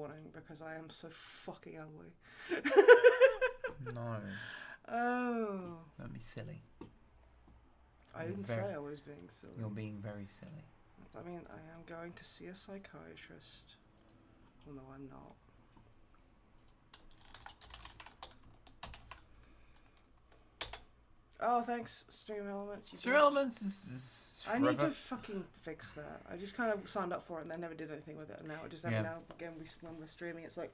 warning because I am so fucking ugly. No. Oh. Don't be silly. I didn't say I was being silly. You're being very silly. I mean, I am going to see a psychiatrist. Well, no, I'm not. Oh, thanks, Stream Elements. Stream Elements is I need to fucking fix that. I just kind of signed up for it and then never did anything with it. And now it just every now and again when we're streaming, it's like,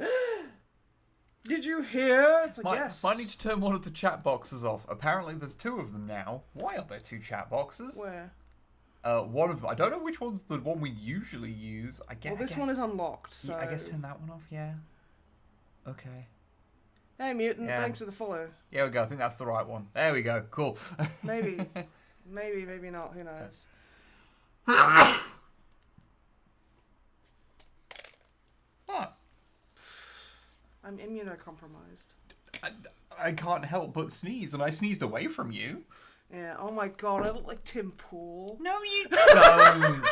did you hear? It's like, yes. Might need to turn one of the chat boxes off. Apparently, there's 2 of them now. Why are there 2 chat boxes? Where? One of them. I don't know which one's the one we usually use. I guess. Well, this one is unlocked, so. Yeah, I guess turn that one off. Yeah. Okay. Hey, Mutant, thanks for the follow. There we go. I think that's the right one. There we go. Cool. Maybe. Maybe not. Who knows? What? I'm immunocompromised. I can't help but sneeze, and I sneezed away from you. Yeah, oh my god, I look like Tim Pool. No, you don't.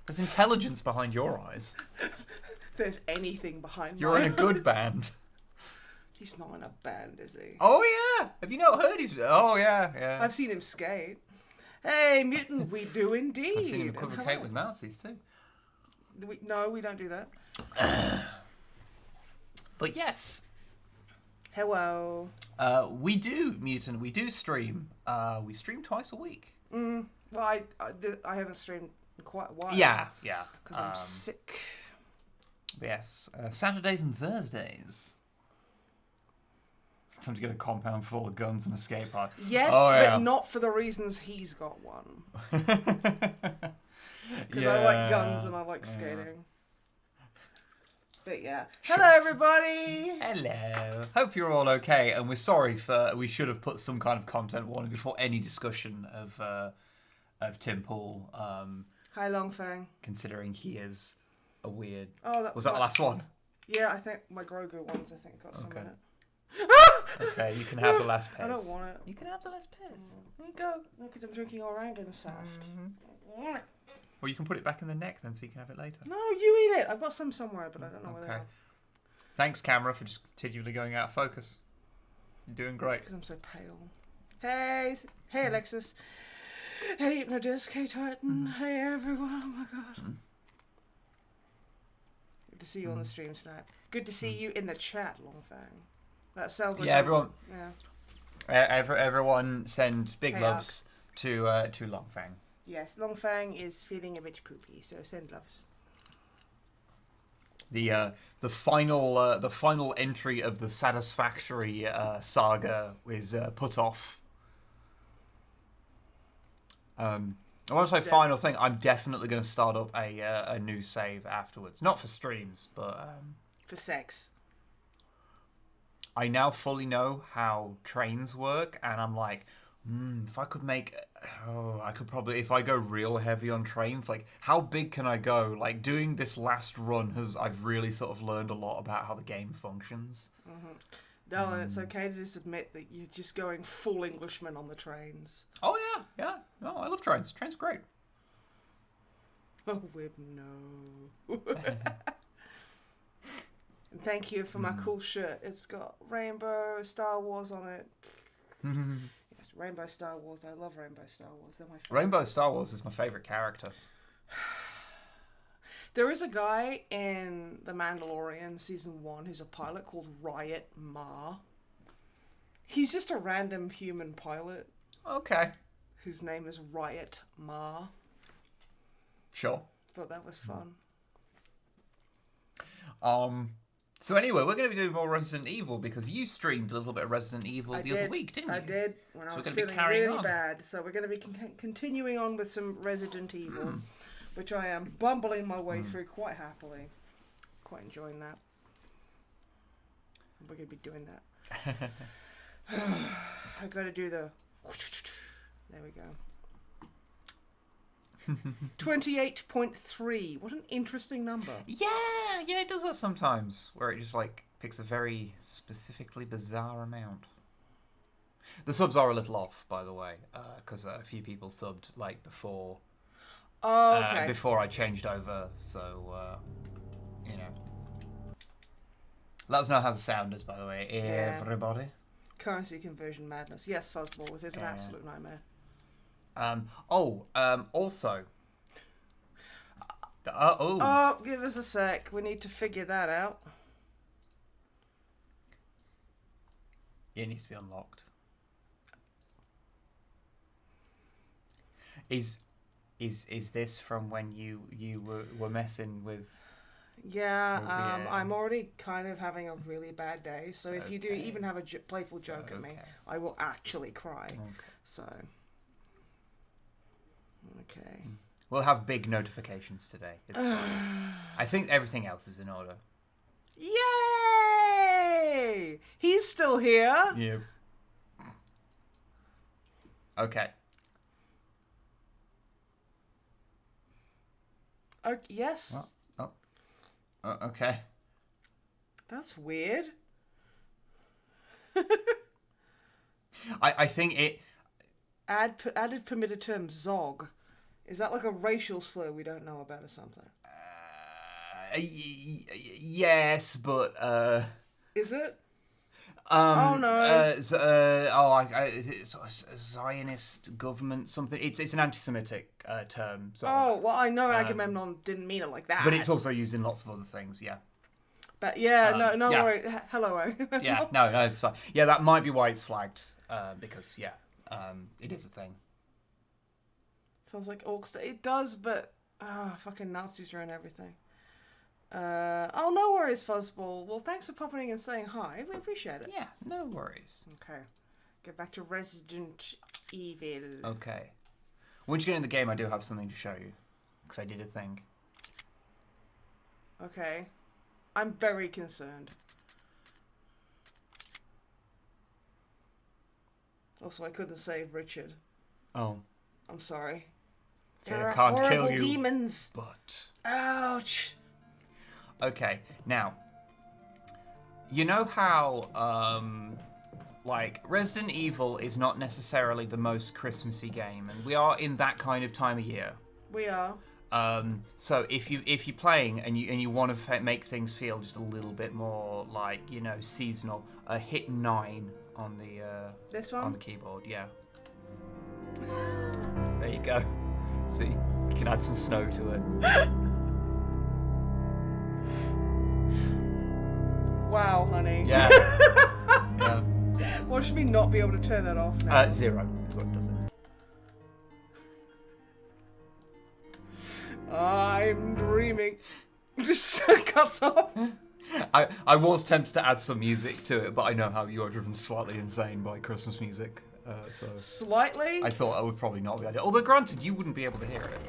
There's intelligence behind your eyes. There's anything behind You're in a good band. He's not in a band, is he? Oh, yeah. Have you not heard he's... Oh, yeah. I've seen him skate. Hey, Mutant, we do indeed. I've seen him equivocate with Nazis, too. No, we don't do that. But yes. Hello. We do, Mutant. We do stream. We stream twice a week. Well, I haven't streamed in quite a while. Yeah. Because I'm sick. Yes. Saturdays and Thursdays. Time to get a compound full of guns and escape pod. Yes, but not for the reasons he's got one. Because I like guns and I like skating. But yeah. Hello, everybody. Hello. Hope you're all okay. And we're sorry for... We should have put some kind of content warning before any discussion of Tim Pool. Hi, Longfang. Considering he is a weird... Oh, was that the last one? Yeah, I think my Grogu ones, got some in it. Okay, you can have the last piss. I don't want it. You can have the last piss. There you go. No, because I'm drinking orangutan saft. Or you can put it back in the neck then so you can have it later. No, you eat it. I've got some somewhere, but I don't know where they are. Thanks, camera, for just continually going out of focus. You're doing great. Because I'm so pale. Hey, Alexis. Hey, Hypnodisc. Hey, Titan. Hey, everyone. Oh, my God. Good to see you on the stream, Snipe. Good to see you in the chat, Longfang. That sounds like everyone. Yeah. Everyone send big loves to Longfang. Yes, Longfang is feeling a bit poopy, so send loves. The final entry of the Satisfactory saga is put off. I want to say final thing. I'm definitely going to start up a new save afterwards, not for streams, but for sex. I now fully know how trains work, and I'm like, if I could make... I could probably... If I go real heavy on trains, like, how big can I go? Like, doing this last run I've really sort of learned a lot about how the game functions. No, and it's okay to just admit that you're just going full Englishman on the trains. Oh, yeah. No, I love trains. Trains are great. Oh, Wib, no. And thank you for my cool shirt. It's got Rainbow Star Wars on it. Yes, Rainbow Star Wars. I love Rainbow Star Wars. They're my favorite. Rainbow Star Wars is my favorite character. There is a guy in The Mandalorian Season 1 who's a pilot called Riot Ma. He's just a random human pilot. Okay. Whose name is Riot Ma. Sure. Thought that was fun. So anyway, we're going to be doing more Resident Evil because you streamed a little bit of Resident Evil the other week, didn't you? I did, when I was feeling really bad. So we're going to be continuing on with some Resident Evil, which I am bumbling my way through quite happily. Quite enjoying that. We're going to be doing that. I got to do the... There we go. 28.3. What an interesting number. Yeah, it does that sometimes, where it just like picks a very specifically bizarre amount. The subs are a little off, by the way, because a few people subbed like before. Oh, okay. Before I changed over, so you know. Let us know how the sound is, by the way, everybody. Currency conversion madness. Yes, Fuzzball, it is an absolute nightmare. Also. Give us a sec. We need to figure that out. It needs to be unlocked. Is this from when you were messing with? Yeah, I'm already kind of having a really bad day. So if you do even have a playful joke at me, I will actually cry. Okay. So. Okay. We'll have big notifications today. It's fine. I think everything else is in order. Yay! He's still here. Yep. Okay. Yes. Okay. That's weird. I think it... Added permitted term, Zog. Is that like a racial slur we don't know about or something? Yes, but... Is it? Oh no. Zionist government something. It's an anti-Semitic term. So, well, I know Agamemnon didn't mean it like that. But it's also used in lots of other things. Yeah. But no worry. Hello. Yeah, no, it's fine. Yeah, that might be why it's flagged. Because it is a thing. Sounds like orcs. It does, but fucking Nazis ruin everything. No worries, Fuzzball. Well, thanks for popping in and saying hi. We appreciate it. Yeah, no worries. Okay. Get back to Resident Evil. Okay. Once you get in the game, I do have something to show you. Because I did a thing. Okay. I'm very concerned. Also, I couldn't save Richard. Oh. I'm sorry. Fear can't kill you. Demons. But. Ouch. Okay, now, you know how, Resident Evil is not necessarily the most Christmassy game, and we are in that kind of time of year. We are. So if you're playing and you want to make things feel just a little bit more like seasonal, hit 9 on the this one on the keyboard. Yeah. There you go. See, you can add some snow to it. Wow, honey. Yeah. Yeah. Why should we not be able to turn that off now? 0 is what does it. I'm dreaming. Just cuts off. I was tempted to add some music to it, but I know how you are driven slightly insane by Christmas music. So slightly? I thought I would probably not be ideal. Although granted, you wouldn't be able to hear it.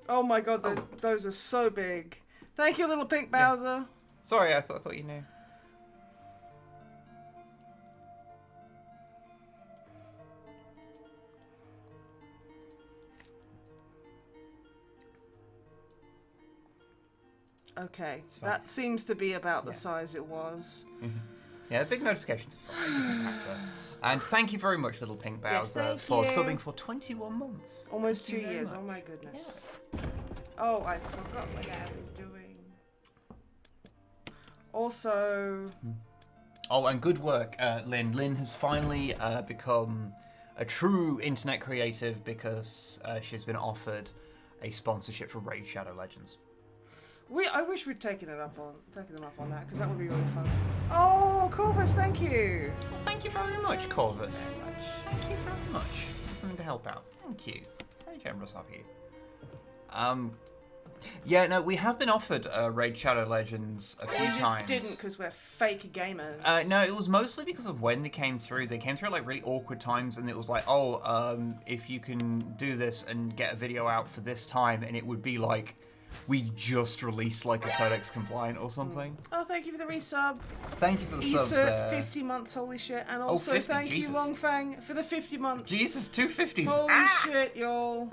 Oh my god, those are so big. Thank you, little pink Bowser. Yeah. Sorry, I thought you knew. Okay, that seems to be about the size it was. Yeah, the big notifications are fine, it doesn't matter. And thank you very much, little pink Bowser, for subbing for 21 months. Almost 2 years, oh my goodness. Yeah. Oh, I forgot what I was doing. Also... Oh, and good work, Lynn. Lynn has finally become a true internet creative because she's been offered a sponsorship for Raid Shadow Legends. I wish we'd taken them up on that, because that would be really fun. Oh, Corvus, thank you. Well, thank you very much, Corvus. Thank you very much. Something to help out. Thank you. It's very generous of you. Yeah, no, we have been offered Raid Shadow Legends a few times. We just didn't because we're fake gamers. No, it was mostly because of when they came through. They came through at like really awkward times, and it was like, if you can do this and get a video out for this time, and it would be like, we just released like a Codex compliant or something. Oh, thank you for the resub. Thank you for the sub there. 50 months, holy shit. And also 50, thank Jesus. you, Longfang, for the 50 months. Jesus, 250s. Holy shit, y'all.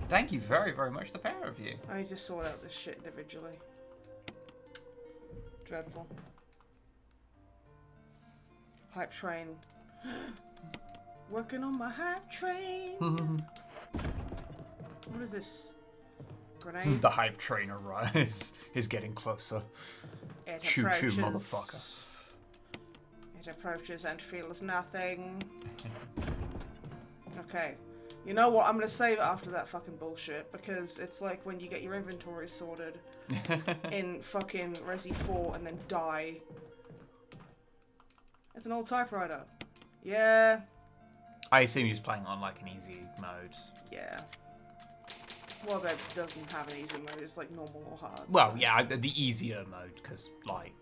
Thank you very, very much, the pair of you. I just sort out this shit individually. Dreadful. Hype train. Working on my hype train. What is this? grenade. The hype train is getting closer. It Choo choo, approaches. motherfucker. It approaches and feels nothing. Okay. You know what? I'm gonna save it after that fucking bullshit, because it's like when you get your inventory sorted in fucking Resi 4 and then die. It's an old typewriter. Yeah. I assume you're just playing on like an easy mode. Yeah. Well, that doesn't have an easy mode. It's like normal or hard. Well, so. yeah, the easier mode, because like.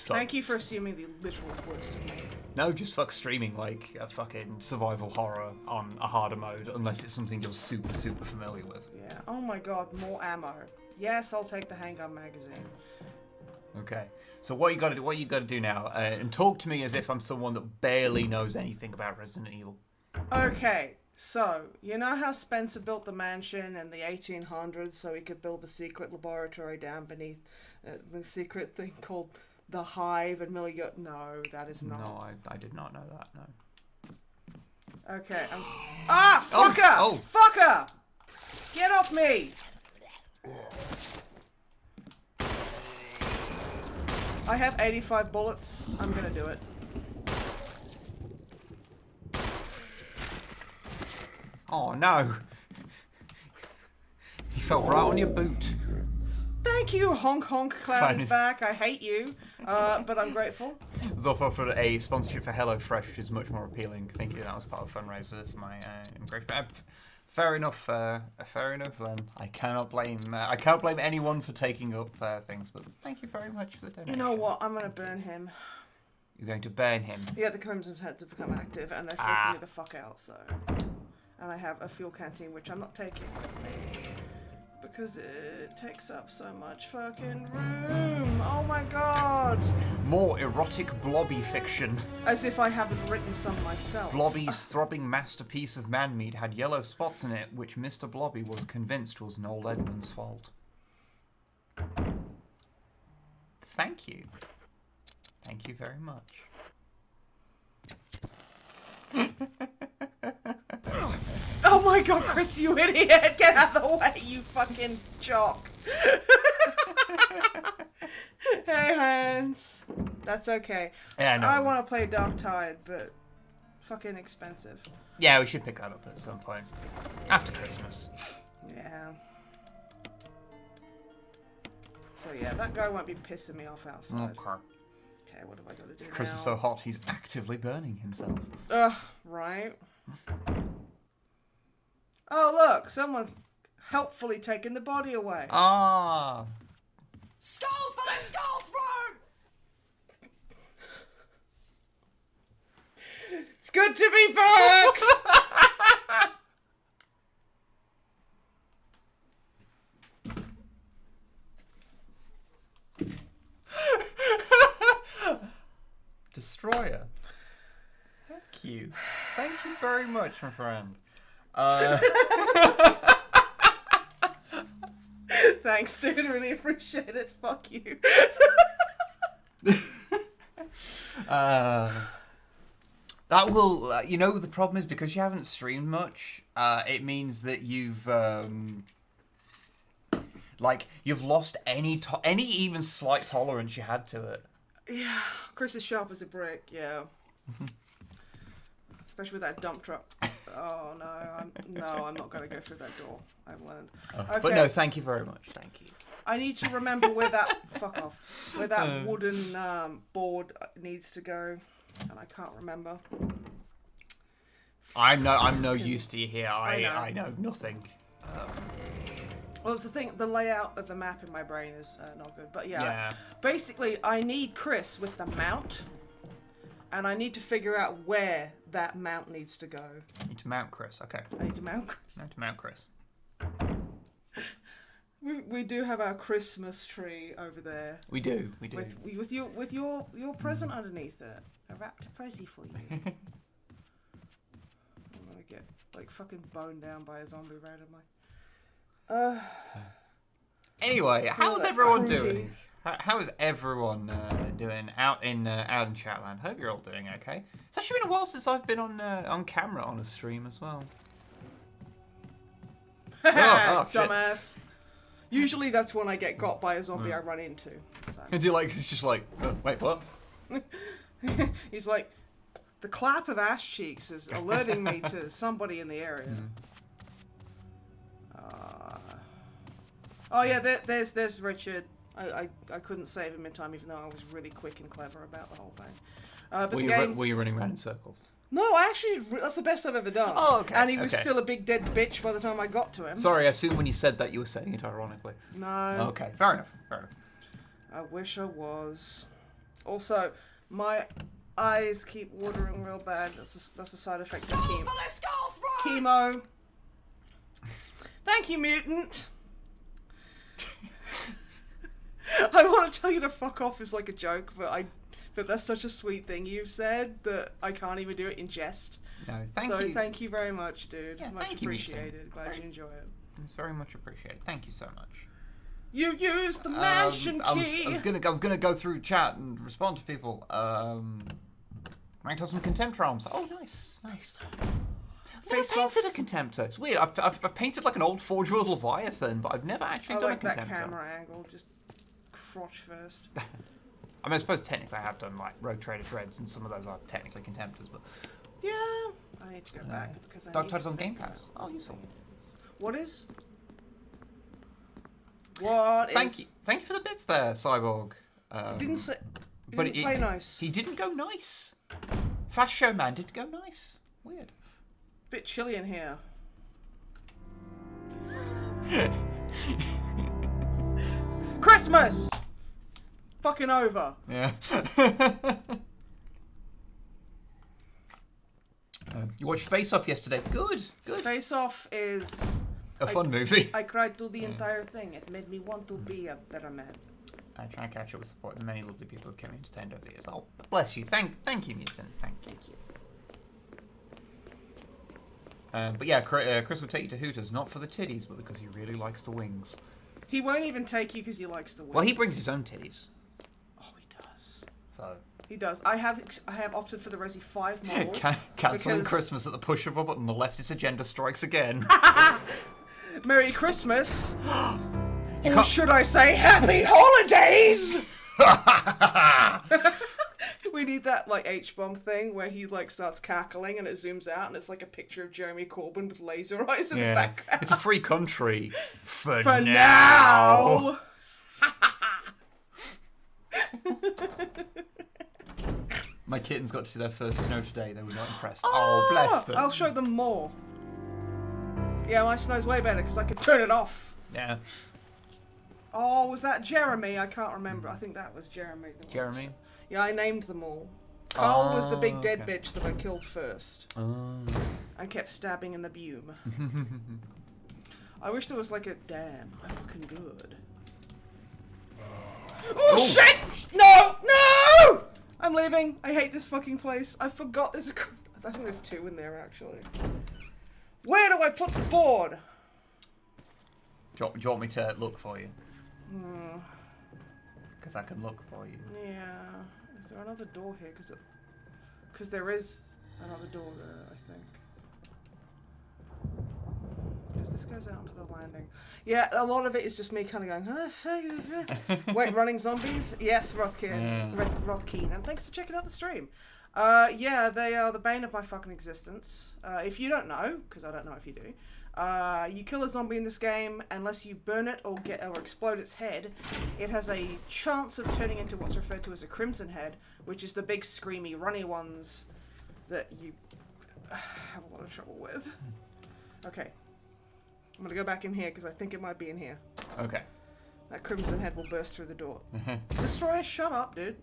Thank you for assuming the literal worst of me. No, just fuck streaming like a fucking survival horror on a harder mode, unless it's something you're super, super familiar with. Yeah. Oh my god, more ammo. Yes, I'll take the handgun magazine. Okay. So what you got to do now, and talk to me as if I'm someone that barely knows anything about Resident Evil. Okay, so you know how Spencer built the mansion in the 1800s so he could build the secret laboratory down beneath the secret thing called the Hive, and Millie go, no, that is not. No, I did not know that. No. Okay. Fucker! Oh. Fucker! Get off me! I have 85 bullets. I'm gonna do it. Oh no! You fell right on your boot. Thank you, honk honk. Cloud is Fine. back. I hate you, but I'm grateful. There's also for a sponsorship for HelloFresh, which is much more appealing. Thank you. That was part of a fundraiser for my immigration. Fair enough. Fair enough. Then I cannot blame anyone for taking up things. But thank you very much for the donation. You know what? I'm gonna burn him. You're going to burn him. Yeah, the Crimson's had to become active, and they're freaking me the fuck out. So, and I have a fuel canteen which I'm not taking with me because it takes up so much fucking room. Oh my god! More erotic blobby fiction. As if I haven't written some myself. Blobby's throbbing masterpiece of man-meat had yellow spots in it, which Mr. Blobby was convinced was Noel Edmonds' fault. Thank you. Thank you very much. Oh my god, Chris, you idiot! Get out of the way, you fucking jock! Hey, Hans. That's okay. Yeah, no I worries. want to play Dark Tide, but fucking expensive. Yeah, we should pick that up at some point. After Christmas. Yeah. So yeah, that guy won't be pissing me off outside. Okay. Okay, what have I got to do Chris now? is so hot, he's actively burning himself. Ugh, right. Oh look, someone's helpfully taken the body away. Ah. Skulls for the skull throne! It's good to be back! Destroyer. Thank you. Thank you very much, my friend. Thanks, dude. Really appreciate it. Fuck you. That will, you know, the problem is because you haven't streamed much, it means that you've lost any even slight tolerance you had to it. Yeah, Chris is sharp as a brick. Yeah. Especially with that dump truck. Oh no, I'm not going to go through that door. I've learned. Okay. But no, thank you very much. Thank you. I need to remember where that fuck off, where that wooden board needs to go, and I can't remember. I'm no use to you here. I know nothing. Well, it's the thing. The layout of the map in my brain is not good. But Yeah. Basically, I need Chris with the mount, and I need to figure out where that mount needs to go. You need to mount Chris. Okay. I need to mount Chris. You need to mount Chris. We do have our Christmas tree over there. We do. With your present underneath it. I wrapped a pressie for you. I'm gonna get like fucking boned down by a zombie randomly. Anyway, how's that everyone cruelty. doing? How is everyone doing out in Chatland? Hope you're all doing okay. It's actually been a while since I've been on camera on a stream as well. Oh, shit. Dumbass. Usually that's when I get got by a zombie I run into. So. And you're like, it's just like, wait, what? He's like, the clap of ass cheeks is alerting me to somebody in the area. Oh yeah, there's Richard. I couldn't save him in time, even though I was really quick and clever about the whole thing. But Were you running around in circles? No, that's the best I've ever done. Oh, okay. And he was still a big dead bitch by the time I got to him. Sorry, I assume when you said that you were saying it ironically. No. Okay, fair enough. I wish I was. Also, my eyes keep watering real bad. That's a side effect of Skulls chemo. for the skull throne! Chemo. Thank you, mutant. I want to tell you to fuck off is like a joke, but that's such a sweet thing you've said that I can't even do it in jest. No, thank you. Thank you very much, dude. Yeah, much thank you, appreciated. Glad you enjoy it. It's very much appreciated. Thank you so much. You used the mansion key. I was gonna go through chat and respond to people. Ranked on some contempt realms. Oh, nice. Face I've off. painted a contemptor. It's weird. I've painted like an old Forge World Leviathan, but I've never actually I done like a that contemptor. camera angle. Just crotch first. I mean, I suppose technically I have done like Rogue Trader Dreads, and some of those are technically contemptors, but Yeah, I need to go back because I Dark need Tides to on Game think Pass. Oh, useful. What is? Thank you for the bits there, Cyborg. Didn't say. But Didn't play nice. He didn't go nice. Fast Show Man didn't go nice. Weird. Bit chilly in here. Christmas. Fucking over. Yeah. You watched Face Off yesterday. Good. Face Off is A fun movie. I cried through the entire thing. It made me want to be a better man. I try and catch up with support the many lovely people who came entertained over the years. Oh, bless you. Thank you, Mutant. Thank you. But yeah, Chris would take you to Hooters, not for the titties, but because he really likes the wings. He won't even take you because he likes the wings. Well, he brings his own titties. Oh, he does. So He does. I have opted for the Resi 5 model. Cancelling because- Christmas at the push of a button. The leftist agenda strikes again. Merry Christmas. You Or can't- should I say Happy Holidays? We need that like H-bomb thing where he like starts cackling and it zooms out and it's like a picture of Jeremy Corbyn with laser eyes in the background. It's a free country. For For now. My kittens got to see their first snow today. They were not impressed. Oh, bless them. I'll show them more. Yeah, my snow's way better because I can turn it off. Yeah. Oh, was that Jeremy? I can't remember. I think that was Jeremy. Jeremy? Yeah, I named them all. Carl was the big dead okay. bitch that I killed first. Oh. I kept stabbing in the bume. I wish there was like a damn. I'm looking good. Oh shit! No! No! I'm leaving. I hate this fucking place. I forgot there's a. I think there's two in there actually. Where do I put the board? Do you want me to look for you? Because I can look for you. Yeah. Is there another door here? Because there is another door there, I think. Because this goes out onto the landing. Yeah, a lot of it is just me kind of going, oh, fuck. Wait, running zombies? Yes, Rothkeen. Rothkeen. And thanks for checking out the stream. Yeah, they are the bane of my fucking existence. If you don't know, because I don't know if you do, you kill a zombie in this game, unless you burn it or explode its head, it has a chance of turning into what's referred to as a crimson head, which is the big screamy runny ones that you have a lot of trouble with. Okay. I'm gonna go back in here because I think it might be in here. Okay. That crimson head will burst through the door. Destroyer, shut up, dude.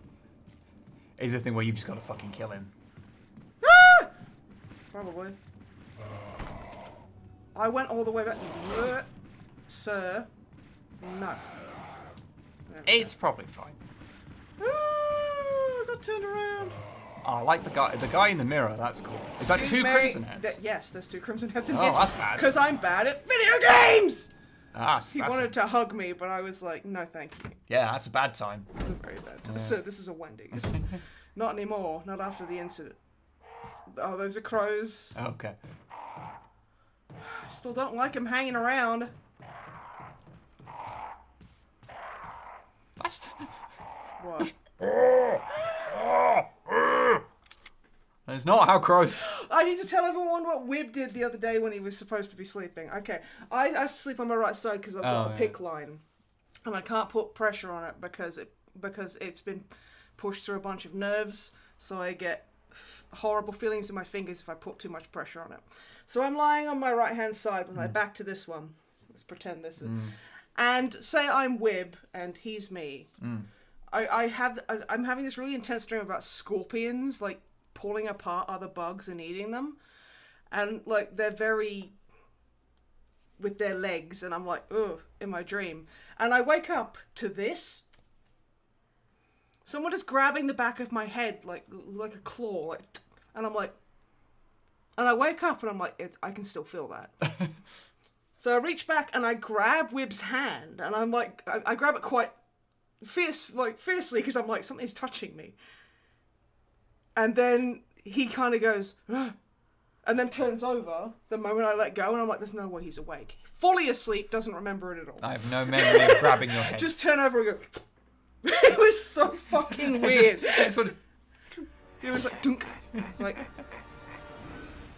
Is the thing where you've just got to fucking kill him. Ah! Probably. I went all the way back. Sir. No. There we It's probably fine. go. Ah, I got turned around. Oh, I like the guy in the mirror. That's cool. Is that Excuse two me. crimson heads? Yes, there's two crimson heads in Oh, here. that's bad. Because I'm bad at video games! He That's wanted to hug me, but I was like, no thank you. yeah, that's a bad time. It's a very bad time. So this is a Wendy's. Not anymore. Not after the incident. Oh, those are crows. Okay. I still don't like him hanging around. fast. What? That's not how crows. I need to tell everyone what Wib did the other day when he was supposed to be sleeping. Okay, I have to sleep on my right side because I've got a PICC line, and I can't put pressure on it because it's been pushed through a bunch of nerves, so I get horrible feelings in my fingers if I put too much pressure on it. So I'm lying on my right hand side with my back to this one. Let's pretend this is. And say I'm Wib and he's me. I'm having this really intense dream about scorpions, like pulling apart other bugs and eating them, and like they're very with their legs, and I'm like, ugh, in my dream, and I wake up to this. Someone is grabbing the back of my head like a claw, like, and I'm like, and I wake up and I'm like, I can still feel that. So I reach back and I grab Wib's hand, and I'm like, I grab it quite fiercely because I'm like, something's touching me. And then he kind of goes, ugh, and then turns over the moment I let go, and I'm like, there's no way he's awake. Fully asleep, doesn't remember it at all. I have no memory of grabbing your head. Just turn over and go. It was so fucking weird. It was like, dunk. It's like,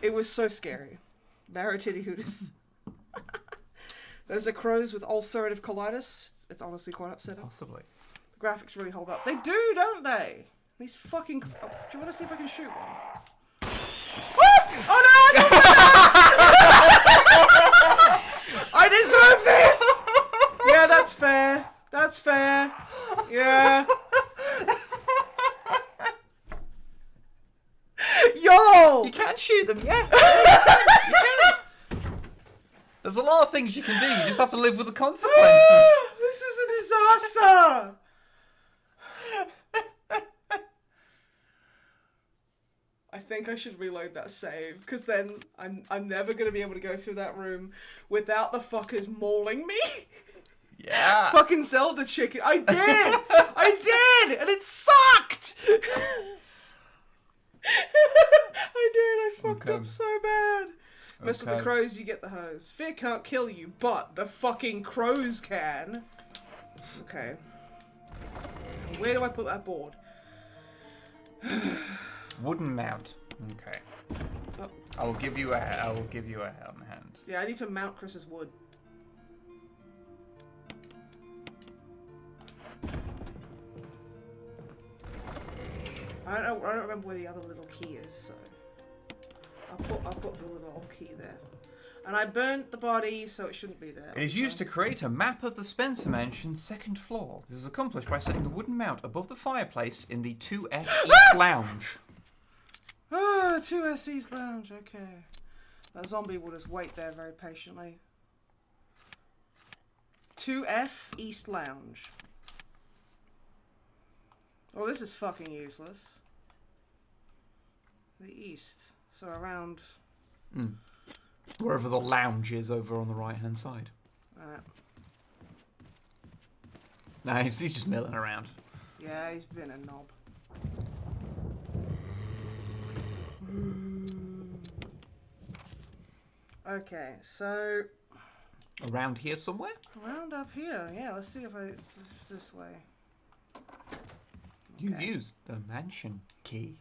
it was so scary. Barrow Titty Hooters. Those are crows with ulcerative colitis. It's honestly quite upsetting. Possibly. The graphics really hold up. They do, don't they? These fucking... Oh, do you want to see if I can shoot one? Oh no! I deserve this! Yeah, that's fair. That's fair. Yeah. Yo! You can shoot them, yeah. You can. There's a lot of things you can do. You just have to live with the consequences. This is a disaster! I think I should reload that save, because then I'm never going to be able to go through that room without the fuckers mauling me. Yeah. Fucking Zelda chicken. I did! I did! And it sucked! I did. I fucked up so bad. Messed with the crows, you get the hose. Fear can't kill you, but the fucking crows can. Okay. Where do I put that board? Wooden mount. Okay. Oh. I will give you a hand. Yeah, I need to mount Chris's wood. I don't remember where the other little key is, so I'll put the little key there. And I burnt the body, so it shouldn't be there. It is used to create a map of the Spencer Mansion's second floor. This is accomplished by setting the wooden mount above the fireplace in the 2F East Lounge. Ah, 2S East Lounge, okay. That zombie will just wait there very patiently. 2F East Lounge. Oh, this is fucking useless. The east. So around... Wherever the lounge is over on the right-hand side. Nah, he's just milling around. Yeah, he's been a knob. Okay, so... Around here somewhere? Around up here, yeah, let's see if it's this way. You Okay. use the mansion key.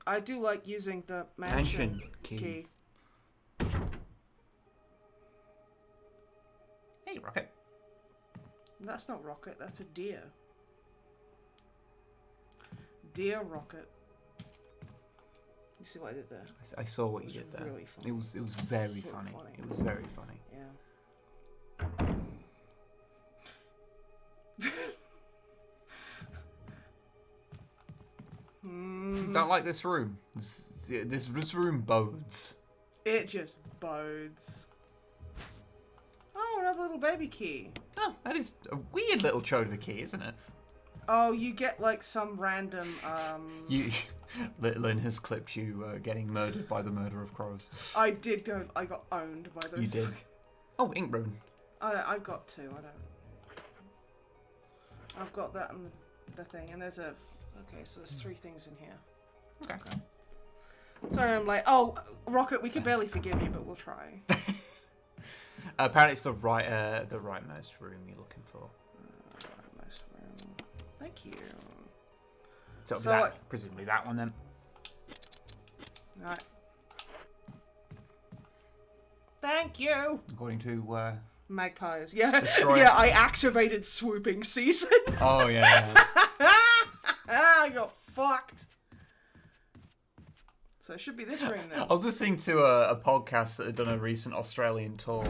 I do like using the mansion key. Hey, Rocket. That's not Rocket, that's a deer. Deer Rocket. You see what I did there? I saw what It you was did there. really funny. It was very Really funny. funny. It was very funny. Yeah. Don't like this room. This room bodes. It just bodes. Oh, another little baby key. Oh, that is a weird little Chodova key, isn't it? Oh, you get like some random, Lynn has clipped you getting murdered by the murder of crows. I got owned by those. You did. Oh, ink rune. I've got two, I've got that and the thing, and there's okay, so there's 3 things in here. Okay. Sorry, I'm like, oh, Rocket, we can barely forgive you, but we'll try. Apparently it's the rightmost room you're looking for. Rightmost room. Thank you. So, it'll be So, that, presumably that one then. Right. Thank you. According to. Magpies. Yeah. Destroy Yeah, it. I activated swooping season. Oh yeah. I got fucked. So it should be this room then. I was listening to a podcast that had done a recent Australian tour,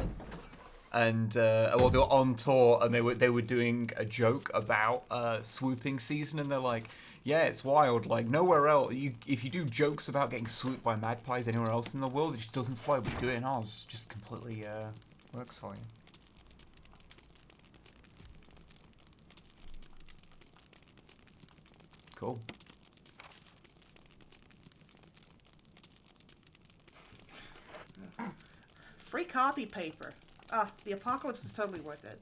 and well, they were on tour and they were doing a joke about swooping season, and they're like, yeah, it's wild. Like nowhere else, if you do jokes about getting swooped by magpies anywhere else in the world, it just doesn't flow. But you do it in Oz, just completely works for you. Cool. Free copy paper. Ah, the apocalypse is totally worth it.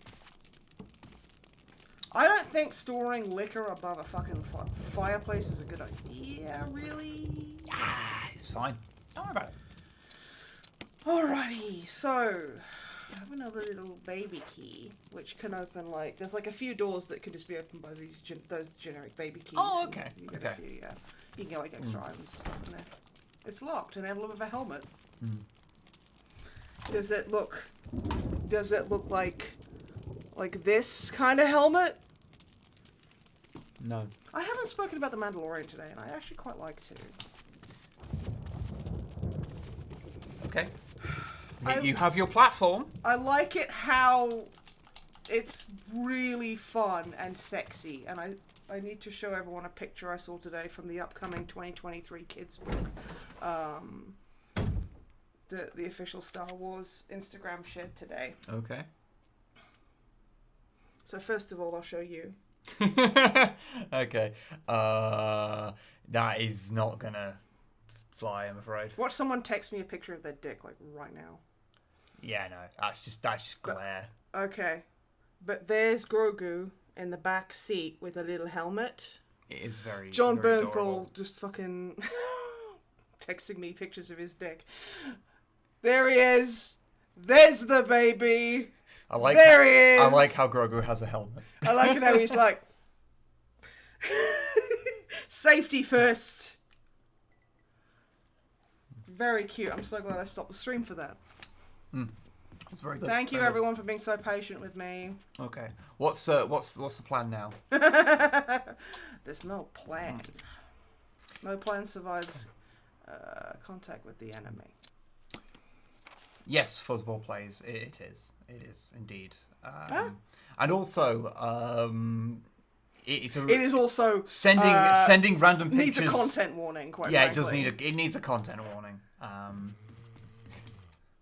I don't think storing liquor above a fucking fireplace is a good idea, really. Ah, it's fine. Don't worry about it. Alrighty, so I have another little baby key, which can open like there's like a few doors that can just be opened by these those generic baby keys. Oh, and okay. You get Okay. a few, yeah. You can get like extra items and stuff in there. It's locked, an emblem of a helmet. Does it look like this kind of helmet? No. I haven't spoken about the Mandalorian today, and I actually quite like to. Okay. You have your platform. I like it how it's really fun and sexy, and I need to show everyone a picture I saw today from the upcoming 2023 kids book. The official Star Wars Instagram shared today. Okay. So first of all, I'll show you. Okay. That is not gonna fly, I'm afraid. Watch someone text me a picture of their dick, like, right now. Yeah, no. That's just glare. Okay. But there's Grogu in the back seat with a little helmet. It is very John very Bernthal adorable. just fucking texting me pictures of his dick. There he is. There's the baby. I like There he is. I like how Grogu has a helmet. I like it how he's like, safety first. Very cute. I'm so glad I stopped the stream for that. That's very good. Thank you Very good. everyone for being so patient with me. Okay. What's the plan now? There's no plan. No plan survives contact with the enemy. Yes, Fuzzball plays. It is indeed. And also, it is also sending random pictures. needs a content warning. Quite Yeah, frankly. it needs a content warning.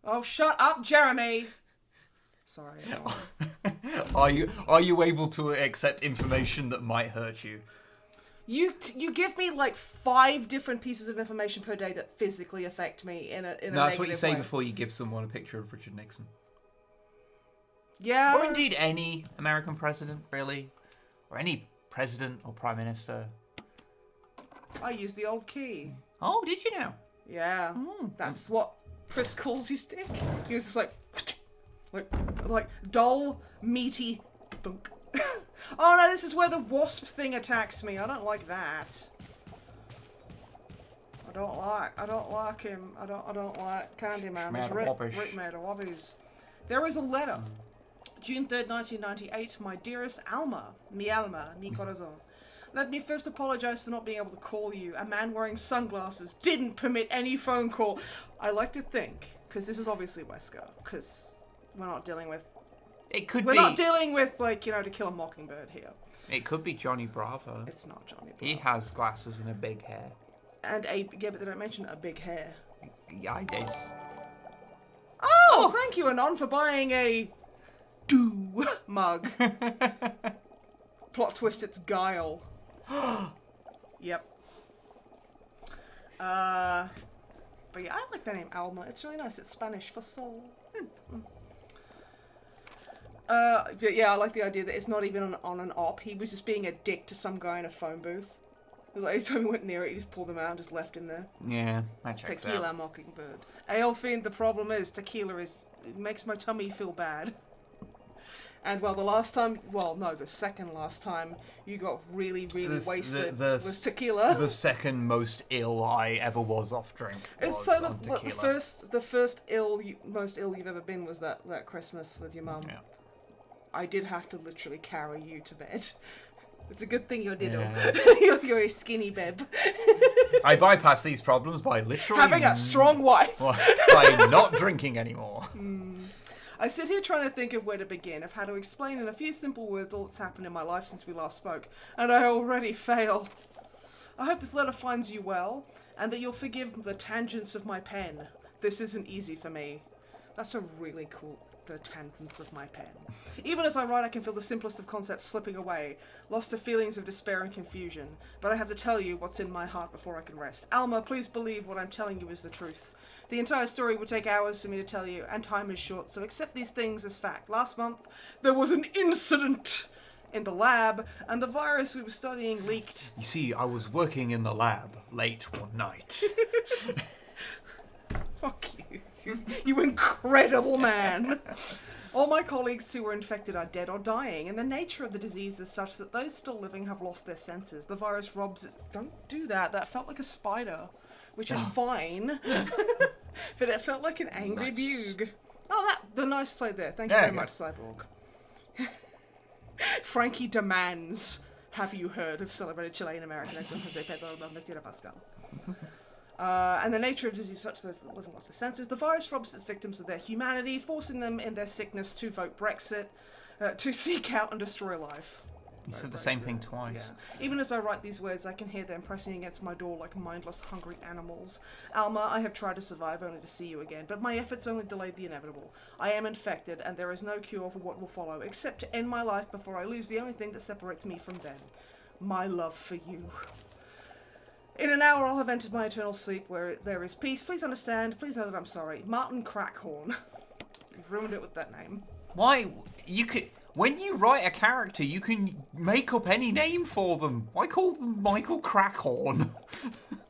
Oh, shut up, Jeremy. Sorry. Are you able to accept information that might hurt you? You give me like 5 different pieces of information per day that physically affect me in a No, that's what you negative say way. before you give someone a picture of Richard Nixon. Yeah. Or indeed any American president, really. Or any president or prime minister. I used the old key. Oh, did you now? Yeah. That's what Chris calls his dick. He was just like dull, meaty thunk. Oh no, this is where the wasp thing attacks me. I don't like that. I don't like him. I don't like Candyman. He's Rick made of wobbies. There is a letter. June 3rd, 1998. My dearest Alma. Mi alma, mi corazon. Let me first apologize for not being able to call you. A man wearing sunglasses didn't permit any phone call. I like to think, because this is obviously Wesker, because we're not dealing with... We're not dealing with, like, To Kill a Mockingbird here. It could be Johnny Bravo. It's not Johnny Bravo. He has glasses and a big hair. And but they don't mention a big hair. Yeah, I guess. Oh, thank you, Anon, for buying a do mug. Plot twist, it's Guile. Yep. But yeah, I like the name Alma. It's really nice. It's Spanish for soul. But yeah, I like the idea that it's not even on an op. He was just being a dick to some guy in a phone booth. It was like, every time he went near it, he just pulled him out and just left him there. Yeah, that checks Tequila out. Mockingbird. Aelfiend, the problem is, tequila it makes my tummy feel bad. And well, the second last time you got really, really wasted was tequila. The second most ill I ever was off drink was on tequila. The first most ill you've ever been was that Christmas with your mum. Yeah. I did have to literally carry you to bed. It's a good thing you're diddle. Yeah. You're a skinny beb. I bypass these problems by literally having a strong wife. By not drinking anymore. I sit here trying to think of where to begin, of how to explain in a few simple words all that's happened in my life since we last spoke, and I already fail. I hope this letter finds you well, and that you'll forgive the tangents of my pen. This isn't easy for me. That's a really cool... the tangents of my pen. Even as I write, I can feel the simplest of concepts slipping away, lost to feelings of despair and confusion. But I have to tell you what's in my heart before I can rest. Alma, please believe what I'm telling you is the truth. The entire story would take hours for me to tell you, and time is short, so accept these things as fact. Last month, there was an incident in the lab, and the virus we were studying leaked. You see, I was working in the lab late one night. Fuck you. You incredible man. All my colleagues who were infected are dead or dying, and the nature of the disease is such that those still living have lost their senses. The virus robs it. Don't do that. That felt like a spider, which is fine. But it felt like an angry bug. Oh, the nice play there. Thank you very much, Cyborg. Frankie demands, have you heard of celebrated Chilean American actor Jose Pedro Messina Pascal? And the nature of disease such those that live and lost their senses. The virus robs its victims of their humanity, forcing them in their sickness to vote Brexit, to seek out and destroy life. You said the same thing twice. Yeah. Even as I write these words, I can hear them pressing against my door like mindless, hungry animals. Alma, I have tried to survive only to see you again, but my efforts only delayed the inevitable. I am infected, and there is no cure for what will follow, except to end my life before I lose the only thing that separates me from them. My love for you. In an hour, I'll have entered my eternal sleep where there is peace. Please understand. Please know that I'm sorry. Martin Crackhorn. You've ruined it with that name. Why? You could... When you write a character, you can make up any name for them. Why call them Michael Crackhorn?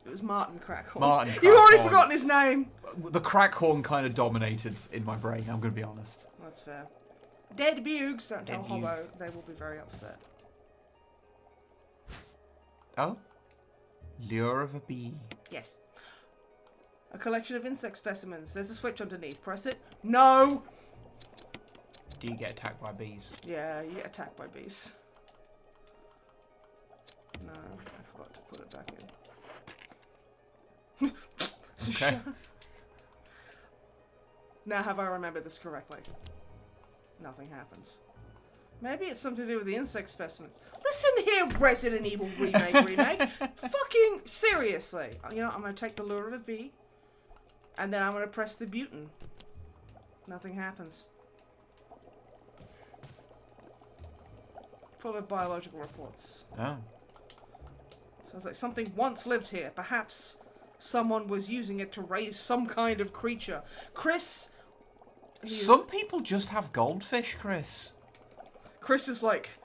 It was Martin Crackhorn. Martin Crackhorn. You've already forgotten his name. The Crackhorn kind of dominated in my brain, I'm going to be honest. That's fair. Dead Bugs. Don't Dead tell Hobo. Bugs. They will be very upset. Oh? Lure of a bee. Yes. A collection of insect specimens. There's a switch underneath. Press it. No! Do you get attacked by bees? Yeah, you get attacked by bees. No, I forgot to put it back in. Okay. Now, have I remembered this correctly? Nothing happens. Maybe it's something to do with the insect specimens. Listen here, Resident Evil remake. Fucking seriously. You know, I'm going to take the lure of a bee, and then I'm going to press the button. Nothing happens. Full of biological reports. Oh. Sounds like something once lived here. Perhaps someone was using it to raise some kind of creature. Chris... Some people just have goldfish, Chris. Chris is like,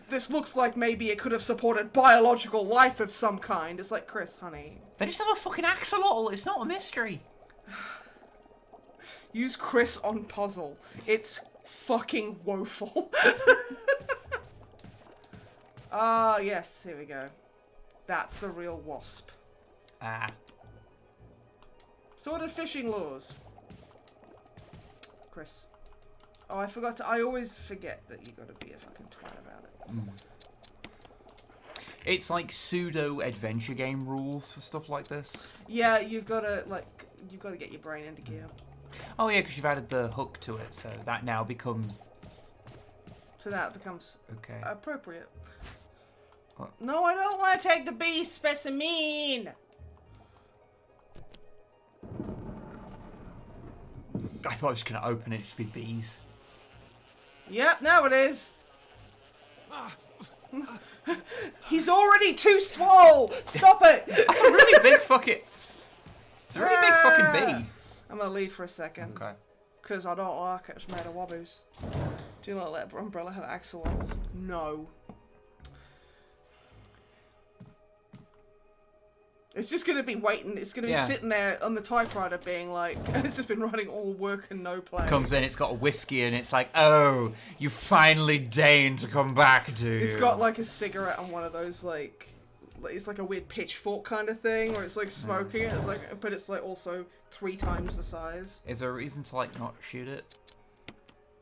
this looks like maybe it could have supported biological life of some kind. It's like, Chris, honey. They just have a fucking axolotl. It's not a mystery. Use Chris on puzzle. It's fucking woeful. Ah, yes, here we go. That's the real wasp. Ah. So what are fishing lures? Chris. Oh, I forgot to... I always forget that you gotta be a fucking twat about it. It's like pseudo adventure game rules for stuff like this. Yeah, you've gotta get your brain into gear. Oh yeah, because you've added the hook to it, so that now becomes... So that becomes okay. Appropriate. What? No, I don't want to take the bee specimen! I thought I was going to open it, just be bees. Yep, now it is. He's already too small! Stop it! That's a really big fucking... It's a really big fucking bee. I'm gonna leave for a second. Okay. Because I don't like it. It's made of wobbies. Do you not let Umbrella have axolotls? No. It's just gonna be waiting. It's gonna be sitting there on the typewriter, being like, and it's just been running all work and no play. Comes in, it's got a whiskey, and it's like, oh, you finally deigned to come back, dude. It's got like a cigarette on one of those like it's like a weird pitchfork kind of thing, where it's like smoking. It's like, but it's like also 3 times the size. Is there a reason to like not shoot it?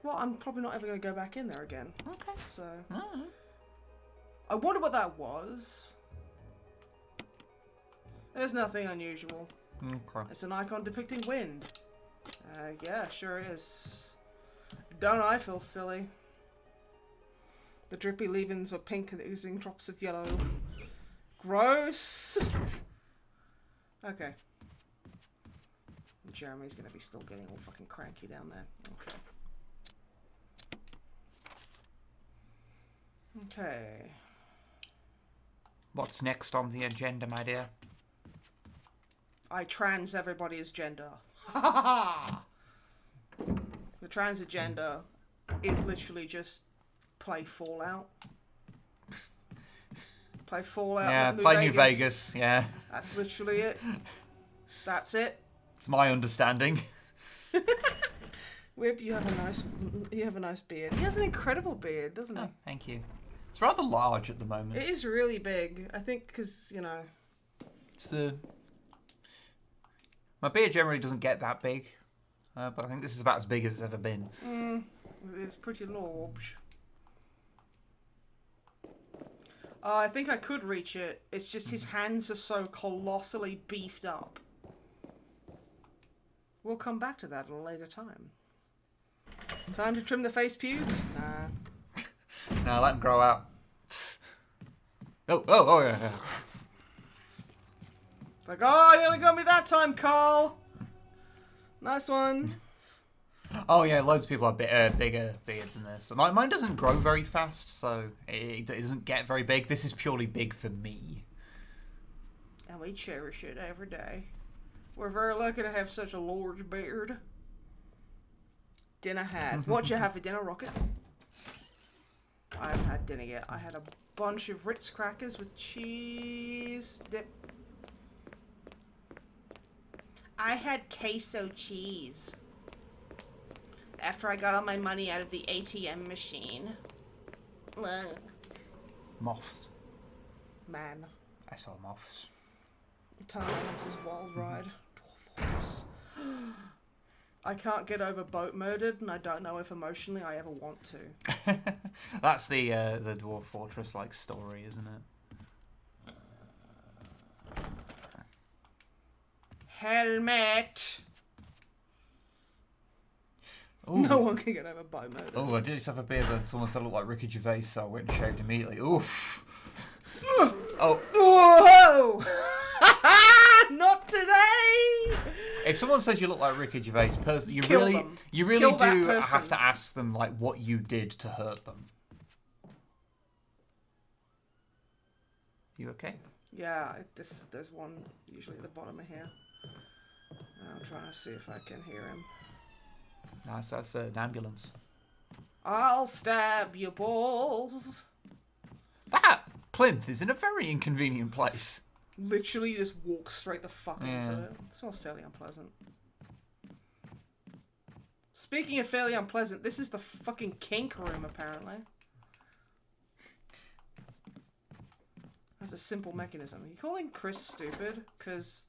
Well, I'm probably not ever gonna go back in there again. Okay. So Oh. I wonder what that was. There's nothing unusual. Okay. It's an icon depicting wind. Yeah, sure it is. Don't I feel silly? The drippy leavings were pink and oozing drops of yellow. Gross! Okay. Jeremy's gonna be still getting all fucking cranky down there. Okay. Okay. What's next on the agenda, my dear? I trans everybody's gender. Ha ha ha! The trans agenda is literally just play Fallout. Play Fallout. Yeah, with play New Vegas. Yeah. That's literally it. That's it. It's my understanding. Wib, you have a nice beard. He has an incredible beard, doesn't he? Oh, thank you. It's rather large at the moment. It is really big. I think because, you know... It's my beard generally doesn't get that big, but I think this is about as big as it's ever been. It's pretty large. I think I could reach it. It's just his hands are so colossally beefed up. We'll come back to that at a later time. Time to trim the face pubes? Nah. No, let them grow out. Oh, yeah. Like, oh, you only got me that time, Carl. Nice one. Oh yeah, loads of people have bigger beards than this. Mine doesn't grow very fast, so it doesn't get very big. This is purely big for me. And we cherish it every day. We're very lucky to have such a large beard. Dinner had. What'd you have for dinner, Rocket? I haven't had dinner yet. I had a bunch of Ritz crackers with cheese dip. I had queso cheese. After I got all my money out of the ATM machine. Moths. Man. I saw moths. Times is wild ride. Dwarf Fortress. I can't get over boat murdered, and I don't know if emotionally I ever want to. That's the Dwarf Fortress like story, isn't it? Helmet! Ooh. No one can get over boat murder. Oh, I did just have a beard, and someone said I looked like Ricky Gervais, so I went and shaved immediately. Oof. Oh. Whoa! Not today! If someone says you look like Ricky Gervais, you Kill really them. do that person. have to ask them like what you did to hurt them. You okay? Yeah, there's one usually at the bottom of here. I'm trying to see if I can hear him. Nice, that's an ambulance. I'll stab your balls. That plinth is in a very inconvenient place. Literally just walk straight the fuck into Yeah. it. It smells fairly unpleasant. Speaking of fairly unpleasant, this is the fucking kink room, apparently. That's a simple mechanism. Are you calling Chris stupid? Because...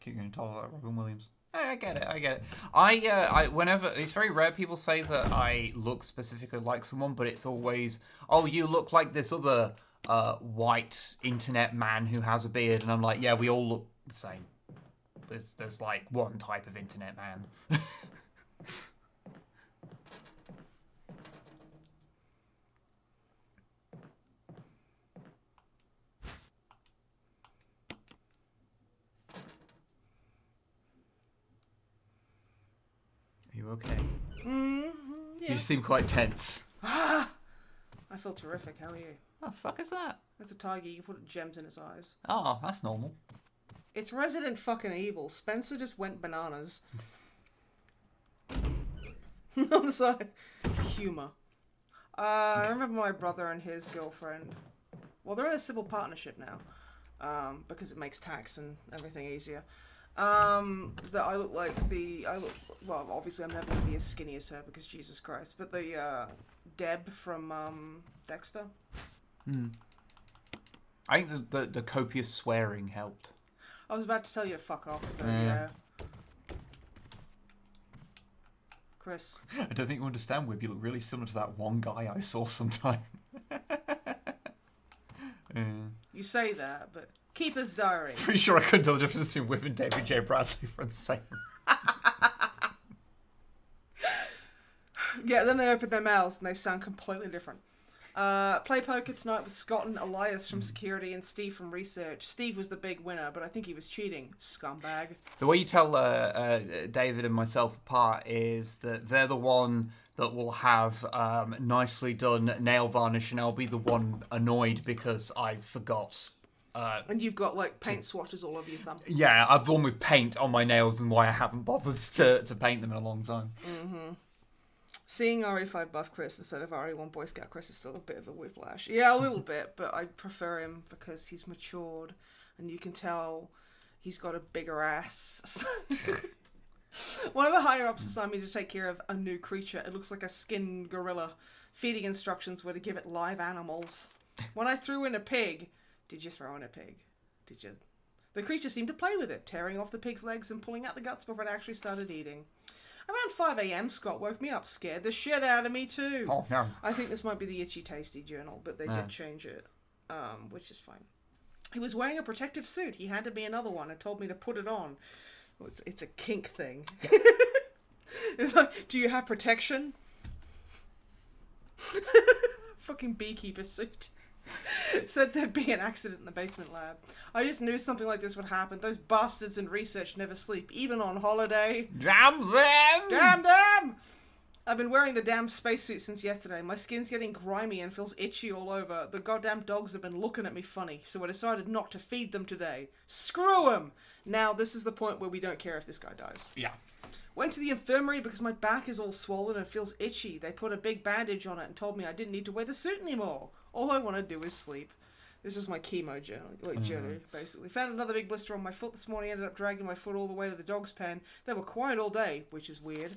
Keep going to talk about Robin Williams. I get it. I whenever, it's very rare people say that I look specifically like someone, but it's always, oh, you look like this other white internet man who has a beard, and I'm like, yeah, we all look the same. There's like one type of internet man. Are you okay? Yeah. You seem quite tense. I feel terrific. How are you? Oh, fuck is that? That's a tiger. You put gems in its eyes. Oh, that's normal. It's Resident fucking Evil. Spencer just went bananas. On the side. Humor. I remember my brother and his girlfriend. Well, they're in a civil partnership now. because it makes tax and everything easier. That I look like well, obviously I'm never going to be as skinny as her because Jesus Christ, but the Deb from Dexter. I think the copious swearing helped. I was about to tell you to fuck off, but Yeah. yeah. Chris. I don't think you understand, Wib. You look really similar to that one guy I saw sometime. You say that, but Keeper's Diary. Pretty sure I couldn't tell the difference between Wib and David J. Bradley from the same. Yeah, then they open their mouths and they sound completely different. Play poker tonight with Scott and Elias from security and Steve from research. Steve was the big winner, but I think he was cheating. Scumbag. The way you tell David and myself apart is that they're the one that will have nicely done nail varnish, and I'll be the one annoyed because I forgot. And you've got like paint swatches all over your thumb. Yeah, I've gone with paint on my nails and why I haven't bothered to paint them in a long time. Mm-hmm. Seeing RE5 buff Chris instead of RE1 Boy Scout Chris is still a bit of a whiplash. Yeah, a little bit, but I prefer him because he's matured and you can tell he's got a bigger ass. One of the higher ups assigned me to take care of a new creature. It looks like a skinned gorilla. Feeding instructions were to give it live animals. When I threw in a pig... Did you throw in a pig? Did you? The creature seemed to play with it, tearing off the pig's legs and pulling out the guts before it actually started eating. Around 5 a.m, Scott woke me up, scared the shit out of me too. Oh, no. I think this might be the Itchy Tasty journal, but they did change it, which is fine. He was wearing a protective suit. He handed me another one and told me to put it on. Well, it's a kink thing. It's like, do you have protection? Fucking beekeeper suit. Said there'd be an accident in the basement lab. I just knew something like this would happen. Those bastards in research never sleep, even on holiday. Damn them! Damn them! I've been wearing the damn spacesuit since yesterday. My skin's getting grimy and feels itchy all over. The goddamn dogs have been looking at me funny, so I decided not to feed them today. Screw them! Now, this is the point where we don't care if this guy dies. Yeah. Went to the infirmary because my back is all swollen and feels itchy. They put a big bandage on it and told me I didn't need to wear the suit anymore. All I want to do is sleep. This is my chemo journey, basically. Found another big blister on my foot this morning. Ended up dragging my foot all the way to the dog's pen. They were quiet all day, which is weird.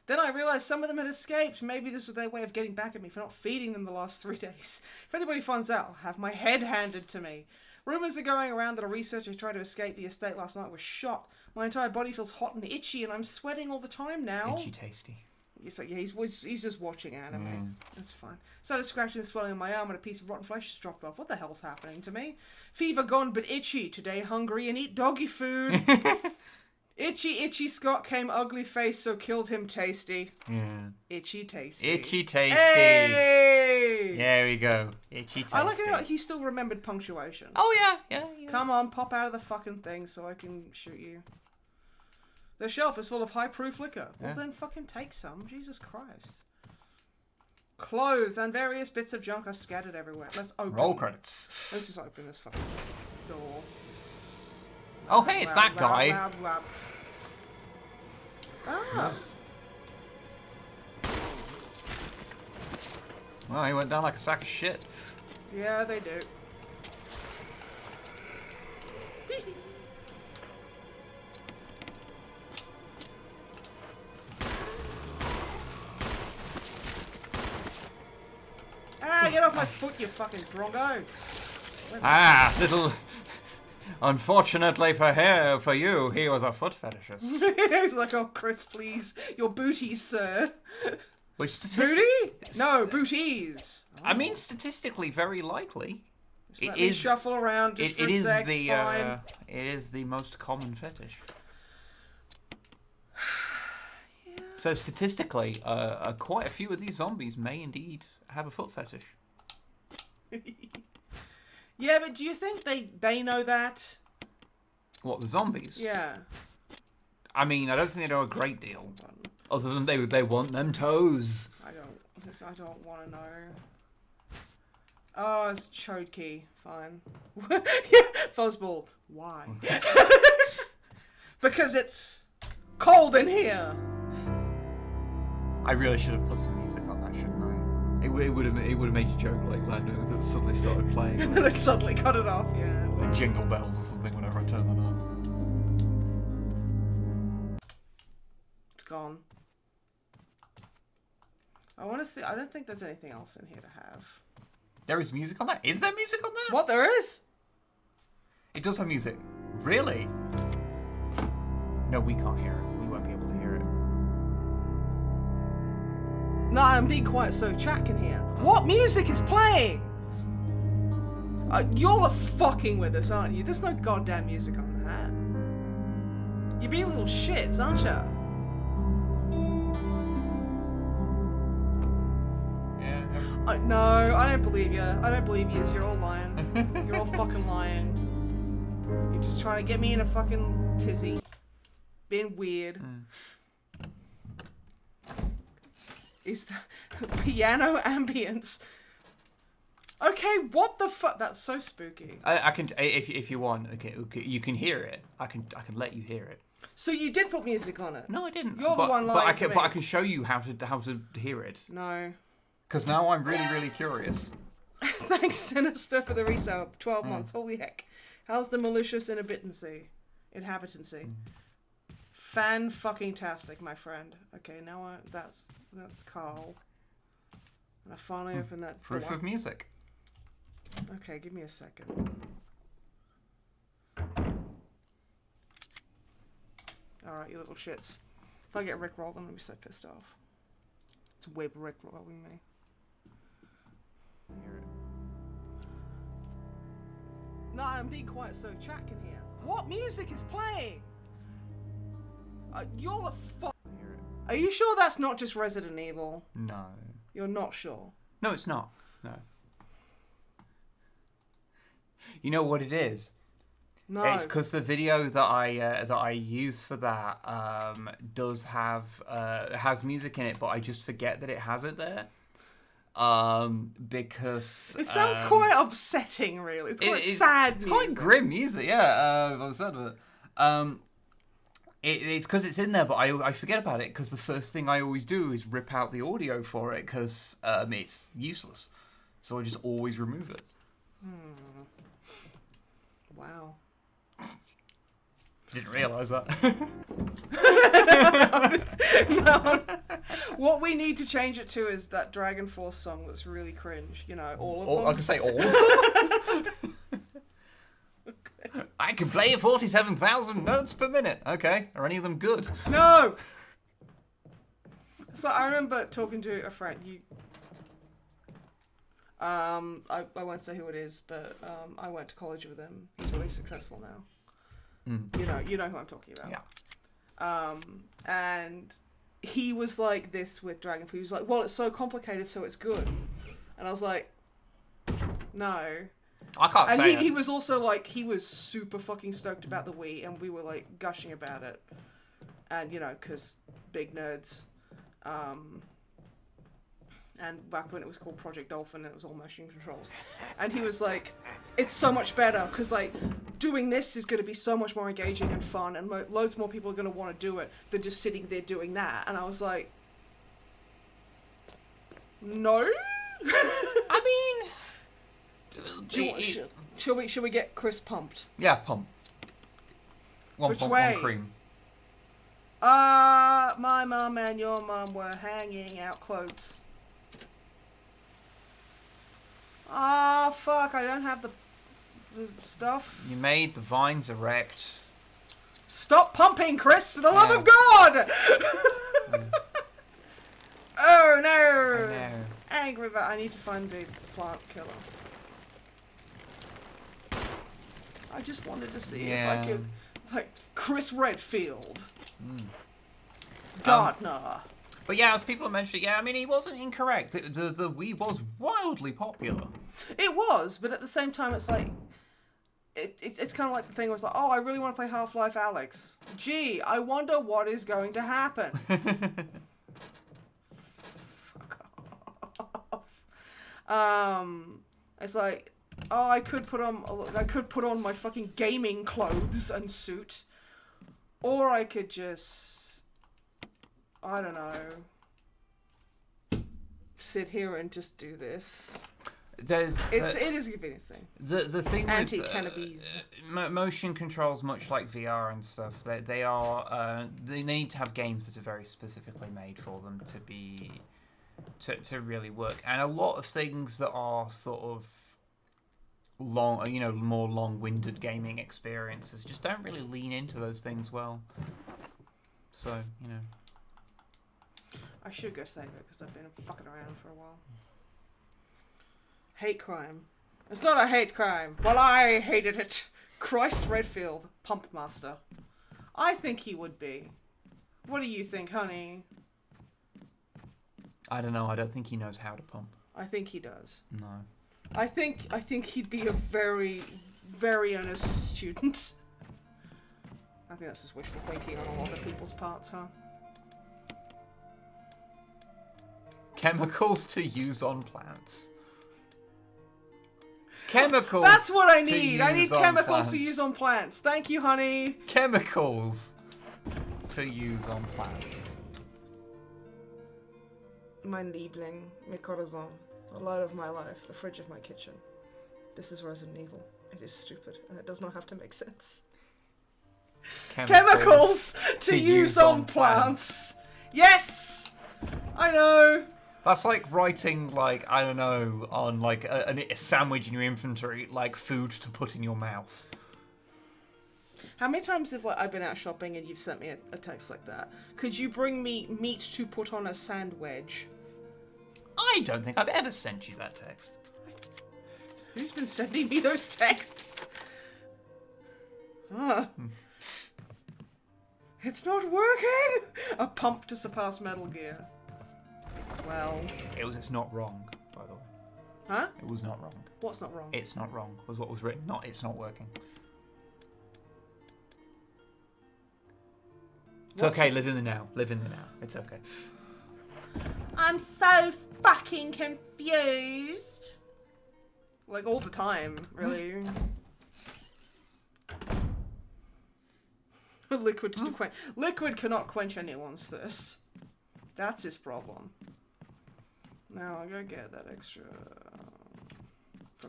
Then I realised some of them had escaped. Maybe this was their way of getting back at me for not feeding them the last 3 days. If anybody finds out, I'll have my head handed to me. Rumours are going around that a researcher who tried to escape the estate last night was shot. My entire body feels hot and itchy and I'm sweating all the time now. Itchy tasty. So yeah, he's just watching anime. That's fine. Started scratching and swelling on my arm and a piece of rotten flesh just dropped off. What the hell's happening to me? Fever gone but itchy. Today hungry and eat doggy food. Itchy Scott came ugly face, so killed him tasty. Yeah. Itchy tasty. Itchy tasty. Hey! There we go. Itchy tasty. I like it how he still remembered punctuation. Oh, yeah. Come on, pop out of the fucking thing so I can shoot you. The shelf is full of high-proof liquor. Well, then fucking take some. Jesus Christ. Clothes and various bits of junk are scattered everywhere. Let's open. Roll credits. Let's just open this fucking door. Oh, hey, it's that guy. Ah. Well, he went down like a sack of shit. Yeah, they do. Get off my foot, you fucking bronco! Ah, little... Unfortunately for you, he was a foot fetishist. He's like, oh, Chris, please. Your booties, sir. Which Booty? No, booties. I mean, statistically, very likely. Just let me shuffle around just for a sec, it's fine. It is the most common fetish. Yeah. So statistically, quite a few of these zombies may indeed have a foot fetish. Yeah, but do you think they know that? What, the zombies? Yeah. I mean, I don't think they know a great deal. Other than they want them toes. I don't want to know. Oh, it's chode key. Fine. Fuzzball. Why? Because it's cold in here. I really should have put some music on that, shouldn't I? It would have made you joke like Lando if it suddenly started playing. And then it suddenly cut it off. Yeah. jingle bells or something whenever I turn that on. It's gone. I want to see. I don't think there's anything else in here to have. There is music on that? Is there music on that? What, there is? It does have music. Really? No, we can't hear it. We won't be able to hear it. No, I'm being quiet so chat can hear. What music is playing? You're fucking with us, aren't you? There's no goddamn music on that. You're being little shits, aren't you? Yeah. No, I don't believe you. I don't believe you. You're all lying. You're all fucking lying. You're just trying to get me in a fucking tizzy. Being weird. Is the piano ambience? Okay, what the fuck? That's so spooky. I can, if you want. Okay, you can hear it. I can let you hear it. So you did put music on it? No, I didn't. You're the one lying but I to can, me. But I can show you how to hear it. No. Because now I'm really curious. Thanks, Sinister, for the resale. 12 months. Holy heck. How's the malicious inhabitancy? Fan-fucking-tastic, my friend. Okay, now that's Carl. And I finally opened that Proof door. of music. Okay, give me a second. Alright, you little shits. If I get rickrolled, I'm gonna be so pissed off. It's Wib rickrolling me. Hear it. No, I'm being quiet so chat can hear. What music is playing? You're a fuck. Hear it. Are you sure that's not just Resident Evil? No. You're not sure. No, it's not. No. You know what it is? No. It's because the video that I use for that does have has music in it, but I just forget that it has it there. Because it sounds quite upsetting, really. It's quite sad it's music. quite grim music, yeah. Well said, but it's because it's in there, but I forget about it because the first thing I always do is rip out the audio for it because it's useless, so I just always remove it. Wow. Didn't realise that. No. What we need to change it to is that Dragon Force song that's really cringe. You know, all of them. I can say all of them. Okay. I can play 47,000 notes per minute. Okay, are any of them good? No! So I remember talking to a friend. I won't say who it is, but I went to college with him. He's really successful now. You know who I'm talking about. Yeah. And he was like this with Dragon Force. He was like, well, it's so complicated, so it's good. And I was like, no. I can't and say he was also like, he was super fucking stoked about the Wii, and we were like gushing about it. And, because big nerds. And back when it was called Project Dolphin, it was all motion controls. And he was like, it's so much better, because, like, doing this is going to be so much more engaging and fun, and loads more people are going to want to do it than just sitting there doing that. And I was like, no? I mean... Should we get Chris pumped? Yeah, pump. One Which pump, way? one cream. My mum and your mum were hanging out clothes. Ah, fuck, I don't have the stuff. You made the vines erect. Stop pumping, Chris, for the love of God! Oh, no! I know. Angry, but I need to find the plant killer. I just wanted to see if I could, like, Chris Redfield. Gardner. But yeah, as people have mentioned, I mean, he wasn't incorrect. The Wii was wildly popular. It was, but at the same time, it's like, it's kind of like the thing was like, oh, I really want to play Half-Life Alyx. Gee, I wonder what is going to happen. Fuck off. It's like, oh, I could put on my fucking gaming clothes and suit, or I could just, I don't know, sit here and just do this. It is a convenience thing. The thing Anti-cannabis. with motion controls, much like VR and stuff, they are they need to have games that are very specifically made for them to really work. And a lot of things that are sort of long, more long-winded gaming experiences just don't really lean into those things well. So, I should go save it because I've been fucking around for a while. Hate crime. It's not a hate crime. Well, I hated it. Christ Redfield, Pump Master. I think he would be. What do you think, honey? I don't know. I don't think he knows how to pump. I think he does. No. I think he'd be a very, very earnest student. I think that's just wishful thinking on a lot of people's parts, huh? Chemicals to use on plants. Chemicals. That's what I need. I need on chemicals plants. to use on plants. Thank you, honey. Chemicals to use on plants. Mein Liebling, mein Corazon, the light of my life, the fridge of my kitchen. This is Resident Evil. It is stupid, and it does not have to make sense. Chemicals to use on plants. Yes! I know. That's like writing, I don't know, on a sandwich in your inventory, like food to put in your mouth. How many times have I've been out shopping and you've sent me a text like that? Could you bring me meat to put on a sandwich? I don't think I've ever sent you that text. Who's been sending me those texts? It's not working! A pump to surpass Metal Gear. Well... It's not wrong, by the way. Huh? It was not wrong. What's not wrong? It's not wrong, was what was written. Not, it's not working. It's okay, live in the now. Live in the now. It's okay. I'm so fucking confused. Like, all the time, really. Liquid cannot quench anyone's thirst. That's his problem. Now I'll go get that extra.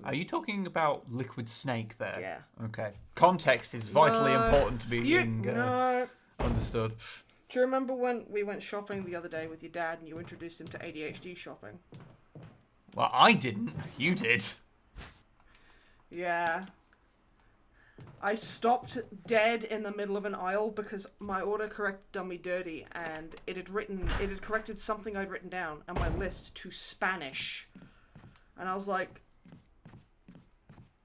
Are you talking about Liquid Snake there? Yeah. Okay. Context is vitally important to being No. understood. Do you remember when we went shopping the other day with your dad and you introduced him to ADHD shopping? Well, I didn't. You did. Yeah. I stopped dead in the middle of an aisle because my autocorrect done me dirty and it had corrected something I'd written down on my list to Spanish. And I was like,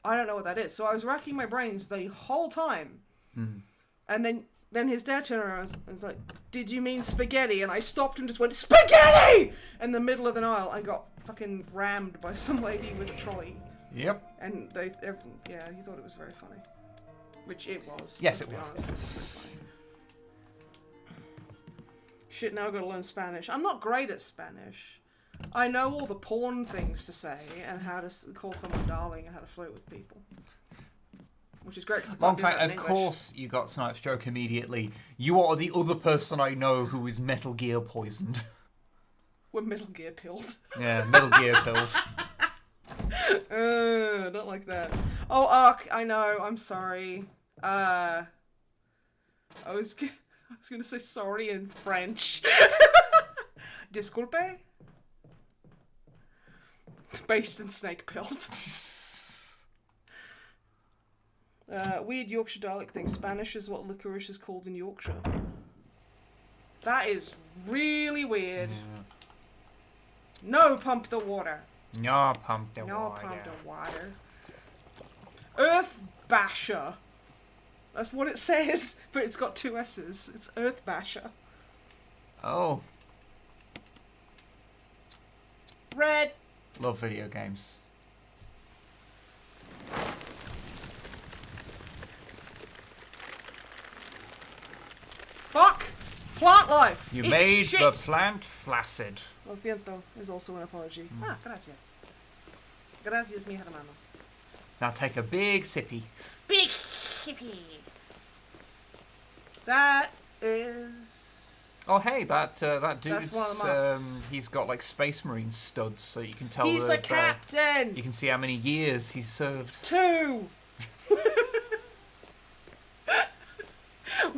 I don't know what that is. So I was racking my brains the whole time. And then his dad turned around and was like, did you mean spaghetti? And I stopped and just went, spaghetti! In the middle of an aisle and got fucking rammed by some lady with a trolley. Yep. And he thought it was very funny. Which it was. Yes, it was. Honest, it was very funny. Shit, now I've got to learn Spanish. I'm not great at Spanish. I know all the porn things to say and how to call someone darling and how to flirt with people. Which is great. Long fact, of course you got Snipe's joke immediately. You are the other person I know who is Metal Gear poisoned. We're Metal Gear pilled. Yeah, Metal Gear pilled. I don't like that. Oh, Ark, I know. I'm sorry. I was gonna say sorry in French. Disculpe. Based in snake pilled. Weird Yorkshire dialect thing. Spanish is what licorice is called in Yorkshire. That is really weird. Yeah. No, pump the water. No, pump the No, water. pump the water. Earth Basher. That's what it says, but it's got two S's. It's Earth Basher. Oh. Red. Love video games. Fuck! Plant life! You It's made shit. the plant flaccid. Lo siento is also an apology. Gracias. Gracias, mi hermano. Now take a big sippy. Big hippie. That is Oh hey, that dude's That's one of the masks. he's got like Space Marine studs, so you can tell. He's a captain. You can see how many years he's served. 2.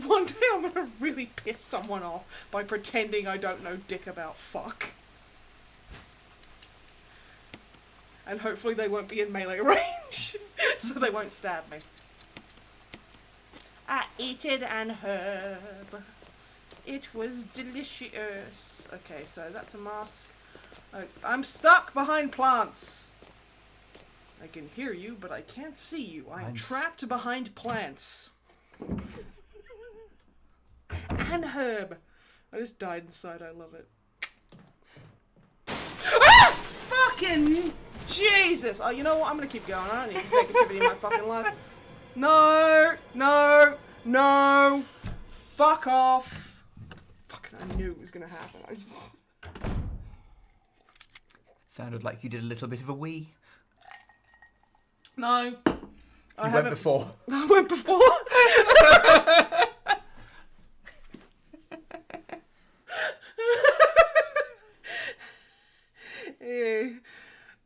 One day I'm gonna really piss someone off by pretending I don't know dick about fuck. And hopefully they won't be in melee range, so they won't stab me. I ate it and herb. It was delicious. Okay, so that's a mask. I'm stuck behind plants. I can hear you, but I can't see you. I'm trapped behind plants. And herb. I just died inside. I love it. Ah! Fucking Jesus! Oh, you know what? I'm gonna keep going. I don't need this negativity in my fucking life. No! No! No! Fuck off! Fucking, I knew it was gonna happen. I just... Sounded like you did a little bit of a wee. No. You went before. I went before.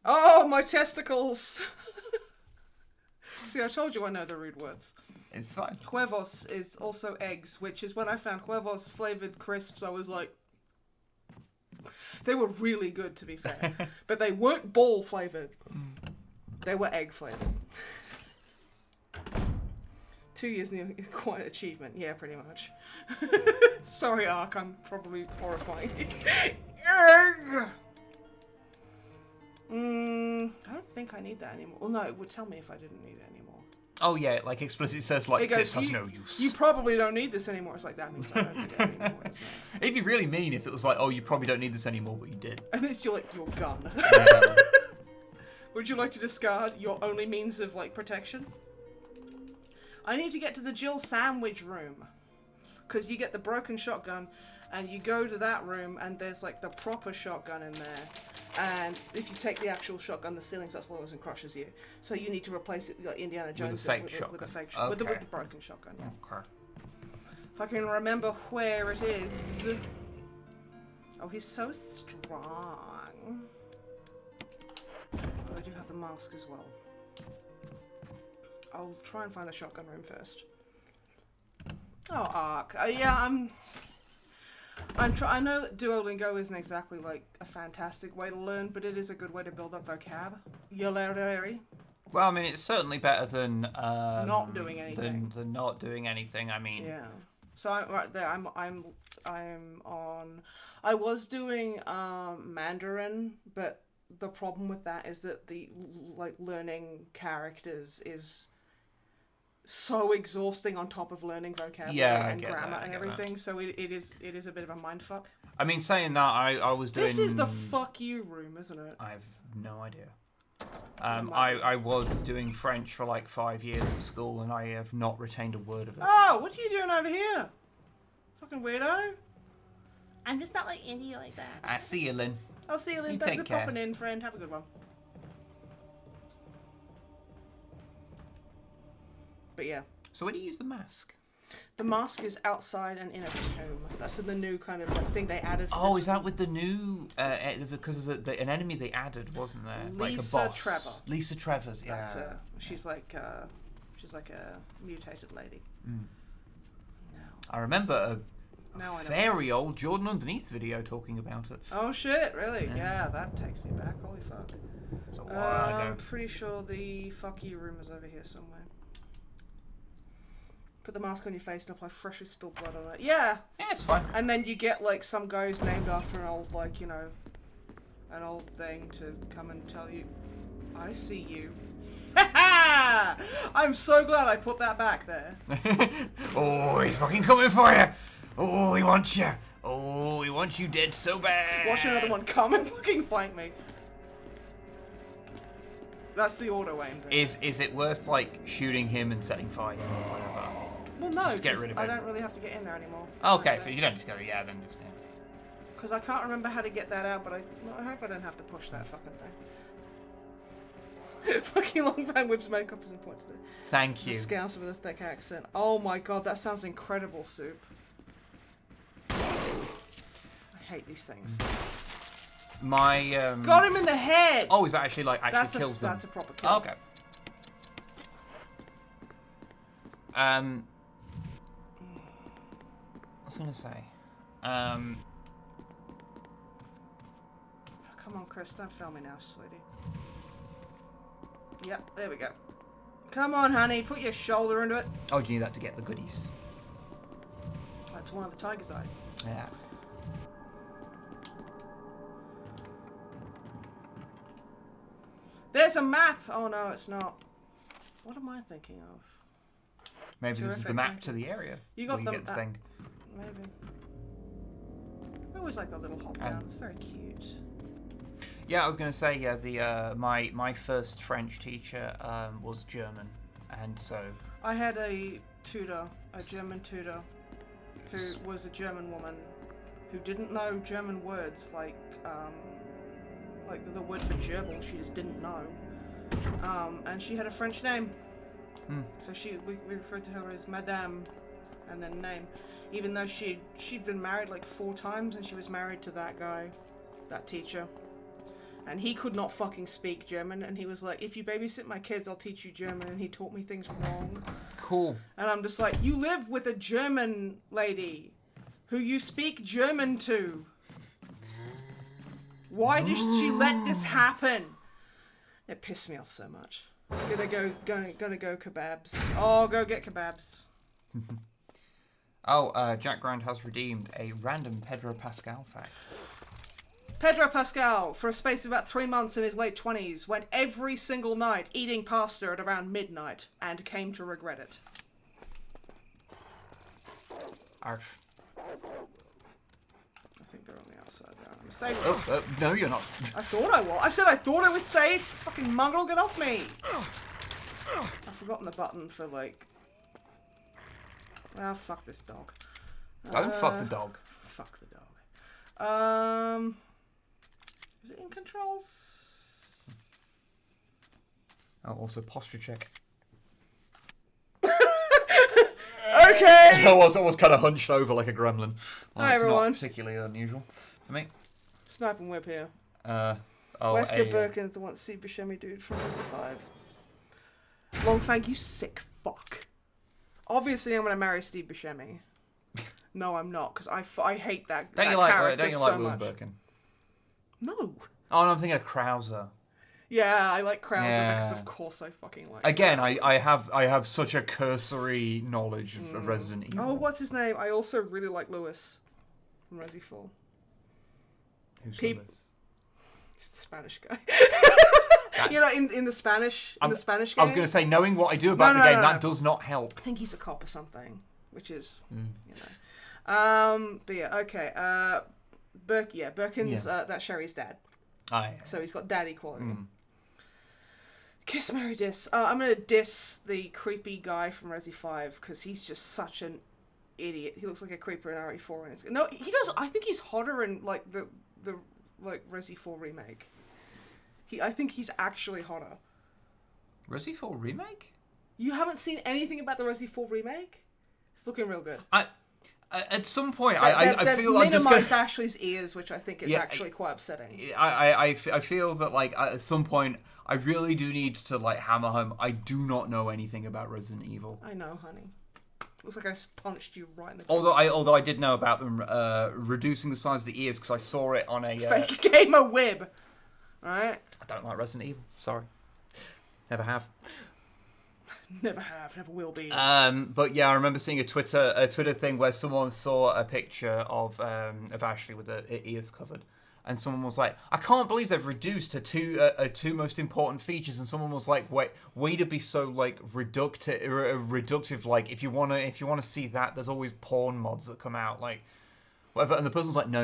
Oh, my testicles. See, I told you I know the rude words. It's fine. Huevos is also eggs, which is when I found huevos flavored crisps, I was like... They were really good, to be fair. But they weren't ball flavored. They were egg flavored. 2 years new is quite an achievement. Yeah, pretty much. Sorry, Ark, I'm probably horrifying. Egg! I don't think I need that anymore. Well, no, it would tell me if I didn't need it anymore. Oh yeah, like explicitly says like, It goes, this has no use. You probably don't need this anymore. It's like, that means I don't need it anymore, isn't it? It'd be really mean if it was like, oh, you probably don't need this anymore, but you did. And it's your, like, your gun. Yeah. Would you like to discard your only means of, like, protection? I need to get to the Jill sandwich room. Because you get the broken shotgun, and you go to that room, and there's, like, the proper shotgun in there. And if you take the actual shotgun, the ceiling's as low as and crushes you. So you need to replace it like Indiana Jones with a fake shotgun. With a fake shotgun. Okay. With the broken shotgun, yeah. Okay. If I can remember where it is. Oh, he's so strong. But I do have the mask as well. I'll try and find the shotgun room first. Oh, Ark. Yeah, I know that Duolingo isn't exactly like a fantastic way to learn, but it is a good way to build up vocab. Yolary. Well, I mean, it's certainly better than Not doing anything. Than not doing anything. I mean, Yeah. So I'm right there. I'm on. I was doing Mandarin, but the problem with that is that the like learning characters is so exhausting on top of learning vocabulary and grammar and everything. So it is a bit of a mindfuck. I mean, saying that, I was doing. This is the fuck you room, isn't it? I have no idea. I was doing French for like 5 years at school, and I have not retained a word of it. Oh, what are you doing over here? Fucking weirdo. I'm just not like India like that. I see you, Lynn. I'll see you, Lynn. You Thanks take for care. popping in, friend. Have a good one. But yeah. So where do you use the mask? The mask is outside and in a tomb. That's the new kind of like thing they added. For Oh, this is that with the new? Because there's an enemy they added, wasn't there? Lisa like a boss. Trevor. Lisa Trevor's. Yeah. That's her. She's like a mutated lady. Mm. No. I remember Now a I know. very old Jordan Underneath video talking about it. Oh shit! Really? Yeah. Yeah, that takes me back. Holy fuck. It's a while I'm ago. pretty sure the fuck you room is over here somewhere. Put the mask on your face and apply freshly spilled blood on it. Yeah! Yeah, it's fine. And then you get like some guy who's named after an old, like, you know, an old thing to come and tell you, I see you. I'm so glad I put that back there. Oh, he's fucking coming for you. Oh, he wants you. Oh, he wants you dead so bad. Watch another one come and fucking flank me. That's the auto aim thing. Is it worth like shooting him and setting fire to him or whatever? Well, no, Just get 'cause rid of I it. don't really have to get in there anymore. Okay, so you don't just go, yeah, then just yeah. Because I can't remember how to get that out, but I hope I don't have to push that fucking thing. Fucking long fan whips makeup is important today. Thank you. The Scouse with a thick accent. Oh my god, that sounds incredible, Soup. hate these things. My Got him in the head. Oh, is that actually like kills them? That's a proper kill. Oh, okay. I was gonna say, Come on, Chris, don't fail me now, sweetie. Yep, there we go. Come on, honey, put your shoulder into it. oh, do you need that to get the goodies? That's one of the tiger's eyes. Yeah. There's a map! Oh no, it's not. What am I thinking of? Maybe this is the Terrific, map thank to the area. You got where them. get the thing. Maybe. I always like the little hop down. It's very cute. Yeah, I was gonna say, yeah, the my first French teacher was German, and so I had a tutor, a German tutor, who was a German woman who didn't know German words like the word for gerbil. She just didn't know. And she had a French name. So we referred to her as Madame, and then name, even though she'd been married like 4 times, and she was married to that guy, that teacher, and he could not fucking speak German, and he was like, if you babysit my kids, I'll teach you German, and he taught me things wrong. cool. And I'm just like, you live with a German lady who you speak German to. Why did she let this happen? It pissed me off so much. Gonna go kebabs. Oh, go get kebabs. Oh, Jack Grant has redeemed a random Pedro Pascal fact. Pedro Pascal, for a space of about 3 months in his late 20s, went every single night eating pasta at around midnight and came to regret it. Arf. I think they're on the outside now. I'm safe. Oh, no, you're not. I thought I was. I said I thought I was safe. Fucking mongrel, get off me. I've forgotten the button for like... Ah, fuck this dog. Don't fuck the dog. Fuck the dog. Is it in controls? Oh, also posture check. Okay! I was kind of hunched over like a gremlin. Well, Hi, it's everyone. not particularly unusual for me. Snipe and Wib here. Oh, Wesker Birkin's the one Steve Buscemi dude from Resident 5. Longfang, you sick fuck. Obviously, I'm going to marry Steve Buscemi. No, I'm not, because I hate that, Don't that you like character so William much. Birkin? No. Oh, no, I'm thinking of Krauser. Yeah, I like Krauser Yeah. because of course I fucking like Again, Krauser. I have such a cursory knowledge of Resident Evil. Oh, what's his name? I also really like Lewis from Resi 4. Who's Peep- Lewis? He's the Spanish guy. You know, in the Spanish I'm- Spanish I game. was going to say, knowing what I do about No, the no, game, no, that no. does not help. I think he's a cop or something, which is, you know. But yeah, okay. Birkin's that Sherry's dad. Oh, yeah. So he's got daddy quality. Kiss, marry, diss. I'm gonna diss the creepy guy from Resi 5 because he's just such an idiot. He looks like a creeper in RE4, and no, he does. I think he's hotter in like the like Resi 4 remake. I think he's actually hotter. Resi 4 remake? You haven't seen anything about the Resi 4 remake? It's looking real good. At some point, They've I feel I'm just minimized gonna... Ashley's ears, which I think is Yeah, actually quite upsetting. I feel that like at some point I really do need to like hammer home. I do not know anything about Resident Evil. I know, honey. Looks like I just punched you right in the. Although I did know about them reducing the size of the ears because I saw it on a fake gamer Wib. Alright? I don't like Resident Evil. Sorry, never have. Never have, never will be. But yeah, I remember seeing a Twitter thing where someone saw a picture of Ashley with the ears covered, and someone was like, "I can't believe they've reduced her two most important features." And someone was like, "Way to be so like reductive. Like if you wanna see that, there's always porn mods that come out like." Whatever, and the person was like, no,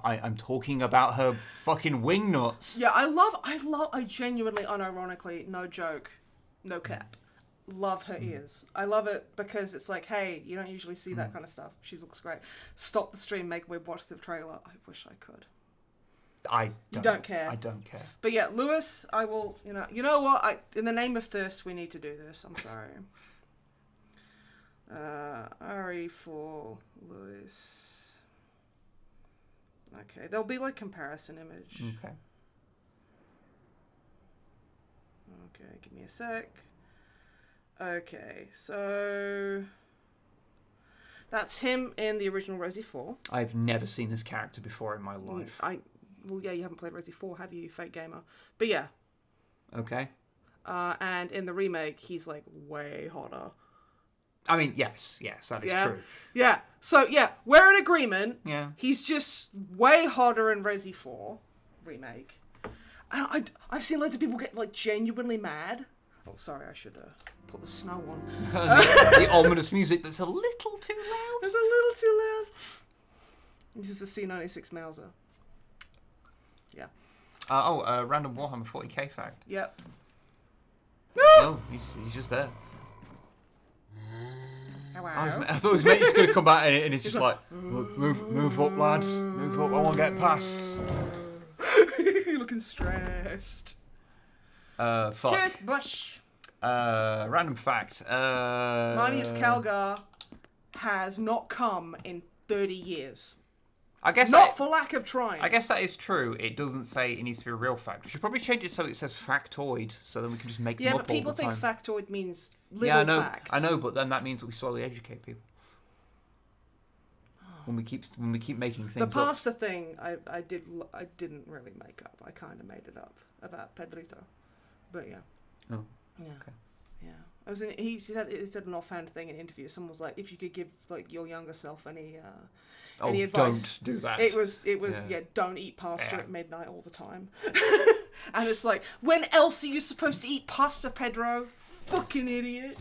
I'm talking about her fucking wing nuts. Yeah, I genuinely, unironically, no joke, no cap, love her ears. I love it because it's like, hey, you don't usually see that kind of stuff. She looks great. Stop the stream, make Wib watch the trailer. I wish I could. You don't care. I don't care. But yeah, Lewis, I will, you know what, in the name of thirst, we need to do this. I'm sorry. RE4 Lewis. Okay, there'll be like comparison image. Okay. Okay, give me a sec. Okay, so that's him in the original Resi 4. I've never seen this character before in my life. Well, yeah, you haven't played Resi 4, have you, fake gamer? But yeah. Okay. And in the remake, he's like way hotter. I mean, yes, that is true. Yeah. So yeah, we're in agreement. Yeah. He's just way hotter in Resi 4 remake. I've seen loads of people get like genuinely mad. Oh, sorry, I should put the snow on. The ominous music that's a little too loud. It's a little too loud. This is the C96 Mauser. Yeah. Random Warhammer 40k fact. Yep. Oh, he's just there. Hello. I thought his mate's going to come back and he's just like, move up, lads. Move up, I want to get past. You're looking stressed. Fuck. Kid Bush. Random fact. Marnius Calgar has not come in 30 years. I guess Not for lack of trying. I guess that is true. It doesn't say it needs to be a real fact. We should probably change it so it says factoid, so then we can just make them Yeah, up but people all the think time. factoid means little Yeah, fact. I know, but then that means we slowly educate people. When we keep making things The up. pasta thing, I didn't really make up. I kind of made it up about Pedrito, but yeah. Oh. Yeah. Okay. Yeah. He said an offhand thing in an interview. Someone was like, if you could give like your younger self any advice, don't do that. It was don't eat pasta at midnight all the time. And it's like, when else are you supposed to eat pasta, Pedro? Fucking idiot.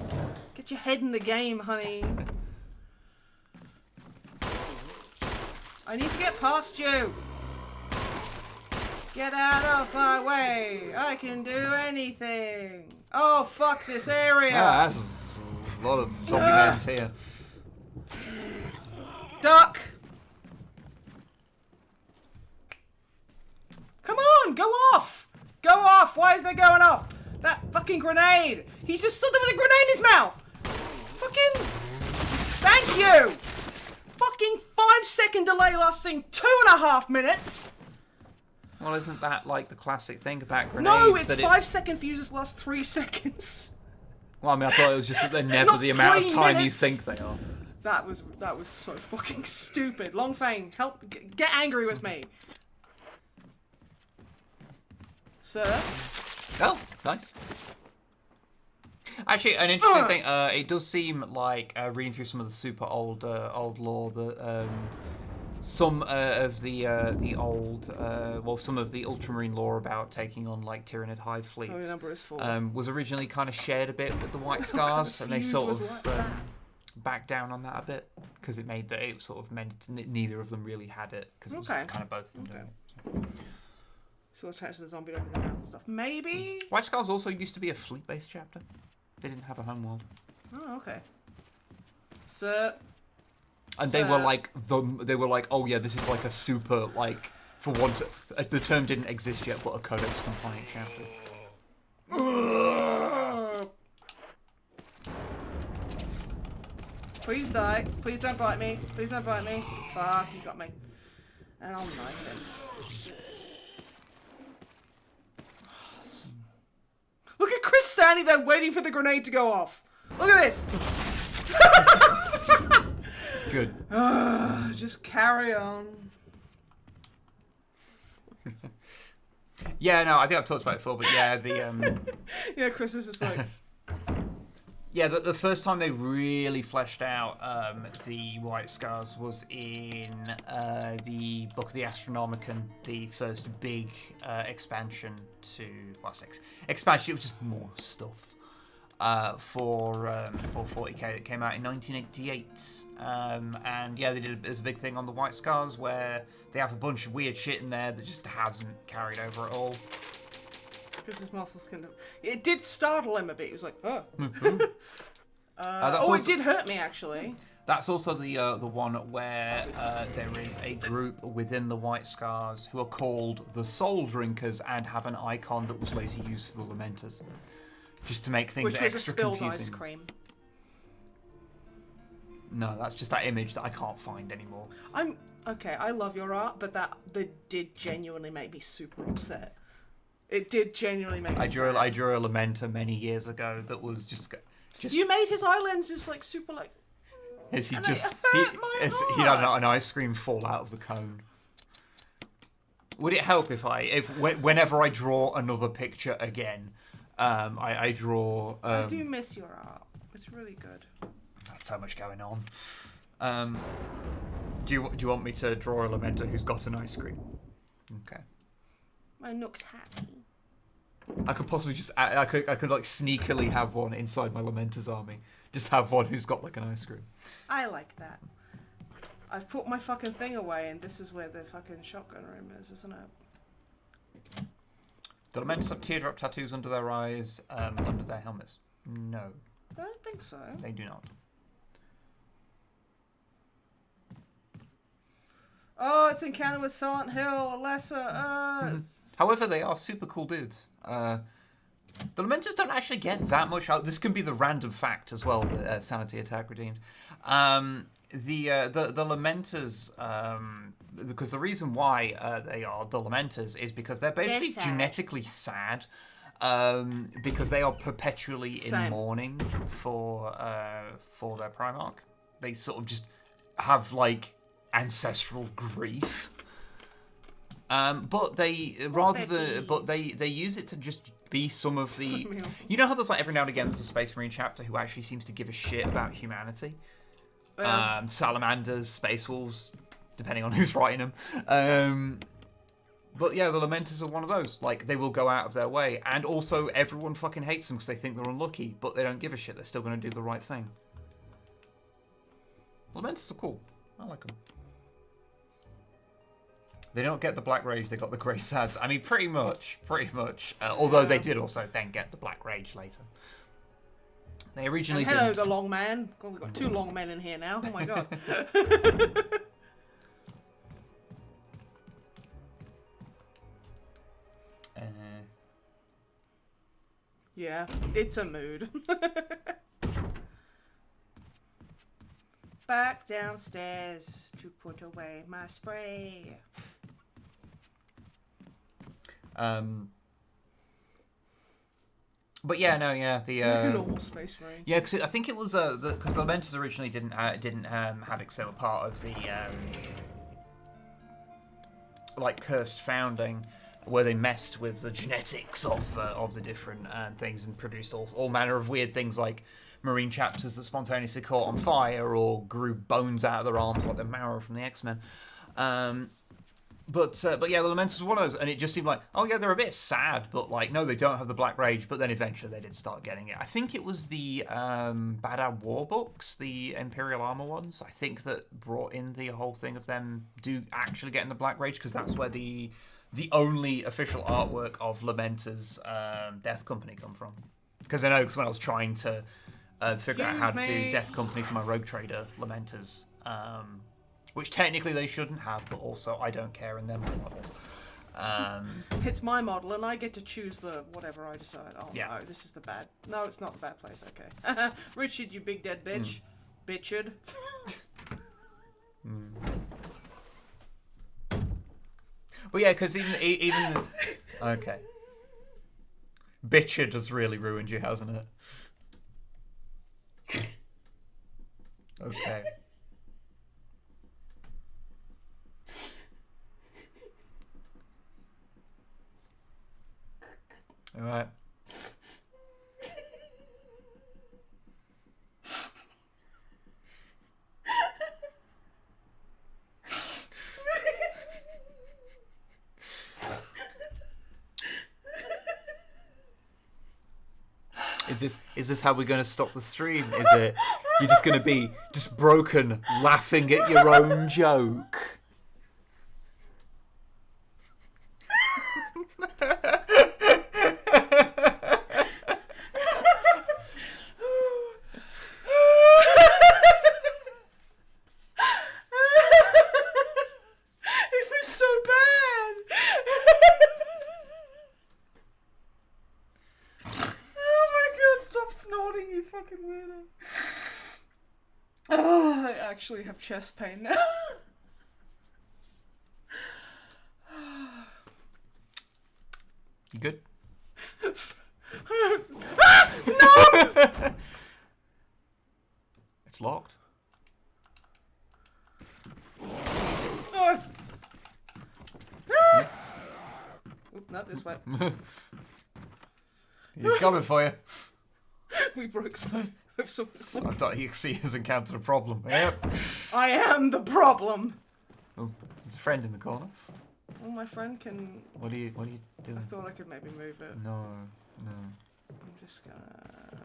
Get your head in the game, honey. I need to get past you. Get out of my way. I can do anything. Oh, fuck this area. Yeah, that's a lot of zombie mans here. Duck. Come on, go off. Go off. Why is they going off? That fucking grenade. He's just stood there with a grenade in his mouth. Fucking. Thank you. Fucking 5-second delay lasting 2.5 minutes. Well, isn't that like the classic thing about grenades? No, it's that 5-second fuses last 3 seconds. Well, I mean, I thought it was just that they're never Not the amount of 3 time minutes. you think they are. That was so fucking stupid. Longfang, help, get angry with me. Sir? Oh, nice. Actually, an interesting thing. It does seem like reading through some of the super old lore that some of the old some of the Ultramarine lore about taking on like Tyranid hive fleets the number is 4. was originally kind of shared a bit with the White Scars, and they fuse sort was of like that? backed down on that a bit because it made that it sort of meant neither of them really had it because it was Okay. kind of both of them doing it. Still attached to the zombie dog in the mouth and stuff. Maybe? White Scars also used to be a fleet-based chapter. They didn't have a homeworld. Oh, okay. Sir? And they were like, oh yeah, this is like a super, like, for one, the term didn't exist yet, but a codex compliant chapter. Please die. Please don't bite me. Please don't bite me. Fuck, you got me. And I'll knife him. Look at Chris standing there waiting for the grenade to go off. Look at this. Good. Just carry on. Yeah, no, I think I've talked about it before, but yeah, the Yeah, Chris is just like... yeah, the first time they really fleshed out the White Scars was in the Book of the Astronomicon, the first big expansion to expansion. It was just more stuff for 40k that came out in 1988, and yeah, they did there's a big thing on the White Scars where they have a bunch of weird shit in there that just hasn't carried over at all. Chris's muscles kind of... It did startle him a bit. He was like, oh. Also, it did hurt me, actually. That's also the one where there is a group within the White Scars who are called the Soul Drinkers and have an icon that was later used for the Lamenters, just to make things Which was extra a spilled confusing. ice cream. No, that's just that image that I can't find anymore. Okay, I love your art, but that did genuinely make me super upset. It did genuinely make me sad. I drew a Lamenta many years ago that was just. You made his eye lenses like super like. As he And just it hurt my he had heart. an ice cream fall out of the cone. Would it help whenever I draw another picture again, I draw? I do miss your art. It's really good. That's so much going on. Do you want me to draw a Lamenta who's got an ice cream? Okay. My Nook's happy. I could possibly I could like sneakily have one inside my Lamenter's army. Just have one who's got like an ice cream. I like that. I've put my fucking thing away, and this is where the fucking shotgun room is, isn't it? Do Lamenters have teardrop tattoos under their eyes, under their helmets? No, I don't think so. they do not. Oh, it's Encounter with Silent Hill, Lesser Earth. However, they are super cool dudes. The Lamenters don't actually get that much out. This can be the random fact as well. Sanity attack redeemed. The Lamenters, because the reason why they are the Lamenters is because they're basically sad. genetically sad. Because they are perpetually in mourning for their Primarch. They sort of just have like ancestral grief. But they they use it to just be some of the. You know how there's like every now and again there's a Space Marine chapter who actually seems to give a shit about humanity. Salamanders, Space Wolves, depending on who's writing them. But yeah, the Lamenters are one of those. Like, they will go out of their way. And also, everyone fucking hates them because they think they're unlucky, but they don't give a shit. They're still going to do the right thing. Lamenters are cool. I like them. They don't get the Black Rage, they got the Grey Sads. I mean, pretty much. Although they did also then get the Black Rage later. They originally and hello, didn't. the long man. God, we've got two long men in here now. Oh my god. Yeah, it's a mood. Back downstairs to put away my spray. But yeah, no, yeah, the like a normal Space Marine. Yeah, because I think it was because the Lamenters originally didn't have it, 'cause they were part of the like cursed founding, where they messed with the genetics of the different things and produced all manner of weird things like Marine chapters that spontaneously caught on fire or grew bones out of their arms like the Mara from the X-Men. But yeah, the Lamenters were one of those, and it just seemed like, oh yeah, they're a bit sad, but like, no, they don't have the Black Rage, but then eventually they did start getting it. I think it was the Badab War books, the Imperial Armor ones, I think, that brought in the whole thing of them actually getting the Black Rage, because that's where the only official artwork of Lamenter's Death Company come from. Because I know, because when I was trying to figure out how to do Death Company for my Rogue Trader Lamenters, which technically they shouldn't have, but also I don't care, and they're my models. It's my model, and I get to choose the whatever I decide. Oh yeah. No, this is the bad. No, it's not the bad place. Okay, Richard, you big dead bitch, Bitchard. But yeah, because even the... Okay. Bitchard has really ruined you, hasn't it? Okay. All right. Is this how we're going to stop the stream? Is it you're just going to be just broken, laughing at your own joke? It was so bad. Oh my god, stop snorting, you fucking weirdo. Oh, I actually have chest pain now. You good? No! It's locked. Oop, not this way. He's coming for you. We broke some. I thought he has encountered a problem. Yep. I am the problem. Oh, there's a friend in the corner. Well, my friend can. What are you doing? I thought I could maybe move it. No. I'm just gonna.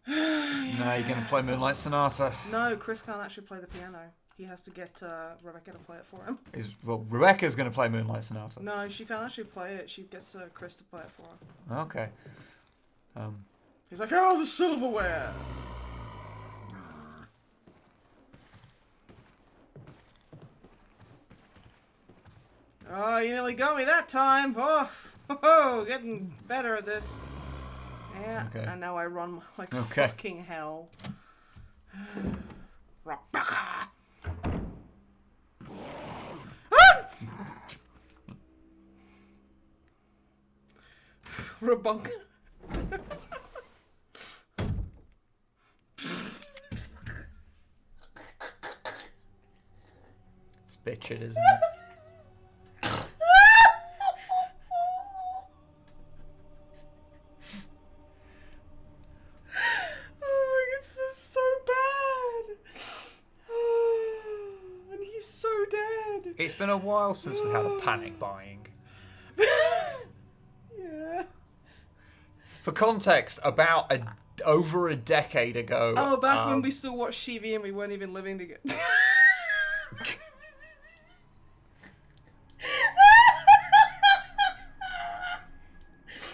No, you're gonna play Moonlight Sonata. No, Chris can't actually play the piano. He has to get Rebecca to play it for him. Well, Rebecca's gonna play Moonlight Sonata. No, she can't actually play it. She gets Chris to play it for her. Okay. He's like, oh, the silverware. Oh, you nearly got me that time. Oh, getting better at this. Yeah, Okay. and now I run like Okay. fucking hell. Rebecca! Rabunk. It's bitchin', isn't it? It's been a while since we had a panic buying. Yeah. For context, about over a decade ago. Oh, back when we still watched TV and we weren't even living together.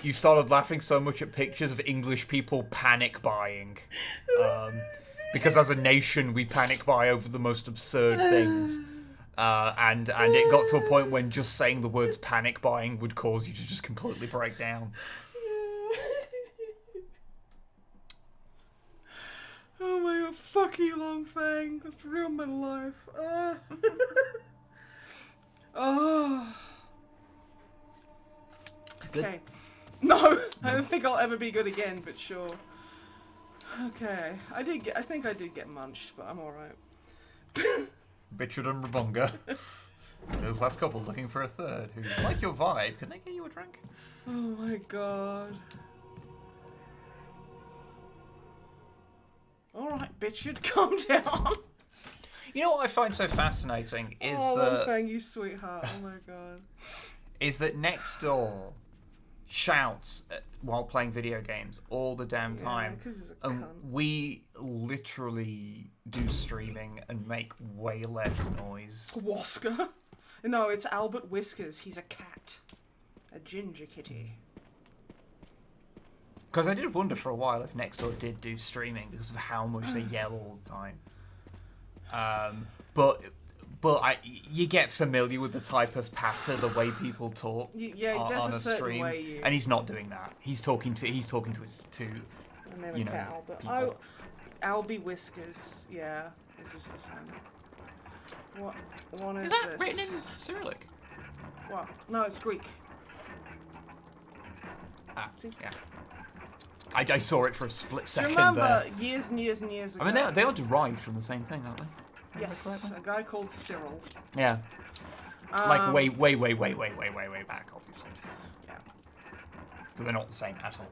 You started laughing so much at pictures of English people panic buying. Because as a nation, we panic buy over the most absurd things. And it got to a point when just saying the words panic buying would cause you to just completely break down. Oh my god, fuck you, Long Fang. That's ruined my life. Oh. Okay. No, I don't think I'll ever be good again, but sure. Okay, I think I did get munched, but I'm alright. Richard and Rabunga. The last couple looking for a third who like your vibe. Can they get you a drink? Oh my god. Alright, Bitchard, calm down. You know what I find so fascinating is Long Fang, you sweetheart. Oh my god. is that next door shouts while playing video games all the damn time. 'Cause he's a cunt. We literally do streaming and make way less noise. Wasker? No, it's Albert Whiskers. He's a cat. A ginger kitty. Because I did wonder for a while if Nextdoor did do streaming because of how much they yell all the time. But you get familiar with the type of patter, the way people talk there's on a a certain stream, way you... and he's not doing that. He's talking to his I never you know, cat Albert. people. Oh, Albie Whiskers. Yeah, this is his name. What one is that this? written in Cyrillic? What? No, it's Greek. See? Yeah. I saw it for a split Do second you remember there. years and years and years ago? I mean, they are derived from the same thing, aren't they? Yes, a guy called Cyril. Yeah. Like way back, obviously. Yeah. So they're not the same at all.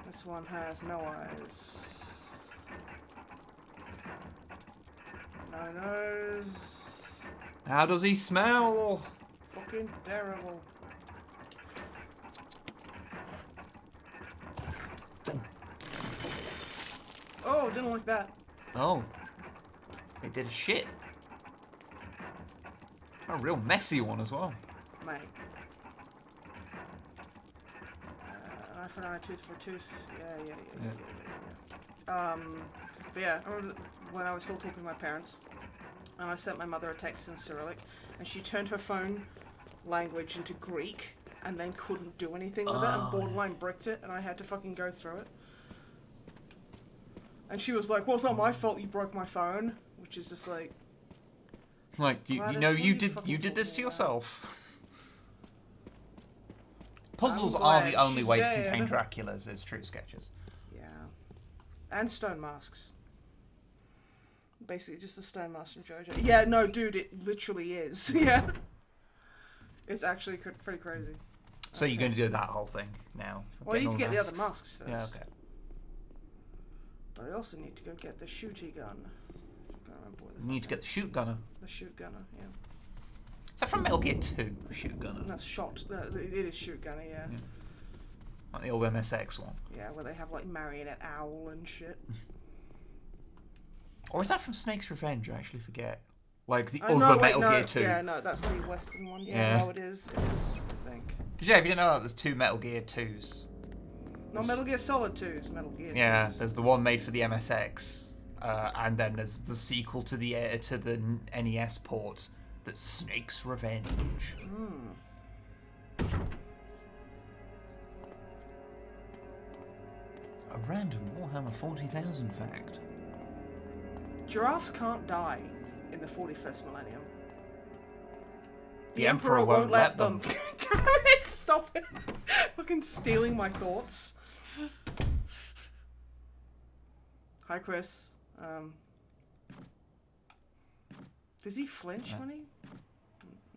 This one has no eyes. No nose. How does he smell? Fucking terrible. Oh, didn't like that. Oh. They did a shit. A real messy one as well. Mate. Eye for an eye, tooth for a tooth. Yeah. But yeah, I remember when I was still talking to my parents, and I sent my mother a text in Cyrillic, and she turned her phone language into Greek, and then couldn't do anything with it, and borderline bricked it, and I had to fucking go through it. And she was like, well, it's not my fault you broke my phone. which is just like. Like you Gladys, know what are you you did fucking this to talking about? yourself. Puzzles I'm are the glad only she's way to dead. contain Draculas as true sketches. Yeah. And stone masks. Basically just the stone mask from JoJo. Yeah, no, dude, it literally is. Yeah. It's actually pretty crazy. So you're going to do that whole thing now? Well, you need to get the other masks? masks first. Yeah, okay. But I also need to go get the shooty gun. I can't remember what the You need to get the shoot gunner. The shoot gunner, yeah. Is that from Metal Gear 2? Shoot gunner. That's shot. It is shoot gunner, yeah. Like the old MSX one. Yeah, where they have like marionette owl and shit. Or is that from Snake's Revenge? I actually forget. Like the No, other wait, Metal no, Gear 2. Yeah, no, that's the Western one. Yeah, Yeah. no, it is. It is, I think. Because yeah, if you didn't know that, there's 2 Metal Gear 2s. No, Metal Gear Solid 2 is Metal Gear 2. Yeah, there's the one made for the MSX, and then there's the sequel to the NES port that's Snake's Revenge. A random Warhammer 40,000 fact. Giraffes can't die in the 41st millennium. The Emperor won't let them. Damn it, stop it. Fucking stealing my thoughts. Hi, Chris. Does he flinch when he...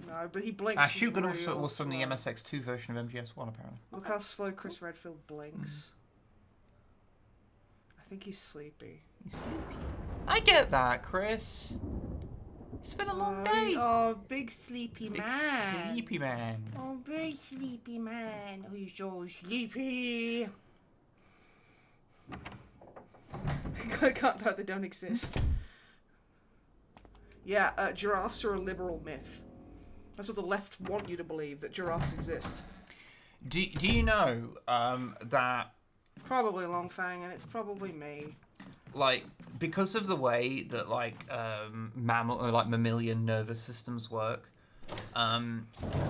No, but he blinks. Shoot gun real was from the slow. MSX2 version of MGS1, apparently. Look how slow Chris Redfield blinks. I think he's sleepy. He's sleepy. I get that, Chris. It's been a long day. Oh, big sleepy Big man. sleepy man. Oh, big sleepy man. Oh, he's so sleepy. I can't know they don't exist. Yeah, giraffes are a liberal myth. That's what the left want you to believe, that giraffes exist. Do you know that, Probably Longfang, and it's probably me. like, because of the way that, like, mammalian nervous systems work, I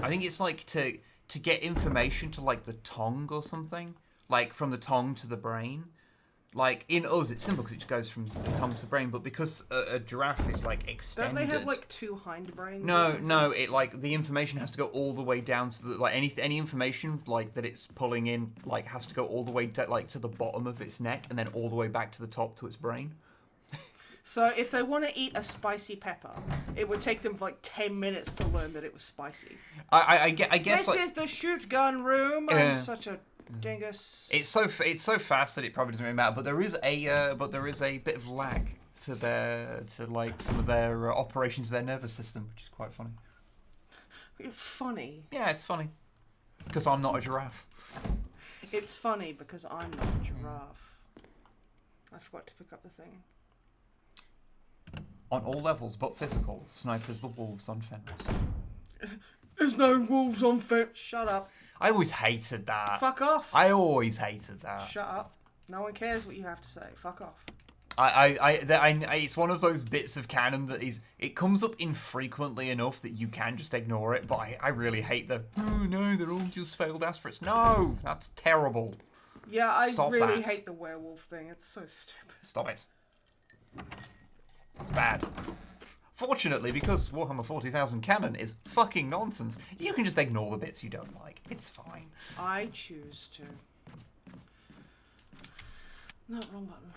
think it's, like, to get information to, like, the tongue or something, like, from the tongue to the brain. Like, in us, it's simple because it just goes from the tongue to the brain, but because a giraffe is, like, extended... Don't they have, like, 2 hindbrains? No, it, like, the information has to go all the way down to the, like, any information, like, that it's pulling in, like, has to go all the way, to the bottom of its neck, and then all the way back to the top to its brain. So if they want to eat a spicy pepper, it would take them, like, 10 minutes to learn that it was spicy. I guess, This like... is the shoot gun room. I'm Yeah. such a dingus. It's so fast that it probably doesn't really matter, but there is a bit of lag to like some of their operations of their nervous system, which is quite funny. Funny. Yeah, it's funny because I'm not a giraffe. It's funny because I'm not a giraffe. I forgot to pick up the thing. On all levels but physical, snipers the wolves on Fenris. There's no wolves on Fenris. Shut up. I always hated that. Fuck off. I always hated that. Shut up. No one cares what you have to say. Fuck off. It's one of those bits of canon that it comes up infrequently enough that you can just ignore it, but I really hate oh no, they're all just failed aspirates. No, that's terrible. Yeah, I Stop really that. hate the werewolf thing. It's so stupid. Stop it. It's bad. Fortunately, because Warhammer 40,000 canon is fucking nonsense, you can just ignore the bits you don't like. It's fine. I choose to. No, wrong button.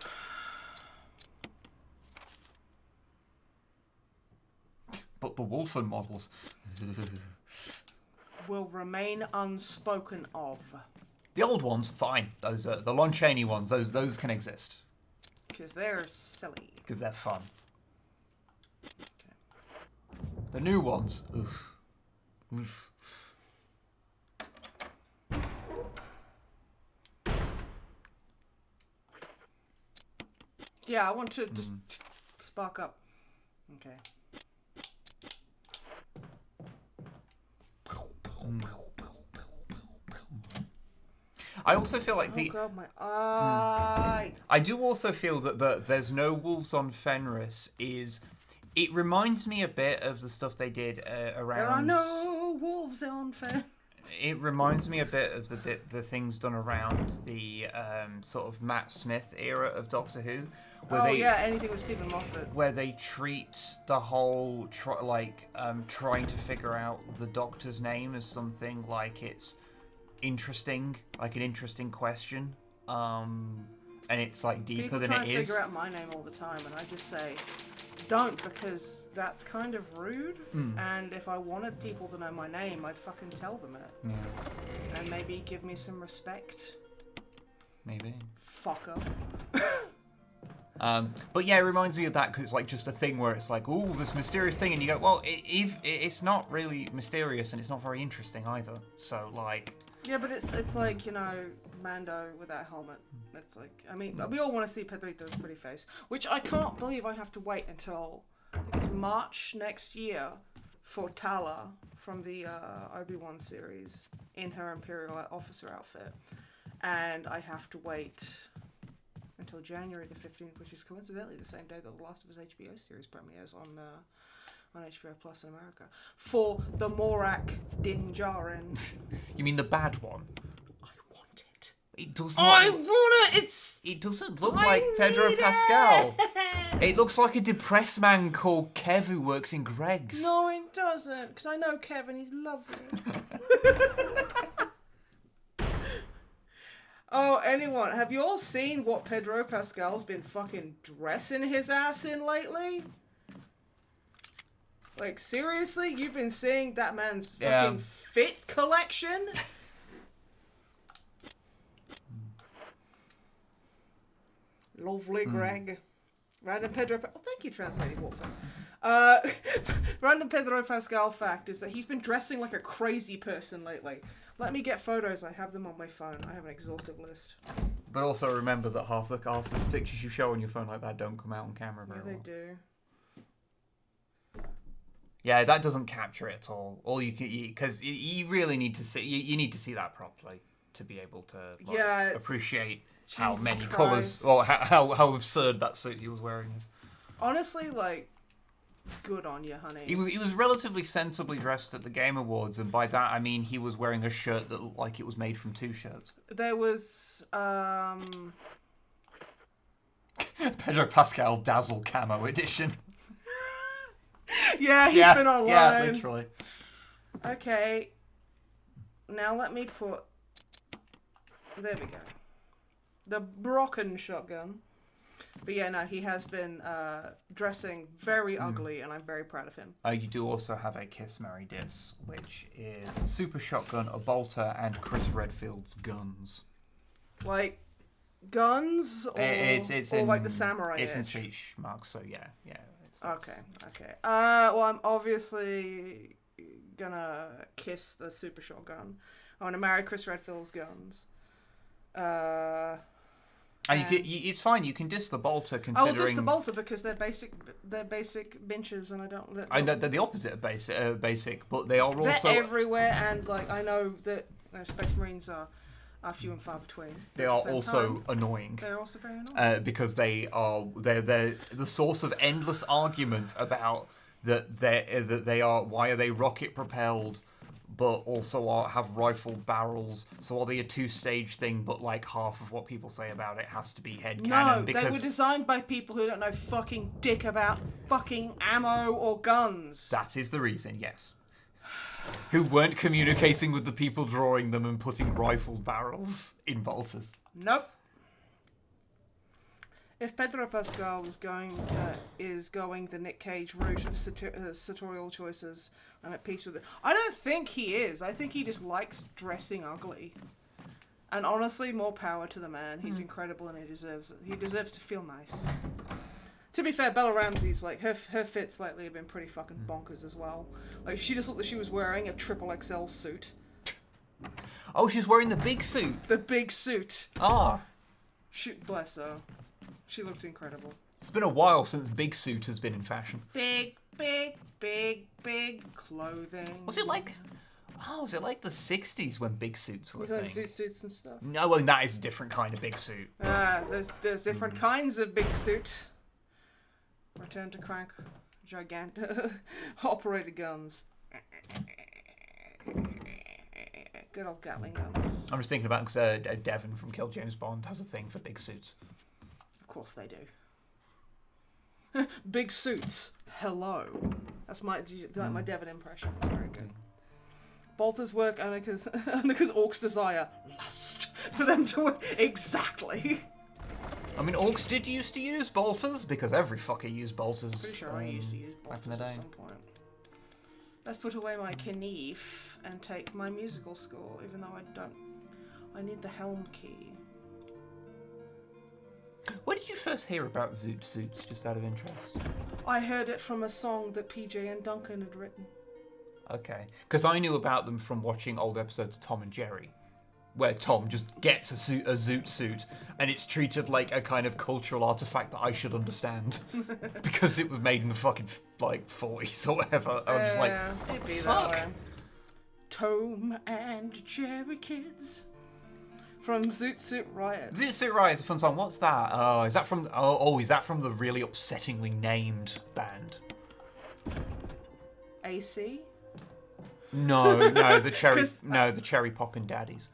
But the Wolfen models... Will remain unspoken of. The old ones, fine. Those are the Lon Chaney ones. Those can exist. Because they're silly. Because they're fun. The new ones, oof. Oof. Yeah, I want to just spark up. Okay. I also feel like Oh god, my eye! I do also feel that There's No Wolves on Fenris it reminds me a bit of the stuff they did around... There are no wolves on Fenris. It reminds me a bit of the things done around the sort of Matt Smith era of Doctor Who, where anything with Stephen Moffat. where they treat the whole trying to figure out the Doctor's name as something like it's interesting, like an interesting question, and it's like deeper than it is. People try to figure out my name all the time, and I just say, don't, because that's kind of rude. And if I wanted people to know my name, I'd fucking tell them it. Yeah. And maybe give me some respect. Maybe. Fucker. But yeah, it reminds me of that because it's like just a thing where it's like, ooh, this mysterious thing, and you go, well, it's not really mysterious and it's not very interesting either. So like. Yeah, but it's like, you know, Mando with that helmet. It's like, I mean, we all want to see Pedrito's pretty face, which I can't believe I have to wait until, I think it's March next year for Tala from the Obi-Wan series in her Imperial officer outfit. And I have to wait until January the 15th, which is coincidentally the same day that the Last of Us HBO series premieres on HBO Plus in America, for the Morak Din Djarin. You mean the bad one? I want it. It does not. I want it! It doesn't look like Pedro Pascal. It looks like a depressed man called Kev who works in Greg's. No, it doesn't, because I know Kevin, he's lovely. Oh, anyone, have you all seen what Pedro Pascal's been fucking dressing his ass in lately? Like, seriously? You've been seeing that man's fucking fit collection? Lovely, Greg. Random Pedro... Oh, thank you, Translating Warfare. Random Pedro Pascal fact is that he's been dressing like a crazy person lately. Let me get photos. I have them on my phone. I have an exhaustive list. But also remember that half the pictures you show on your phone like that don't come out on camera very well. Yeah, they do. Yeah, that doesn't capture it at all. All you can, because you really need to see. You need to see that properly to be able to appreciate how many colours, or how absurd that suit he was wearing is. Honestly, like, good on you, honey. He was relatively sensibly dressed at the Game Awards, and by that I mean he was wearing a shirt that looked like it was made from two shirts. There was Pedro Pascal Dazzle Camo Edition. Yeah, he's been online. Yeah, literally. Okay. Now let me put... There we go. The Brocken shotgun. But yeah, no, he has been dressing very ugly, and I'm very proud of him. You do also have a Kiss Mary Diss, which is a Super Shotgun, a Bolter, and Chris Redfield's guns. Like, guns? Or, it's or in, like the samurai It's in edge? speech marks, so yeah. Okay. Well, I'm obviously gonna kiss the Super Shotgun. I want to marry Chris Redfield's guns. And it's fine. You can diss the Bolter, considering. I'll diss the Bolter because they're basic benches, and I don't. They're the opposite of basic, but they are also. They're everywhere, and like I know that Space Marines are few and far between. They are also annoying. They're also very annoying because they're the source of endless arguments about that they are why are they rocket propelled, but also have rifled barrels. So are they a two-stage thing? But like half of what people say about it has to be headcanon. No, because they were designed by people who don't know fucking dick about fucking ammo or guns. That is the reason, yes. Who weren't communicating with the people drawing them and putting rifled barrels in bolters. Nope. If Pedro Pascal is going the Nick Cage route of sartorial choices, I'm at peace with it. I don't think he is. I think he just likes dressing ugly. And honestly, more power to the man. He's incredible, and he deserves it. He deserves to feel nice. To be fair, Bella Ramsey's like her fits lately have been pretty fucking bonkers as well. Like she just looked like she was wearing a XXL suit. Oh, she's wearing the big suit. The big suit. Ah. Bless her. She looked incredible. It's been a while since big suit has been in fashion. Big clothing. Was it like the 60s when big suits were a thing? Suits and stuff. No, well, that is a different kind of big suit. There's different kinds of big suit. Return to crank. Gigantic. Operated guns. Good old Gatling guns. I'm just thinking about because Devon from Kill James Bond has a thing for big suits. Of course they do. Big suits. Hello. That's my my Devon impression. It's very good. Bolter's work, Annika's Orc's desire. Lust. For them to work. Exactly. I mean, orcs did used to use bolters because every fucker used bolters. Pretty sure I used to use back in the bolters day. at some point. Let's put away my Knief and take my musical score, even though I don't. I need the helm key. Where did you first hear about zoot suits, just out of interest? I heard it from a song that PJ and Duncan had written. Okay. Because I knew about them from watching old episodes of Tom and Jerry, where Tom just gets a zoot suit, and it's treated like a kind of cultural artifact that I should understand. Because it was made in the fucking, like, 40s or whatever. I was just like, it'd be fuck. that way. Tom and Jerry Kids. From Zoot Suit Riot. Zoot Suit Riot is a fun song. What's that? Oh, is that from? Is that from the really upsettingly named band? AC? No, the Cherry Poppin' Daddies.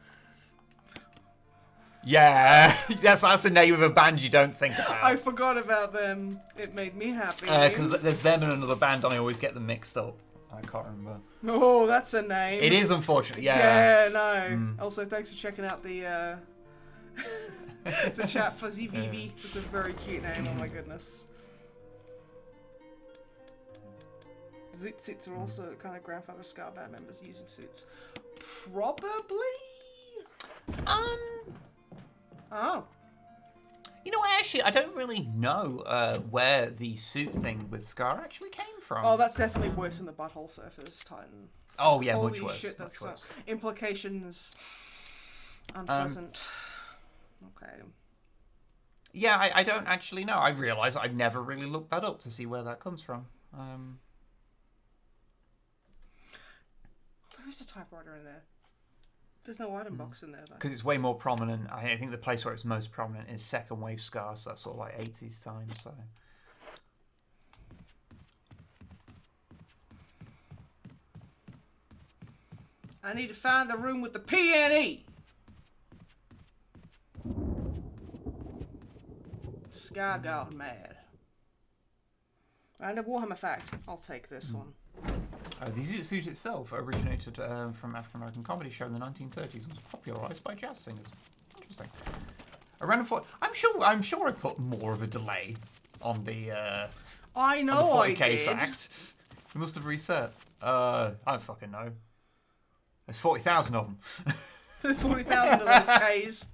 Yeah, that's the name of a band you don't think about. I forgot about them. It made me happy. Because there's them and another band, and I always get them mixed up. I can't remember. Oh, that's a name. It is, unfortunately. Yeah. Yeah, no. Also, thanks for checking out the the chat Fuzzy Vivi. It's a very cute name. Oh my goodness. Zoot suits are also kind of grandfather Scar band members using suits. Probably. Oh. You know, I don't really know where the suit thing with Scar actually came from. Oh, that's definitely worse than the Butthole Surfers Titan. Oh yeah, Holy much worse. shit, that's much worse. Implications unpleasant. Okay. Yeah, I don't actually know. I realise I've never really looked that up to see where that comes from. There is a typewriter in there. There's no item box in there, though. Because it's way more prominent. I think the place where it's most prominent is second wave Scar, so that's sort of like 80s time. So. I need to find the room with the P&E. Sky got mad. And a Warhammer fact. I'll take this one. The Zoot Suit itself originated from African American comedy show in the 1930s and was popularised by jazz singers. Interesting. I'm sure I put more of a delay on the I know on I the 40k did. fact. We must have reset. I don't fucking know. There's 40,000 of them. There's 40,000 of those Ks.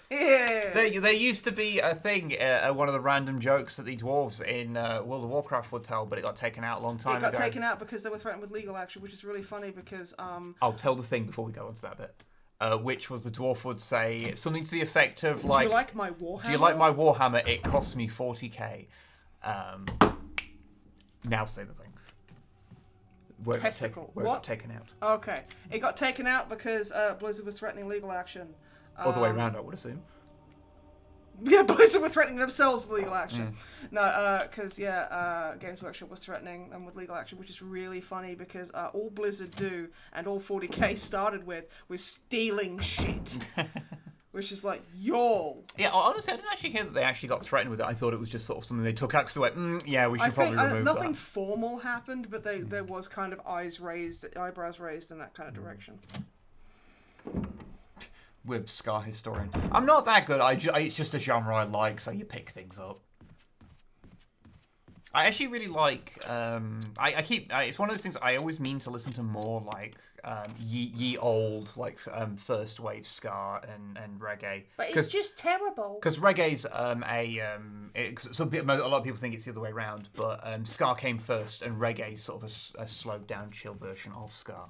Yeah. There used to be a thing, one of the random jokes that the dwarves in World of Warcraft would tell, but it got taken out a long time ago. It got taken out because they were threatened with legal action, which is really funny because... I'll tell the thing before we go on to that bit. Which was the dwarf would say something to the effect of like... Do you like my Warhammer? Do you like my Warhammer? It cost me 40k. Now say the thing. Where it got taken out. Okay. It got taken out because Blizzard was threatening legal action. Other way around, I would assume. Yeah, Blizzard were threatening themselves with legal action. No, because, Games Workshop was threatening them with legal action, which is really funny because all Blizzard do, and all 40k started with, was stealing shit. Which is like, y'all. Yeah, honestly, I didn't actually hear that they actually got threatened with it. I thought it was just sort of something they took out because they went, yeah, we should probably remove that. Nothing formal happened, but there was kind of eyebrows raised in that kind of direction. Wib, Scar historian. I'm not that good. It's just a genre I like, so you pick things up. I actually really like. It's one of those things I always mean to listen to more, like ye old, like first wave Scar and reggae. But it's just terrible. Because reggae's a lot of people think it's the other way around, but Scar came first, and reggae's sort of a slowed down, chill version of Scar.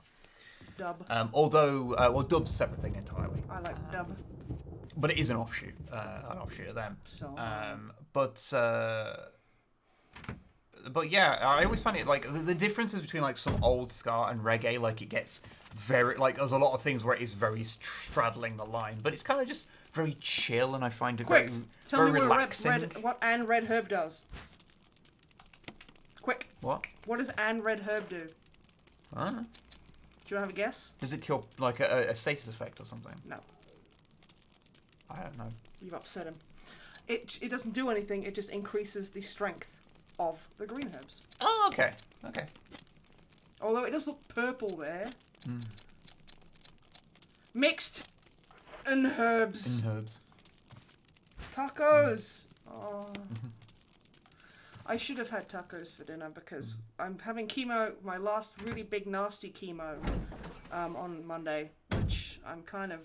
Dub. Although, dub's a separate thing entirely. I like dub. But it is an offshoot of them. So. But yeah, I always find it like the differences between like some old Scar and reggae, like it gets very like there's a lot of things where it is very straddling the line, but it's kind of just very chill, and I find it Quick, tell very me relaxing. what Anne Red Herb does. Quick. What? What does Anne Red Herb do? Huh? Do you have a guess? Does it kill like a status effect or something? No. I don't know. You've upset him. It doesn't do anything. It just increases the strength of the green herbs. Oh, okay. Okay. Although it does look purple there. Mixed and herbs. In herbs. Tacos. Oh. I should have had tacos for dinner because I'm having chemo, my last really big nasty chemo on Monday, which I'm kind of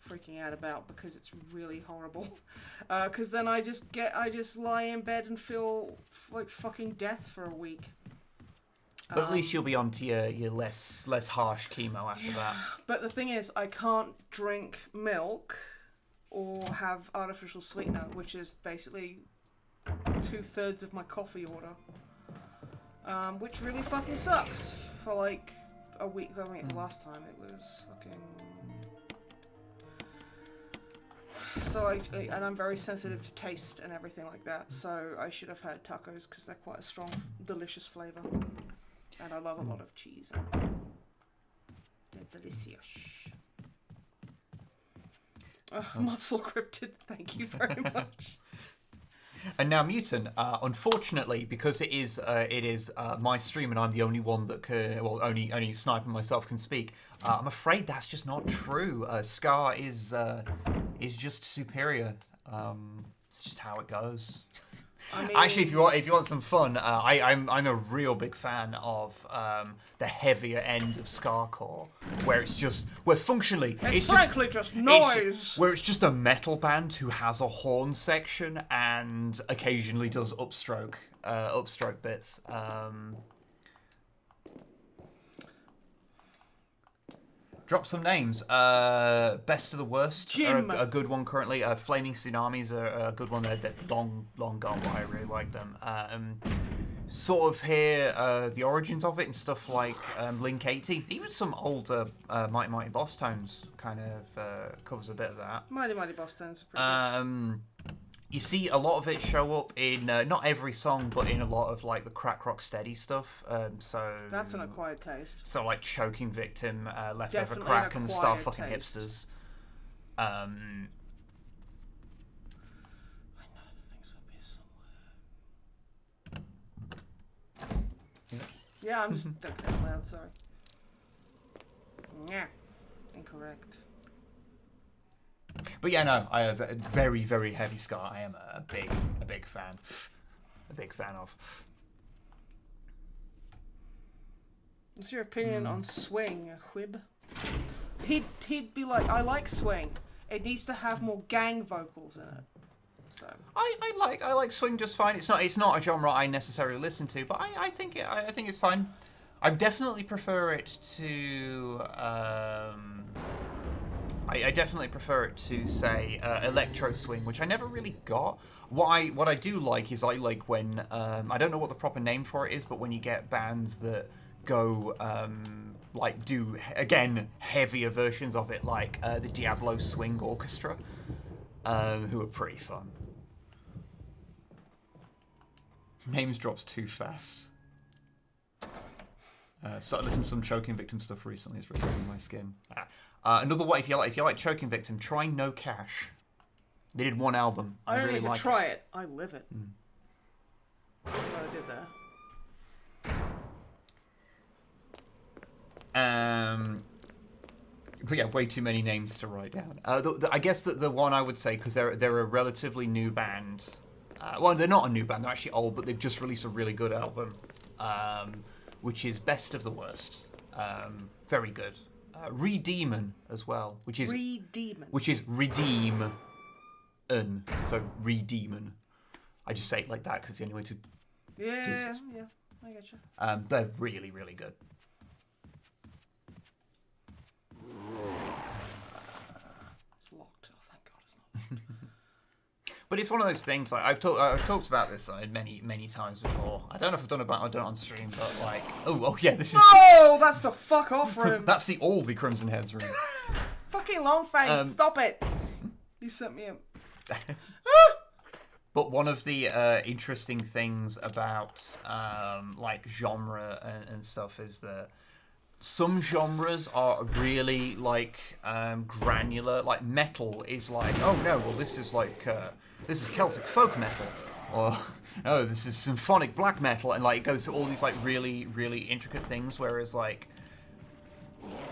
freaking out about because it's really horrible. Because then I just lie in bed and feel like fucking death for a week. But at least you'll be on to your less harsh chemo after that. But the thing is, I can't drink milk or have artificial sweetener, which is basically 2/3 of my coffee order. Which really fucking sucks for like a week. I mean, last time it was fucking... So and I'm very sensitive to taste and everything like that, so I should have had tacos because they're quite a strong, delicious flavour. And I love a lot of cheese. They're delicious. Muscle cryptid, thank you very much. And now, Mutant, unfortunately, because it is my stream and I'm the only one that can, well, only Snipe and myself can speak. I'm afraid that's just not true. Scar is just superior. It's just how it goes. I mean, Actually, if you want some fun, I'm a real big fan of the heavier end of Scarcore, where functionally it's frankly just noise. where it's just a metal band who has a horn section and occasionally does upstroke bits. Drop some names. Best of the Worst Jim. are a good one currently. Flaming Tsunamis are a good one. They're long gone, but I really like them. Sort of hear the origins of it and stuff like Link 80. Even some older Mighty Mighty Boss Tones kind of covers a bit of that. Mighty Mighty Boss Tones are pretty good. You see a lot of it show up in not every song, but in a lot of like the Crack Rock Steady stuff. So That's an acquired taste. So like Choking Victim, Leftover Definitely Crack, an and Star acquired Fucking taste. Hipsters. I know the things up here somewhere. Yeah, I'm just thinking out loud, sorry. Yeah. Incorrect. But yeah, no, I have a very, very heavy Scar. I am a big fan. A big fan of. What's your opinion on Swing, Wib? He'd be like, I like Swing. It needs to have more gang vocals in it. So I like swing just fine. It's not a genre I necessarily listen to, but I think it's fine. I definitely prefer it to I definitely prefer it to say electro swing, which I never really got. What I do like is I like when I don't know what the proper name for it is, but when you get bands that go like do again heavier versions of it, like the Diablo Swing Orchestra, who are pretty fun. Names drops too fast. Started listening to some Choking Victim stuff recently. It's really rubbing my skin. Another way, if you like Choking Victim, try No Cash. They did one album. I don't really need to like try it. I live it. That's what I did there. But yeah, way too many names to write down. I guess that the one I would say, because they're a relatively new band. Well, they're not a new band. They're actually old, but they've just released a really good album, which is Best of the Worst. Very good. Redeemin as well, which is redeem. So Redeemin. I just say it like that because it's the only way to. Yeah, I get you. They're really, really good. It's locked. Oh, thank God it's not. But it's one of those things. Like I've talked about this many times before. I don't know if I've done it on stream, but like, oh yeah, this is. No, that's the fuck off room. That's all the Crimson Heads room. Fucking long face. Stop it. You sent me a. But one of the interesting things about like genre and stuff is that some genres are really like granular. Like metal is like, oh no, well this is like this is Celtic folk metal, or oh this is symphonic black metal, and like it goes to all these like really really intricate things. Whereas like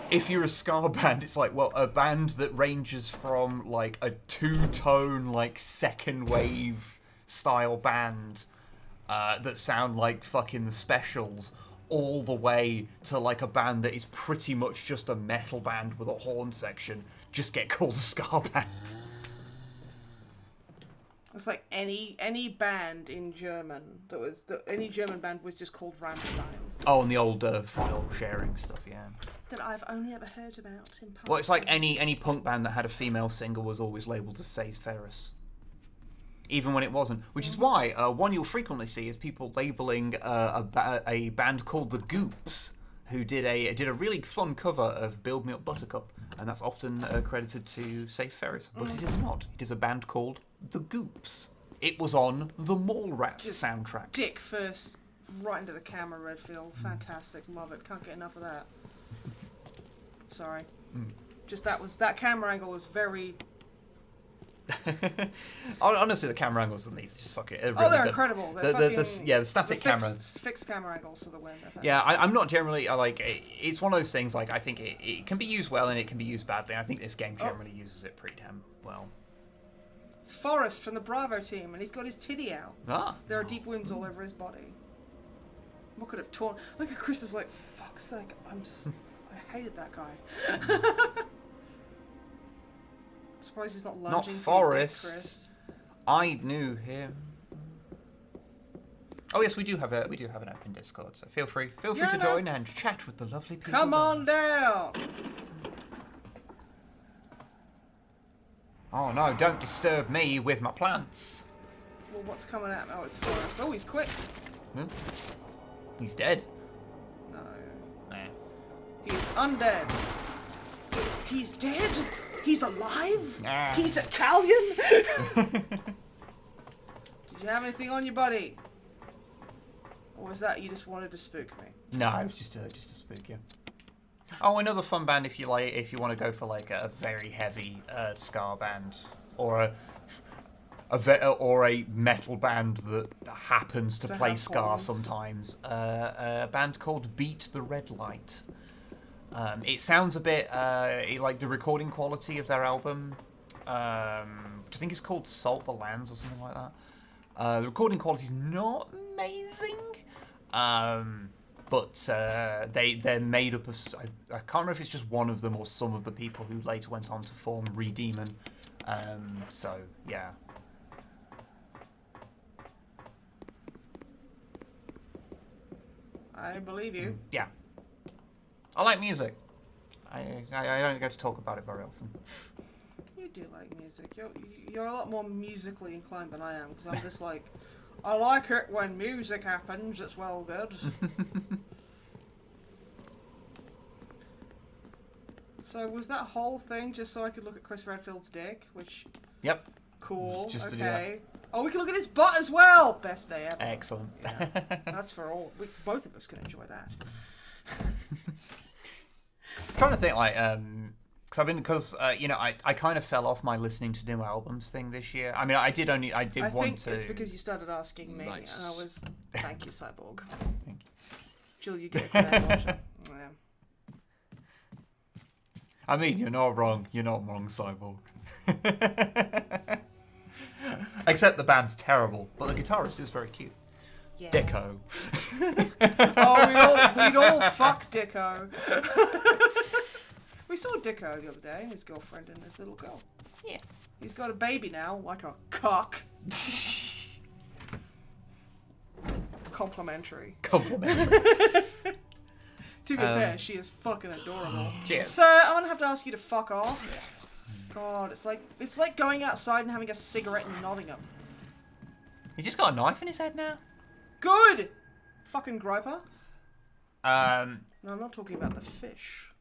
if you're a ska band, it's like, well, a band that ranges from like a two-tone like second wave style band that sound like fucking the Specials, all the way to like a band that is pretty much just a metal band with a horn section, just get called a ska band. It's like any band in German any German band was just called Rammstein. Oh, and the old file sharing stuff, yeah. That I've only ever heard about in passing. Well, it's like any punk band that had a female singer was always labelled as Says Ferris. Even when it wasn't. Which is why one you'll frequently see is people labelling a band called The Goops, who did a really fun cover of Build Me Up Buttercup, and that's often credited to Safe Ferris, but it is not. It is a band called The Goops. It was on the Mallrats soundtrack. Dick first, right into the camera, Redfield. Fantastic, love it. Can't get enough of that. Sorry. Just that camera angle was very... Honestly, the camera angles on these just fucking. Really they're good. incredible. They're the static cameras. Fixed camera angles to the win. Yeah, I'm not generally like. It's one of those things. Like I think it can be used well and it can be used badly. I think this game generally uses it pretty damn well. It's Forrest from the Bravo team, and he's got his titty out. Ah. There are deep wounds all over his body. What could have torn? Look at Chris is like, fuck's sake, I hated that guy. Surprised he's not lunging. Not for your dick, Forrest. Chris. I knew him. Oh yes, we do have an open Discord, so feel free to join and chat with the lovely people. Come on down. Oh no! Don't disturb me with my plants. Well, what's coming out now? It's Forrest. Oh, he's quick. He's dead. No. Nah. He's undead. He's dead? He's alive? Nah. He's Italian? Did you have anything on you, buddy? Or was that you just wanted to spook me? No, it was just a spook, yeah. Oh, another fun band if you want to go for like a very heavy ska band, or a metal band that happens to play ska sometimes. A band called Beat the Red Light. It sounds a bit like the recording quality of their album, which I think is called Salt the Lands or something like that. The recording quality is not amazing. But they're made up of... I can't remember if it's just one of them or some of the people who later went on to form Redemon. So, yeah. I believe you. Yeah. I like music. I don't get to talk about it very often. You do like music. You're a lot more musically inclined than I am, because I'm just like... I like it when music happens, it's well good. So was that whole thing just so I could look at Chris Redfield's dick? Which... Yep. Cool, just to do that. okay. Oh, we can look at his butt as well! Best day ever. Excellent. Yeah, that's for all. Both of us can enjoy that. I'm trying to think, like, because I kind of fell off my listening to new albums thing this year. I mean, I did want to. I think it's because you started asking me, Nice. and I was, thank you, Cyborg. Thank you. Jill, you get a credit watcher. Yeah. I mean, you're not wrong. You're not wrong, Cyborg. Except the band's terrible, but the guitarist is very cute. Yeah. Dicko. Oh, we'd all fuck Dicko. We saw Dicko the other day, and his girlfriend and his little girl. Yeah. He's got a baby now, like a cock. Complimentary. Complimentary. To be fair, she is fucking adorable. Cheers. Sir, I'm gonna have to ask you to fuck off. God, it's like going outside and having a cigarette in Nottingham. He just got a knife in his head now. Good! Fucking groper. No, No, I'm not talking about the fish.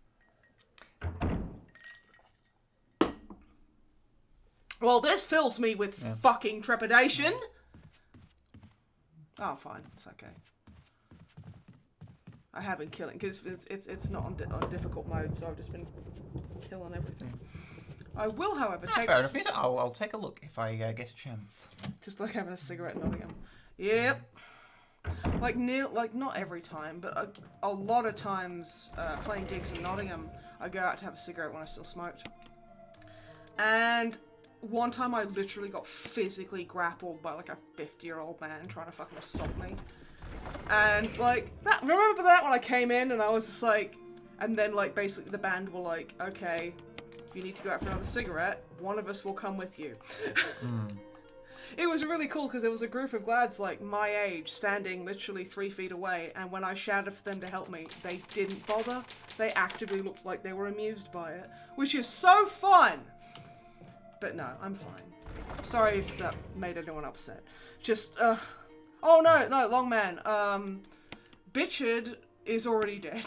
Well, this fills me with fucking trepidation. Oh, fine. It's okay. I have been killing because it's not on difficult mode, so I've just been killing everything. I will, however, take. Fair enough. I'll take a look if I get a chance. Just like having a cigarette in Nottingham. Yep. Like not every time, but a lot of times playing gigs in Nottingham, I go out to have a cigarette when I still smoked. And one time I literally got physically grappled by like a 50-year-old man trying to fucking assault me. And like that, remember that when I came in and I was just like, and then like basically the band were like, okay, if you need to go out for another cigarette, one of us will come with you. It was really cool because there was a group of lads like my age standing literally 3 feet away, and when I shouted for them to help me, they didn't bother. They actively looked like they were amused by it, which is so fun. But no, I'm fine. Sorry if that made anyone upset. Just, oh no, long man. Bitchard is already dead.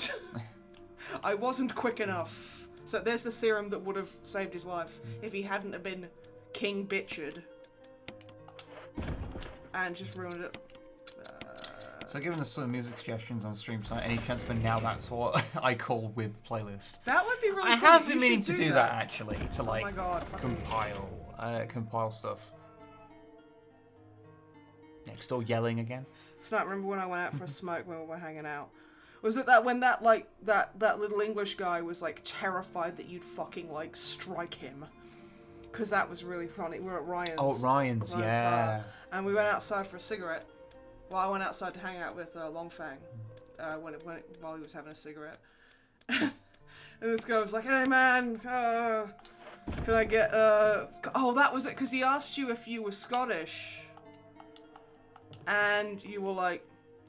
I wasn't quick enough. So there's the serum that would have saved his life if he hadn't have been King Bitchard. And just ruined it. So given us some music suggestions on stream tonight, any chance for Now That's What I Call Wib playlist? That would be really I cool. have been meaning to do that actually, to like my God, compile stuff. Next door yelling again. Snipe, remember when I went out for a smoke when we were hanging out? Was it that when that like that little English guy was like terrified that you'd fucking like strike him? Because that was really funny. We were at Ryan's. Oh, Ryan's, yeah. Bar, and we went outside for a cigarette. Well, I went outside to hang out with Longfang while he was having a cigarette. And this guy was like, "Hey man, can I get oh, that was it, because he asked you if you were Scottish. And you were like,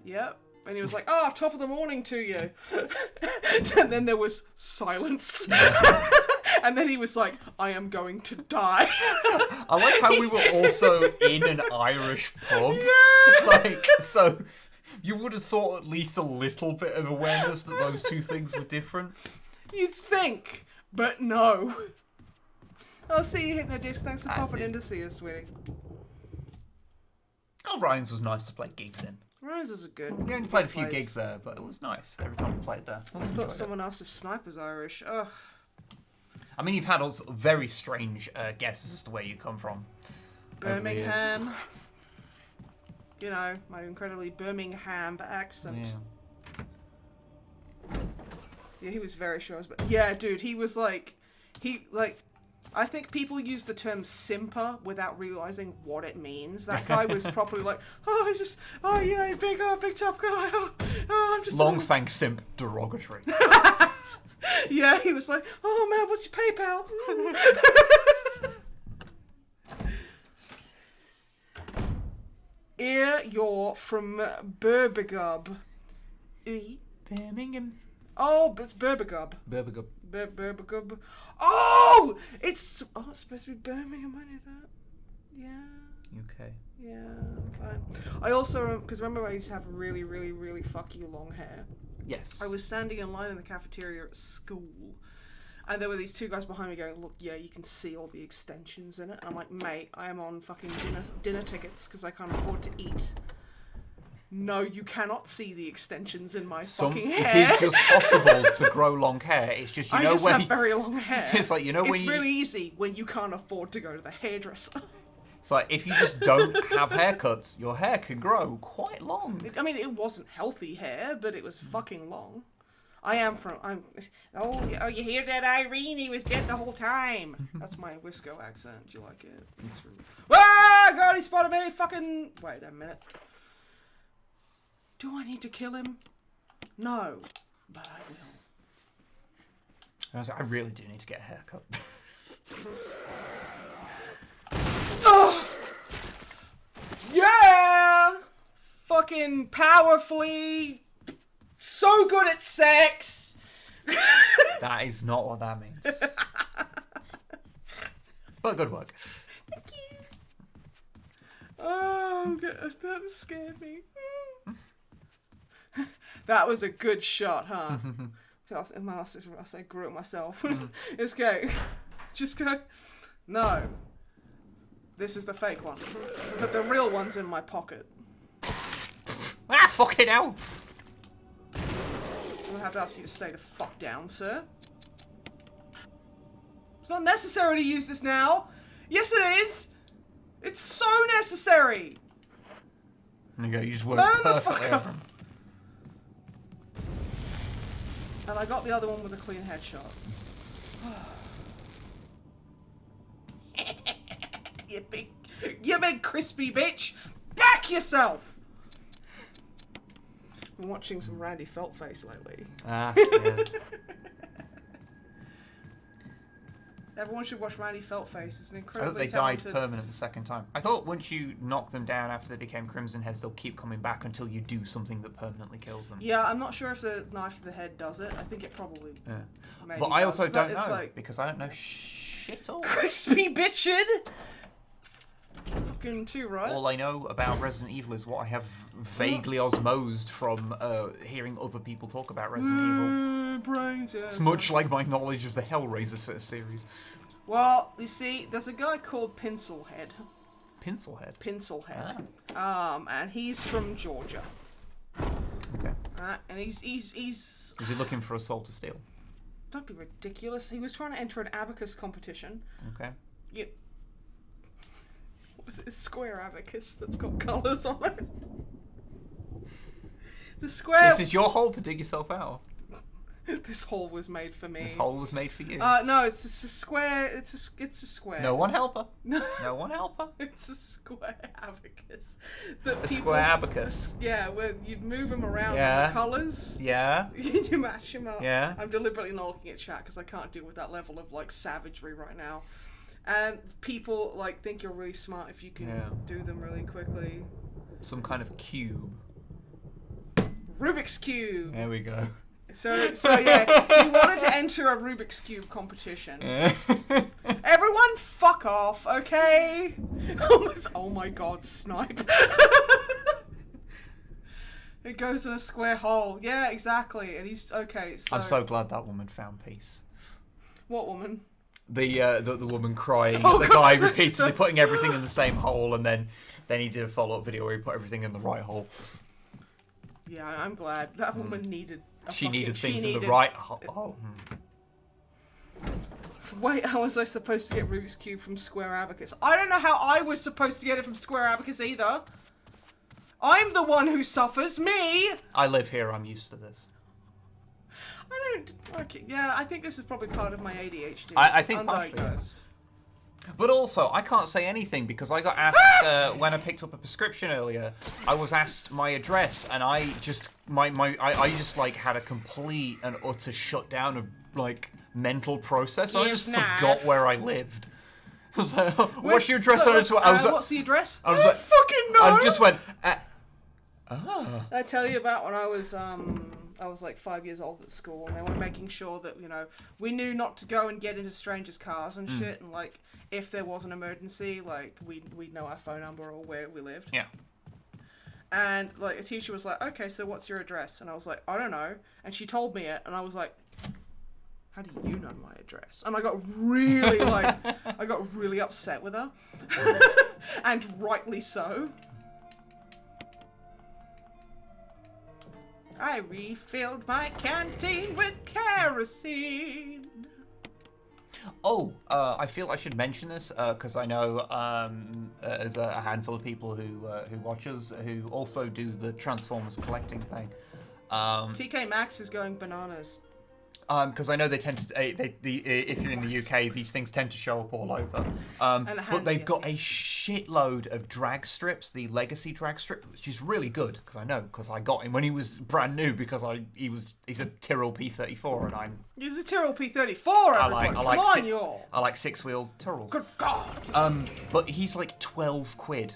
yep. And he was like, oh, top of the morning to you. And then there was silence. And then he was like, I am going to die. I like how we were also in an Irish pub. Yeah. Like, so you would have thought at least a little bit of awareness that those two things were different. You'd think, but no. I'll see you, Hypnodisc. Thanks for I popping see. in to see us, sweetie. Oh, Ryan's was nice to play gigs in. Rose is a good. We only played a few place. gigs there, but it was nice every time we played there. I thought someone asked if Snipe was Irish. Ugh. I mean, you've had also very strange guesses as to where you come from. Birmingham. You know, my incredibly Birmingham accent. Yeah, he was very sure. But yeah, dude, he was like, I think people use the term simper without realizing what it means. That guy was properly like, oh, he's just, oh yeah, big tough guy. Oh, I'm just Longfang simp derogatory. Yeah, he was like, oh man, what's your PayPal? You're from Birmingham. Birmingham. Oh, but it's Birmingham. Birmingham. Birmingham. Oh, it's supposed to be Birmingham. I knew that. Yeah. UK. Yeah, fine. I also, because remember I used to have really, really, really fuck you long hair. Yes. I was standing in line in the cafeteria at school, and there were these two guys behind me going, look, yeah, you can see all the extensions in it. And I'm like, mate, I am on fucking dinner tickets because I can't afford to eat. No, you cannot see the extensions in my fucking hair. It is just possible to grow long hair. It's just, I just have very long hair. It's like, you know, when it's really easy when you can't afford to go to the hairdresser. It's like, if you just don't have haircuts, your hair can grow quite long. I mean, it wasn't healthy hair, but it was fucking long. Oh, you hear that, Irene? He was dead the whole time. That's my Wisco accent. Do you like it? It's really... Ah, God, he spotted me. Fucking... Wait a minute. Do I need to kill him? No, but I will. I was like, I really do need to get a haircut. Oh! Yeah! Fucking powerfully, so good at sex! That is not what that means. But good work. Thank you. Oh, that scared me. That was a good shot, huh? I grew it myself. Let's go. Just go. No. This is the fake one. But the real one's in my pocket. Ah, fucking hell! gonna have to ask you to stay the fuck down, sir. It's not necessary to use this now. Yes, it is. It's so necessary. There you go. You just worked perfectly over him. And I got the other one with a clean headshot. you big crispy bitch. Back yourself. Been watching some Randy Feltface lately. Ah, yeah. Everyone should watch Randy Feltface. It's an I incredibly thought they talented... died permanent the second time. I thought once you knock them down after they became Crimson Heads, they'll keep coming back until you do something that permanently kills them. Yeah, I'm not sure if the knife to the head does it. I think it probably maybe But I also does, don't but know, like... because I don't know shit all. Crispy bitchin'! Fucking too, right? All I know about Resident Evil is what I have vaguely osmosed from hearing other people talk about Resident Evil. Brains, yeah. It's much like my knowledge of the Hellraisers for the series. Well, you see, there's a guy called Pincelhead. Pincelhead? Pincelhead. And he's from Georgia. Okay. And he's... Is he looking for a soul to steal? Don't be ridiculous. He was trying to enter an abacus competition. Okay. Yeah. What is it? A square abacus that's got colours on it. The square... This is your hole to dig yourself out. This hole was made for me. This hole was made for you. No, it's a square. It's a square. No one help her. No one help her. It's a square abacus. A square abacus. Yeah, where you move them around Yeah. with the colours. Yeah. You mash them up. Yeah. I'm deliberately not looking at chat because I can't deal with that level of like savagery right now. And people like think you're really smart if you can do them really quickly. Some kind of cube. Rubik's Cube. There we go. So yeah, he wanted to enter a Rubik's Cube competition. Everyone fuck off, okay? Oh my god, Snipe. It goes in a square hole. Yeah, exactly. And he's okay, so I'm so glad that woman found peace. What woman? The woman crying, Oh, the God. guy repeatedly putting everything in the same hole, and then he did a follow-up video where he put everything in the right hole. Yeah, I'm glad. That woman needed She needed things in the needed- right hole. Oh. Wait, how was I supposed to get Rubik's Cube from Square Abacus? I don't know how I was supposed to get it from Square Abacus either. I'm the one who suffers, me! I live here, I'm used to this. I don't... Okay, yeah, I think this is probably part of my ADHD. I think partially, Undiagnosed. yes. But also, I can't say anything because I got asked when I picked up a prescription earlier. I was asked my address, and I just I just like had a complete and utter shutdown of like mental process. I just forgot where I lived. I was like, "What's your address?" What's the address? I was I don't like, fucking know. I just went. I tell you about when I was like 5 years old at school, and they were making sure that we knew not to go and get into strangers' cars and shit, and like if there was an emergency, like we'd know our phone number or where we lived. Yeah. And like a teacher was like, "Okay, so what's your address?" And I was like, "I don't know." And she told me it, and I was like, "How do you know my address?" And I got really upset with her, and rightly so. I refilled my canteen with kerosene. Oh, I feel I should mention this because I know there's a handful of people who watch us who also do the Transformers collecting thing. TK Maxx is going bananas. Because I know they tend to, if you're in the UK, these things tend to show up all over. But they've got a shitload of drag strips, the Legacy drag strip, which is really good, because I got him when he was brand new, because he's a Tyrrell P34, and He's a Tyrrell P34, everyone. Come on, y'all. I like six-wheel Tyrrells. Good God. But he's like 12 quid.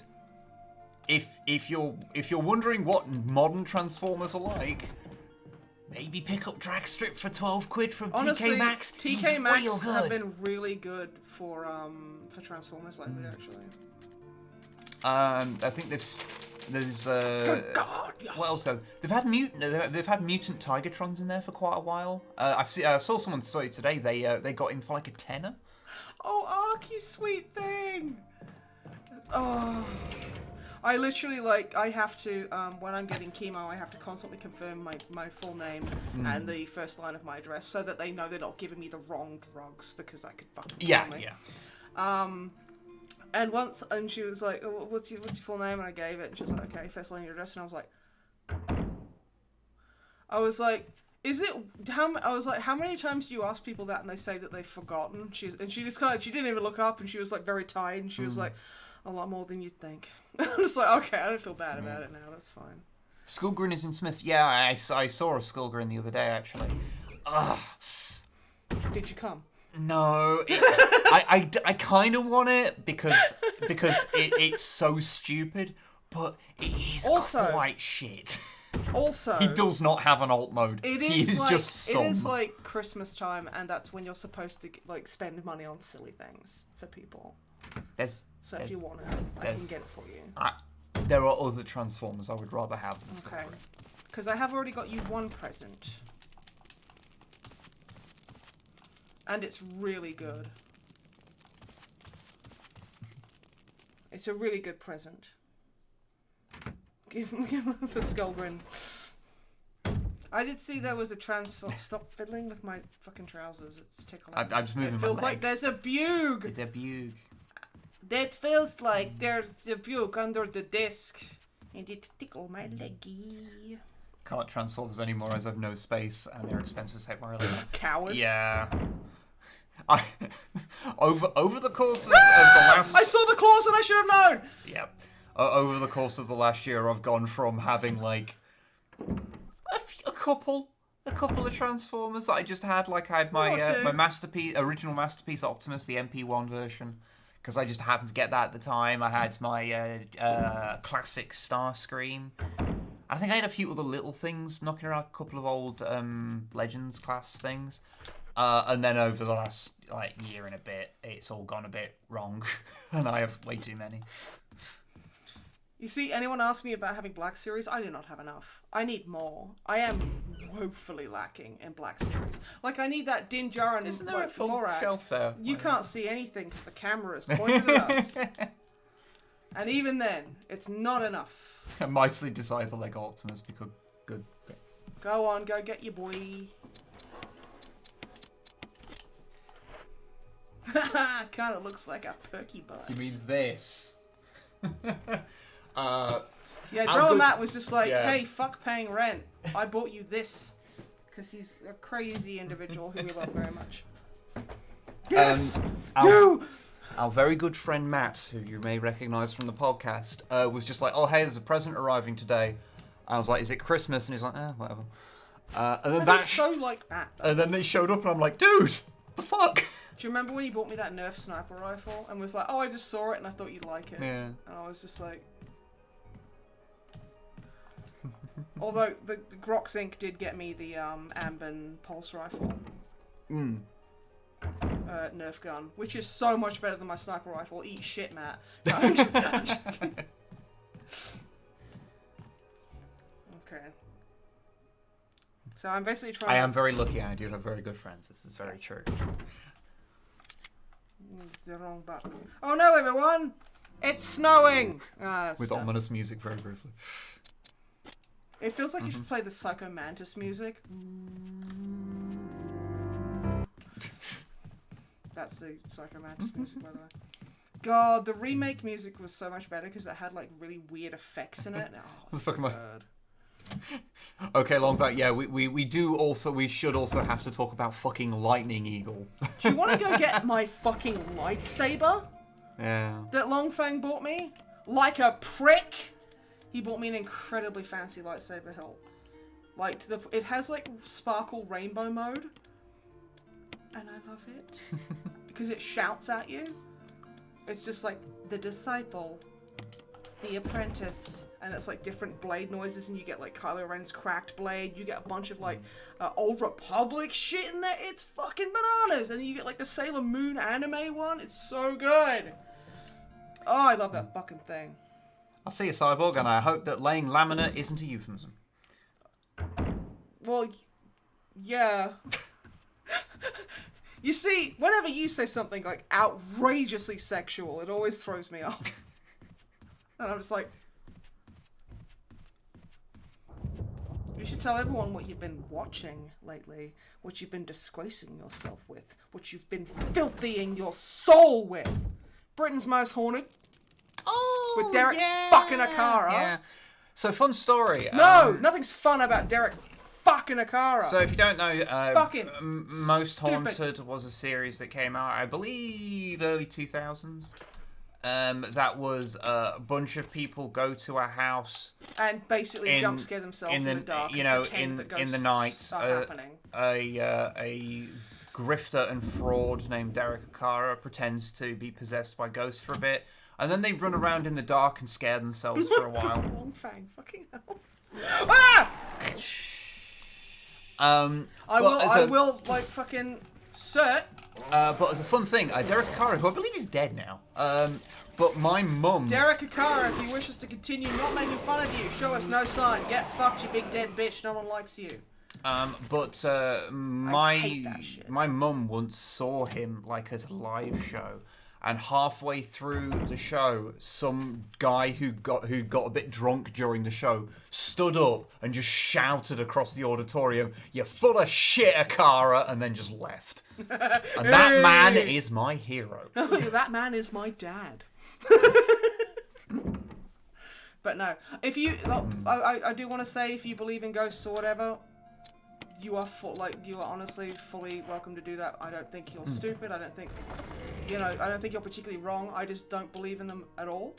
If you're wondering what modern Transformers are like, maybe pick up drag strip for 12 quid from Honestly, TK Maxx. TK Maxx have been really good for Transformers lately, actually. I think there's Good God. what else? They've had mutant Tigertrons in there for quite a while. I saw someone say today they got him for like a tenner. Oh, Ark, you sweet thing. Oh, I literally, like, I have to, when I'm getting chemo, I have to constantly confirm my full name and the first line of my address so that they know they're not giving me the wrong drugs because I could fucking kill me. And once, and she was like, oh, what's your full name? And I gave it, and she was like, okay, first line of your address. And I was like, is it, how many times do you ask people that and they say that they've forgotten? She just kind of, she didn't even look up, and she was like very tired, and she was like, a lot more than you'd think. I was like, okay, I don't feel bad about it now, that's fine. Skullgrin is in Smiths. Yeah, I saw a Skullgrin the other day, actually. Ugh. Did you come? No, I kind of want it because it's so stupid, but it is also, quite shit. Also, he does not have an alt mode. He is like, just some. It is like Christmas time, and that's when you're supposed to like spend money on silly things for people. So if you want it, I can get it for you. There are other Transformers I would rather have than Skullgrin. Okay, because I have already got you one present. And it's really good. It's a really good present. Give him for Skullgrin. I did see there was a transform. Stop fiddling with my fucking trousers. It's tickling. I'm just moving my leg. It feels like there's a bug. It's a bug. That feels like there's a bug under the desk. And it tickle my leggy. Can't Transformers anymore as I've no space and they're expensive to take more earlier. Coward. Yeah. Over the course of the last... I saw the claws and I should have known! Yep. Over the course of the last year, I've gone from having, like, a couple of Transformers that I just had. Like, I had my original Masterpiece Optimus, the MP1 version, because I just happened to get that at the time. I had my classic Starscream. I think I had a few other little things knocking around, a couple of old Legends class things. And then over the last year and a bit, it's all gone a bit wrong, and I have way too many. You see, anyone ask me about having Black Series? I do not have enough. I need more. I am woefully lacking in Black Series. Like, I need that Din Djarin. Isn't there a full shelf there? You can't see anything because the camera is pointed at us. And even then, it's not enough. I mightily desire the Lego Optimus because good. Go on, go get your boy. Kind of looks like a perky butt. You mean this? Yeah, Joe Matt was just like, hey, fuck paying rent. I bought you this. Because he's a crazy individual who we love very much. Yes! Our very good friend Matt, who you may recognise from the podcast, was just like, oh, hey, there's a present arriving today. I was like, is it Christmas? And he's like, whatever. And then that is so like Matt. And then they showed up and I'm like, dude, the fuck? Do you remember when he bought me that Nerf sniper rifle and was like, oh, I just saw it and I thought you'd like it? Yeah. And I was just like... Although, the Grox Inc. did get me the Ambin pulse rifle. Nerf gun, which is so much better than my sniper rifle. Eat shit, Matt. No, I'm just kidding. Okay. So I'm basically trying I am very lucky and I do have very good friends. This is very true. It's the wrong button. Oh no, everyone! It's snowing! With ominous music very briefly. It feels like you should play the Psycho Mantis music. That's the Psycho Mantis music, by the way. God, the remake music was so much better because it had like really weird effects in it. Oh, it's so good. Okay, long fact. Yeah, we should also have to talk about fucking Lightning Eagle. Do you want to go get my fucking lightsaber? Yeah. That Longfang bought me? Like a prick? He bought me an incredibly fancy lightsaber hilt. Like, it has like sparkle rainbow mode. And I love it. Because it shouts at you. It's just like, the disciple, the apprentice, and it's like different blade noises, and you get like Kylo Ren's cracked blade, you get a bunch of like Old Republic shit in there, it's fucking bananas, and then you get like the Sailor Moon anime one, it's so good. Oh, I love that fucking thing. I'll see you, Cyborg, and I hope that laying laminate isn't a euphemism. Well, yeah. You see, whenever you say something like outrageously sexual, it always throws me off. And I'm just like, You should tell everyone what you've been watching lately, what you've been disgracing yourself with, what you've been filthying your soul with. Britain's Most Haunted. Oh, With Derek fucking Akara. Yeah. So, fun story. No, nothing's fun about Derek fucking Akara. So, if you don't know, Fucking Most stupid. Haunted was a series that came out, I believe, early 2000s. That was a bunch of people go to a house and basically jump scare themselves in the dark. And pretend that in the ghosts night. are happening. A grifter and fraud named Derek Akara pretends to be possessed by ghosts for a bit, and then they run around in the dark and scare themselves for a while. Long fang, fucking hell. Ah! I will, like, fucking cert. But as a fun thing, Derek Akara, who I believe is dead now, but my mum... Derek Akara, if you wish us to continue not making fun of you, show us no sign. Get fucked, you big dead bitch. No one likes you. my hate that shit. my mum once saw him like at a live show, and halfway through the show, some guy who got a bit drunk during the show stood up and just shouted across the auditorium, "You're full of shit, Akara," and then just left. And that man is my hero. That man is my dad. But no, if you, I do want to say, if you believe in ghosts or whatever, you are you are honestly fully welcome to do that. I don't think you're stupid. I don't think, I don't think you're particularly wrong. I just don't believe in them at all.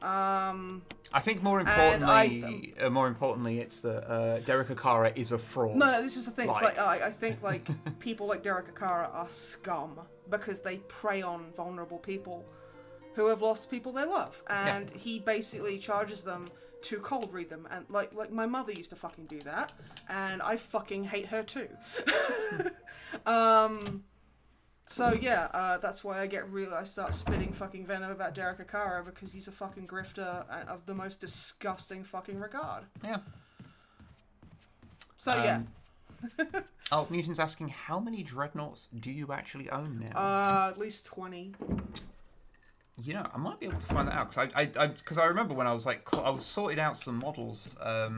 I think more importantly, it's that Derek Akara is a fraud. No, this is the thing. It's like I think like people like Derek Akara are scum because they prey on vulnerable people who have lost people they love, and he basically charges them to cold read them, and like my mother used to fucking do that, and I fucking hate her too. So yeah, that's why I start spitting fucking venom about Derek Akara, because he's a fucking grifter of the most disgusting fucking regard. Yeah. So yeah. Oh, Newton's asking, how many dreadnoughts do you actually own now? At least 20. I might be able to find that out, because I remember when I was I was sorting out some models like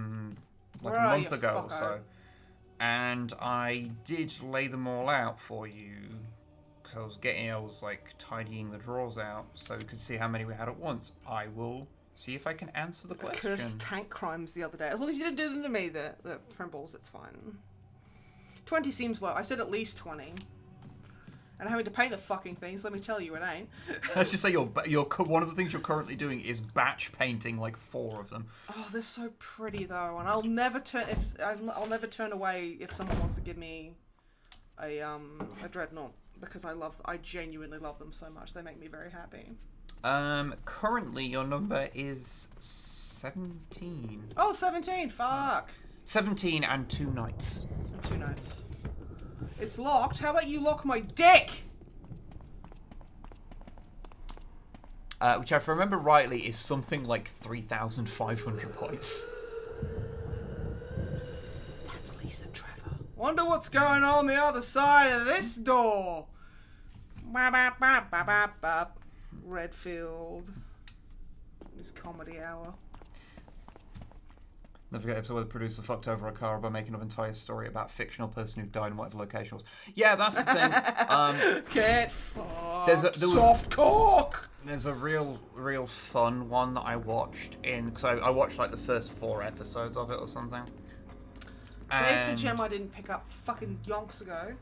Where a are month you, ago or fucker? so, and I did lay them all out for you. Because I was like tidying the drawers out so we could see how many we had at once. I will see if I can answer the question. Cursed tank crimes the other day. As long as you didn't do them to me, the Primbles, it's fine. 20 seems low. I said at least 20. And having to paint the fucking things, let me tell you, it ain't. Let's just say you're one of the things you're currently doing is batch painting like 4 of them. Oh, they're so pretty though, and I'll never turn away if someone wants to give me a dreadnought, because I genuinely love them so much. They make me very happy. Currently your number is 17. Oh, 17. Fuck. 17 and 2 nights. 2 nights. It's locked. How about you lock my dick? Which, if I remember rightly, is something like 3,500 points. That's Lisa Trevor. Wonder what's going on the other side of this door. Redfield. This comedy hour. Never forget episode where the producer fucked over Akara by making up an entire story about a fictional person who died in whatever location was. Yeah, that's the thing. Get fucked. There was soft cock. There's a real fun one that I watched because I watched like the first 4 episodes of it or something. There's the gem I didn't pick up fucking yonks ago.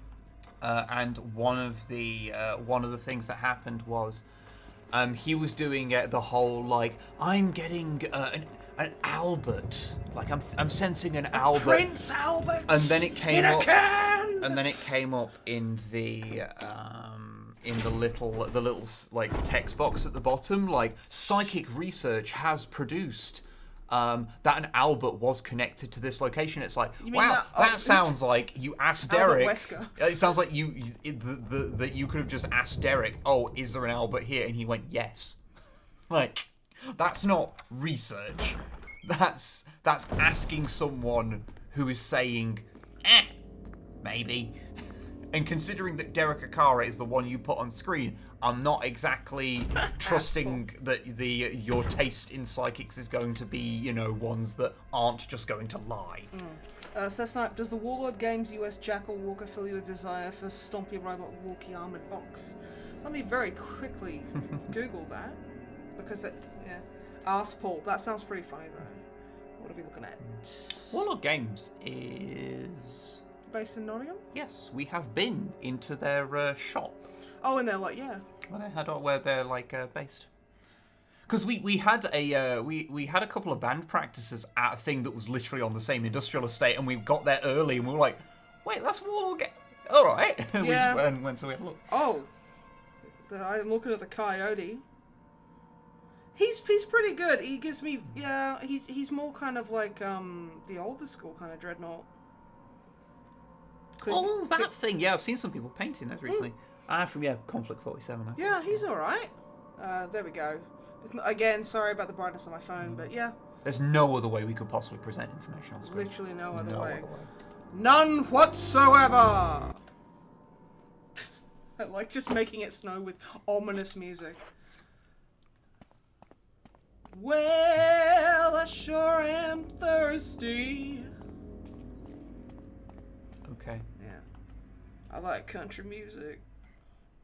And one of the things that happened was, he was doing the whole like, I'm getting an Albert, like I'm sensing an Albert, Prince Albert, and then it came in up, a can. And then it came up in the little like text box at the bottom, like psychic research has produced that an Albert was connected to this location. It's like, wow, that sounds like you asked Derek. It sounds like that you could have just asked Derek, oh, is there an Albert here? And he went, yes. Like, that's not research. That's asking someone who is saying, maybe. And considering that Derek Akara is the one you put on screen, I'm not exactly trusting that your taste in psychics is going to be, ones that aren't just going to lie. So Snipe, does the Warlord Games US Jackal Walker fill you with desire for Stompy Robot Walkie Armored Box? Let me very quickly Google that. Because Ask Paul. That sounds pretty funny though. What are we looking at? Warlord Games is... Based in Nottingham? Yes, we have been into their shop. Oh, and they're like, yeah. Where they're based. Because we had a couple of band practices at a thing that was literally on the same industrial estate, and we got there early, and we were like, wait, that's Warlord Games. All right. We Yeah. just went to have a look. Oh, I'm looking at the Coyote. He's pretty good. He gives me he's more kind of like the older school kind of Dreadnought. Oh, that thing. Yeah, I've seen some people painting those recently. From Conflict 47. Yeah, he's all right. There we go. Again, sorry about the brightness on my phone, but yeah. There's no other way we could possibly present information on screen. Literally no other way. None whatsoever. I like just making it snow with ominous music. Well, I sure am thirsty. Okay. Yeah. I like country music.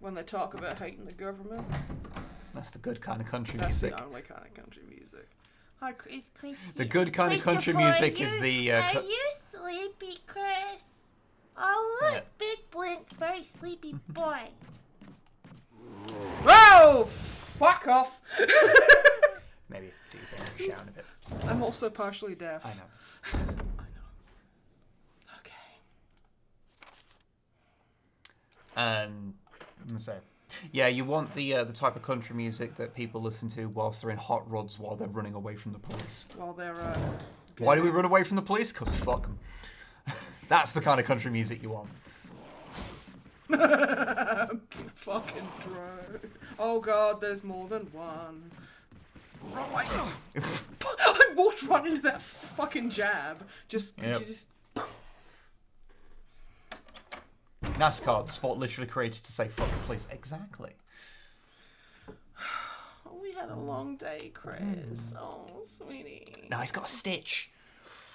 When they talk about hating the government. That's the good kind of country That's music. the only kind of country music. Hi, Chris. The good kind of country music is the... Are you sleepy, Chris? Oh, look, Yeah. Big Blink's very sleepy boy. Oh, fuck off! Maybe do your thing and shout a bit. I'm also partially deaf. I know. I know. Okay. So, yeah, you want the type of country music that people listen to whilst they're in hot rods while they're running away from the police. While they're Why do we run away from the police? Because fuck them. That's the kind of country music you want. fucking drone. Oh god, there's more than one. Run away! I walked right into that fucking jab. Just, Yep. you just. NASCAR, the sport literally created to say fuck the police. Exactly. We had a long day, Chris. Oh, sweetie. No, he's got a stitch.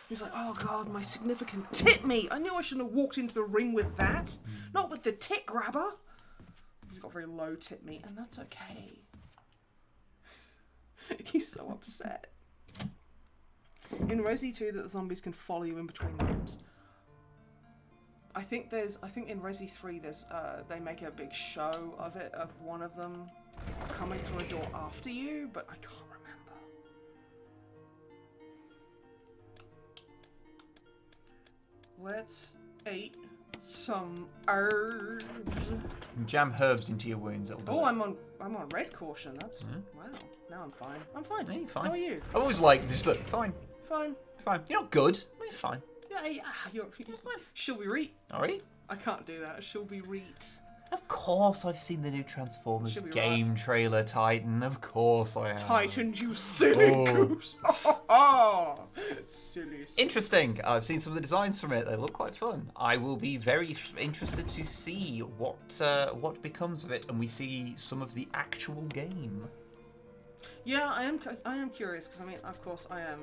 He's like, oh god, my significant tit meat. I knew I shouldn't have walked into the ring with that. Not with the tit grabber. He's got very low tit meat, and that's okay. He's so upset. In Resi 2 that the zombies can follow you in between rooms. I think in Resi 3 there's they make a big show of it, of one of them coming through a door after you, but I can't remember. Let's eat some herbs. Jam herbs into your wounds. It'll do Oh, it. I'm on red caution. That's wow. Now I'm fine. I'm fine. Yeah, you're fine. How are you? I always like just look fine, Fine. fine. You're not good. You're fine. Yeah. You're fine. Shall we read? All right. I can't do that. Shall we read? Of course, I've seen the new Transformers Should be game trailer, Titan. Of course, I have. Titan, you silly Oh. goose. Oh, silly. Interesting. I've seen some of the designs from it. They look quite fun. I will be very interested to see what becomes of it, and we see some of the actual game. Yeah, I am curious because I mean, of course, I am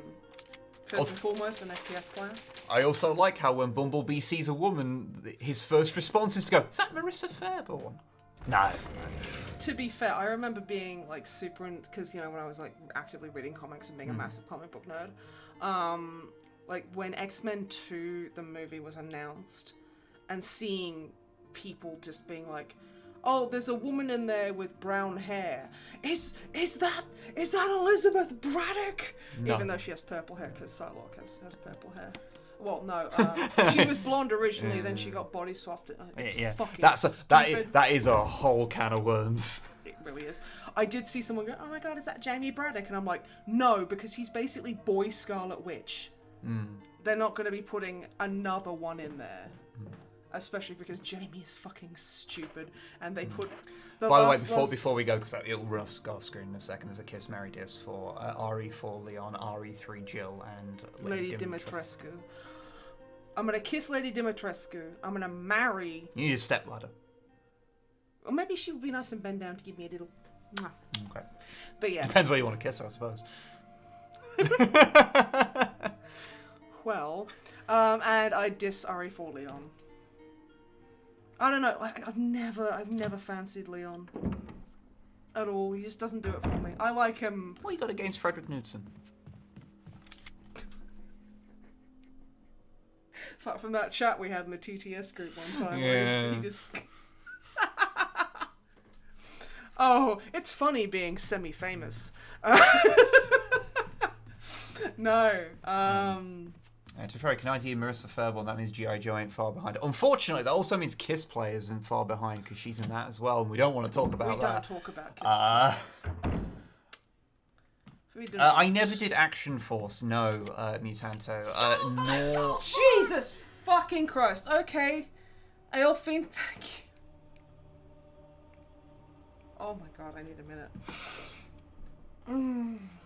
first and foremost an FPS player. I also like how when Bumblebee sees a woman, his first response is to go, "Is that Marissa Fairborn?" No. To be fair, I remember being like super because when I was like actively reading comics and being a massive comic book nerd, like when X-Men 2 the movie was announced, and seeing people just being like, "Oh, there's a woman in there with brown hair. Is that Elizabeth Braddock?" No. Even though she has purple hair, because Psylocke has purple hair. Well, no, she was blonde originally, then she got body swapped. It's Yeah. fucking That stupid. is a whole can of worms. It really is. I did see someone go, "Oh my god, is that Jamie Braddock?" And I'm like, no, because he's basically Boy Scarlet Witch. They're not going to be putting another one in there. Especially because Jamie is fucking stupid, and they put. By the way, before we go, because it'll run off screen in a second, there's a Kiss Mary Diss for RE4 Leon, RE3 Jill, and Lady Dimitrescu. Dimitrescu. I'm gonna kiss Lady Dimitrescu. I'm gonna marry. You need a stepladder. Or maybe she would be nice and bend down to give me a little. Mwah. Okay. But yeah. Depends where you want to kiss her, I suppose. Well, and I diss RE4 Leon. I don't know. I've never fancied Leon at all. He just doesn't do it for me. I like him. What you got against Frederick Knudsen? From that chat we had in the TTS group one time. Yeah. Where he just. Oh, it's funny being semi-famous. No. To be fair, can I do Marissa Fairborn? That means G.I. Joe ain't far behind. Unfortunately, that also means Kiss Play isn't far behind because she's in that as well, and we don't want to talk about We that. don't talk about Kiss. We don't. I never did Action Force, no, Mutanto. Nor... Jesus fucking Christ. Okay. Aelfine, thank you. Oh my god, I need a minute.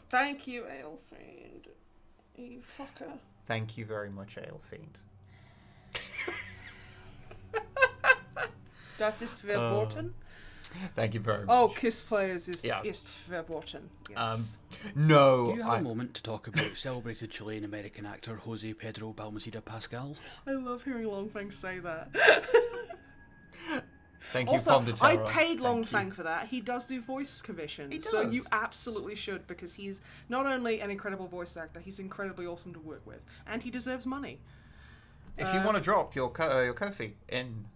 Thank you, Aelfine. You fucker. Thank you very much, Aelfiend. Das ist verboten? Thank you very much. Oh, Kiss Players ist verboten. Yes. No. Do you have a moment to talk about celebrated Chilean-American actor Jose Pedro Balmaceda Pascal? I love hearing Longfang say that. Thank you, Also, Pom de I Terra. paid Thank Longfang you. for that. He does do voice commissions. He So does. you absolutely should, because he's not only an incredible voice actor, he's incredibly awesome to work with. And he deserves money. If you want to drop your Ko-fi in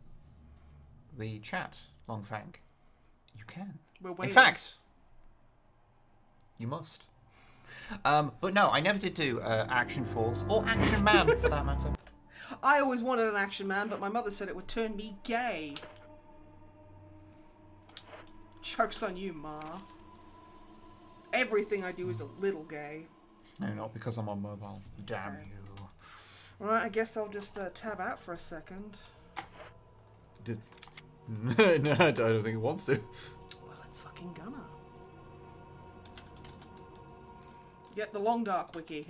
the chat, Longfang, you can. We're In waiting. fact, you must. But no, I never did do Action Force or Action Man for that matter. I always wanted an action man, but my mother said it would turn me gay. Joke's on you, Ma. Everything I do is a little gay. No, not because I'm on mobile. Damn you. Alright, I guess I'll just tab out for a second. No, I don't think it wants to. Well, it's fucking gonna. Get the Long Dark wiki.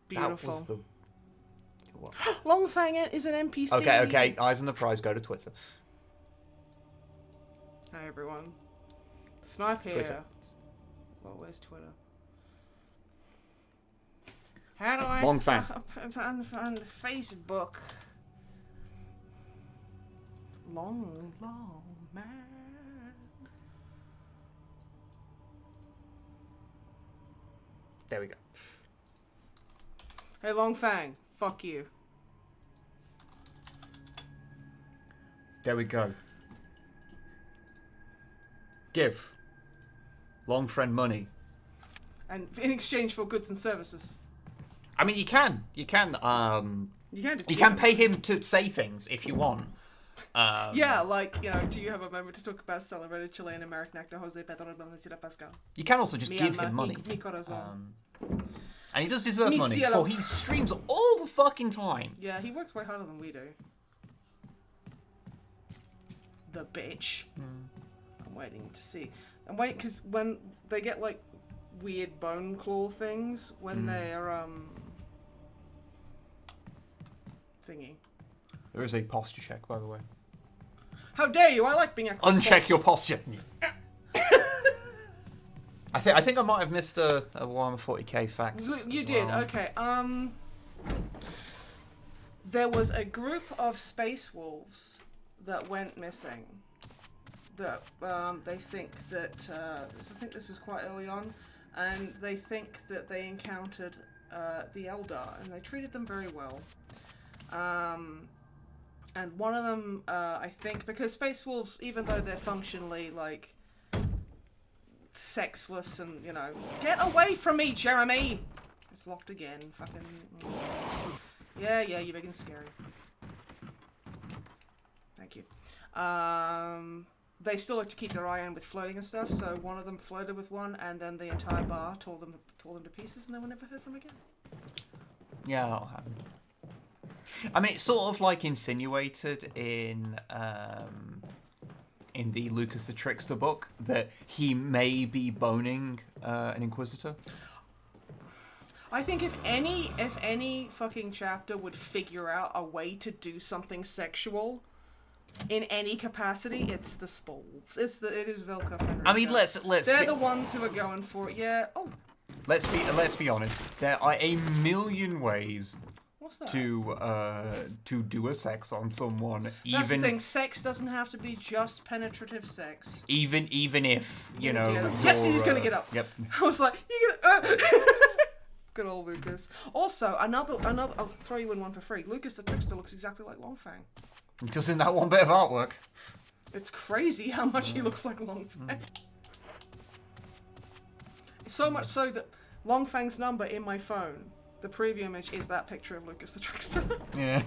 Beautiful. That was the... What? Longfang is an NPC. Okay, eyes on the prize, go to Twitter. Hi everyone. Snipe here. Twitter. Well, where's Twitter? How do I Longfang. on Facebook? Long man. There we go. Hey Longfang, fuck you. There we go. Give Long Friend money. And in exchange for goods and services. I mean, you can. You can just You give can it. pay him to say things if you want. Yeah, like, you know, do you have a moment to talk about celebrated Chilean American actor Jose Pedro Balmaceda Pascal? You can also just Mi give alma, him money. mi corazón. And he does deserve Mi money, cielo. for he streams all the fucking time. Yeah, he works way harder than we do. The bitch. I'm waiting to see. I'm waiting because when they get like weird bone claw things, when they're thingy. There is a posture check, by the way. How dare you! I like being a Uncheck your posture. I think I might have missed a Warhammer 40k fact. You as did, well. okay. There was a group of space wolves that went missing. That they think that I think this was quite early on, and they think that they encountered the Eldar, and they treated them very well. And one of them, I think, because space wolves, even though they're functionally like sexless and, you know, get away from me, Jeremy! It's locked again. Fucking. Yeah, you're big and scary. Thank you. They still like to keep their eye on with flirting and stuff, so one of them flirted with one, and then the entire bar tore them to pieces, and they were never heard from again. Yeah, that'll happen. I mean, it's sort of like insinuated in the Lucas the Trickster book that he may be boning an Inquisitor. I think if any fucking chapter would figure out a way to do something sexual in any capacity, it's the Spolves. It is Velka Fenrir. I mean, let's They're be, the ones who are going for it. Yeah. Oh, let's be honest. There are a million ways what's that? to do a sex on someone. That's the thing. Sex doesn't have to be just penetrative sex. Even if you know. Yes, you're, he's gonna get up. Yep. I was like, you gonna. Good old Lucas. Also, another. I'll throw you in one for free. Lucas the Trickster looks exactly like Longfang. Just in that one bit of artwork. It's crazy how much he looks like Longfang. So much so that Longfang's number in my phone, the preview image, is that picture of Lucas the Trickster. Yeah.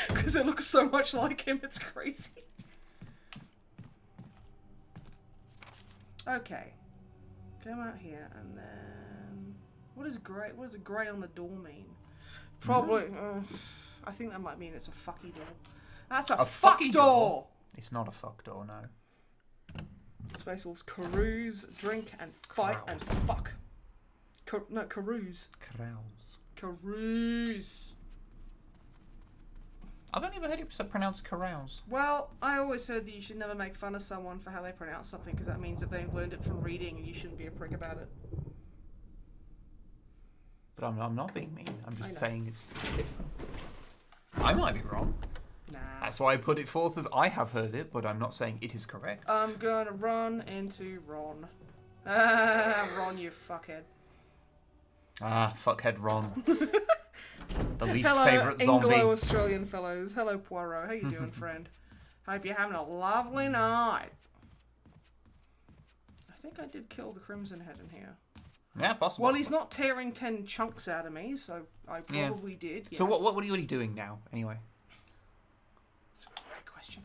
Because it looks so much like him, it's crazy. Okay. Come out here, and then... What does grey on the door mean? Probably... I think that might mean it's a fucky door. That's a fuck fucky door! It's not a fuck door, no. Space Wolves carouse, drink, and fight, and fuck. Carouse. Carouse. Carouse. I've only ever heard it pronounced carouse. Well, I always heard that you should never make fun of someone for how they pronounce something, because that means that they've learned it from reading and you shouldn't be a prick about it. But I'm not being mean. I'm just saying it's different. I might be wrong. Nah. That's why I put it forth as I have heard it, but I'm not saying it is correct. I'm gonna run into Ron. Ron, you fuckhead. Ah, fuckhead Ron. The least Hello, favourite zombie. Anglo-Australian fellows. Hello, Poirot. How you doing, friend? Hope you're having a lovely night. I think I did kill the Crimson Head in here. Yeah, possible. Well, he's not tearing 10 chunks out of me, so I probably did. Yes. So what are you doing now, anyway? That's a great question.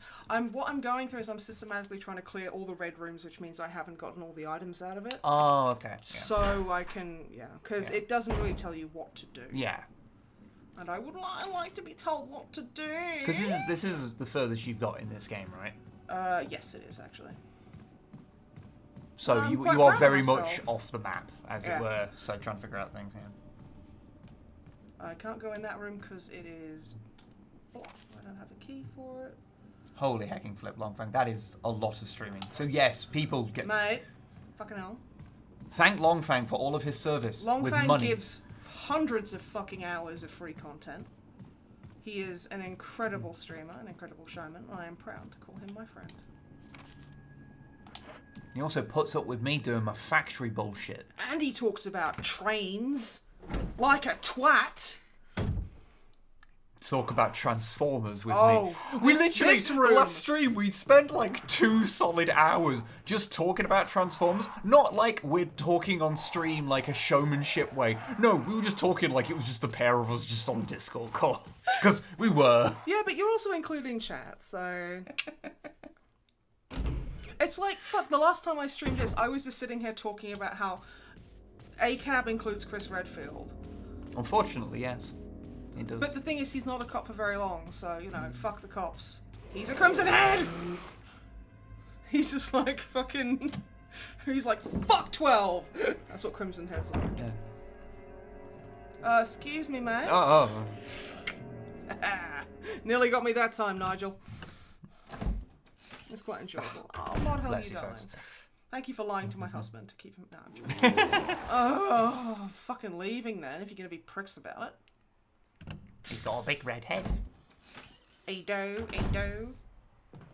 What I'm going through is I'm systematically trying to clear all the red rooms, which means I haven't gotten all the items out of it. Oh, okay. Yeah. So I can, because it doesn't really tell you what to do. Yeah. And I would like to be told what to do. Because this is the furthest you've got in this game, right? Yes, it is actually. So I'm you quite are proud of very myself. much off the map, as it were. So trying to figure out things. Yeah. I can't go in that room because it is blocked. I don't have a key for it. Holy hecking flip, Longfang. That is a lot of streaming. So yes, people get... Mate, fucking hell. Thank Longfang for all of his service with Longfang money. gives hundreds of fucking hours of free content. He is an incredible streamer, an incredible showman, and I am proud to call him my friend. He also puts up with me doing my factory bullshit. And he talks about trains like a twat. Talk about Transformers with Oh, me. We this literally, the room. last stream, we spent like 2 solid hours just talking about Transformers. Not like we're talking on stream like a showmanship way. No, we were just talking like it was just a pair of us just on Discord call. Because we were. Yeah, but you're also including chat, so... It's like, fuck, the last time I streamed this, I was just sitting here talking about how ACAB includes Chris Redfield. Unfortunately, yes. It does. But the thing is, he's not a cop for very long, so, you know, fuck the cops. He's a Crimson Head! He's just like, fucking... He's like, fuck 12! That's what Crimson Head's like. Yeah. Excuse me, mate. Oh. Nearly got me that time, Nigel. It's quite enjoyable. Oh, what hell Bless you you, darling. folks. Thank you for lying to my husband to keep him... No, I'm joking. Oh, fucking leaving then, if you're going to be pricks about it. He's got a big red head. Ado.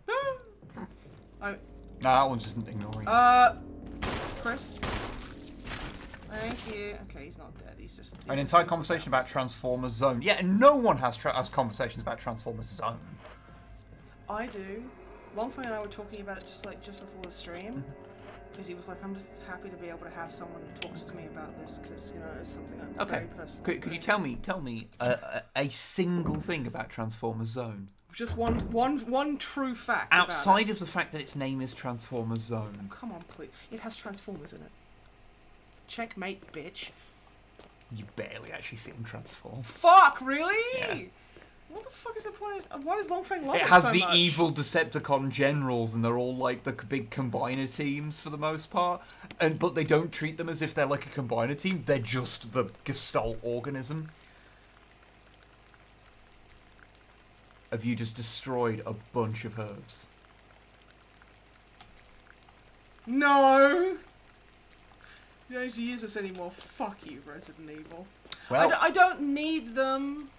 No, that one's just ignoring you. Chris? Thank you. Okay, he's not dead. He's just... An entire conversation about Transformers Zone. Yeah, and no one has conversations about Transformers Zone. I do. Longfang and I were talking about it just before the stream. Because he was like, I'm just happy to be able to have someone who talks to me about this, because, you know, it's something I'm very personal. Could you tell me a single thing about Transformers Zone? Just one true fact Outside about of the fact that its name is Transformers Zone. it. Come on, please. It has Transformers in it. Checkmate, bitch. You barely actually see them transform. Fuck, really? Yeah. What the fuck is the point? Why does Longfang love It us has so the much? evil Decepticon generals, and they're all like the big combiner teams for the most part. But they don't treat them as if they're like a combiner team. They're just the Gestalt organism. Have you just destroyed a bunch of herbs? No! You don't need to use this anymore. Fuck you, Resident Evil. Well, I don't need them.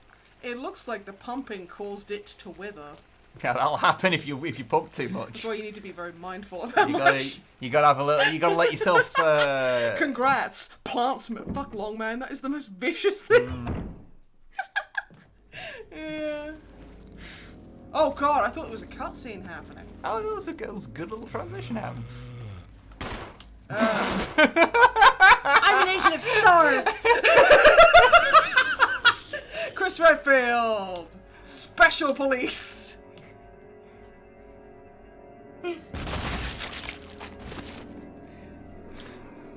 It looks like the pumping caused it to wither. yeah, that'll happen if you pump too That's much. why you need to be very mindful of how You much. gotta have a little. You gotta let yourself. Congrats, plants. Fuck Longman. That is the most vicious thing. Yeah. Oh god, I thought it was a cutscene happening. Oh, that was a good little transition happening. I'm an agent of stars. Chris Redfield, Special Police.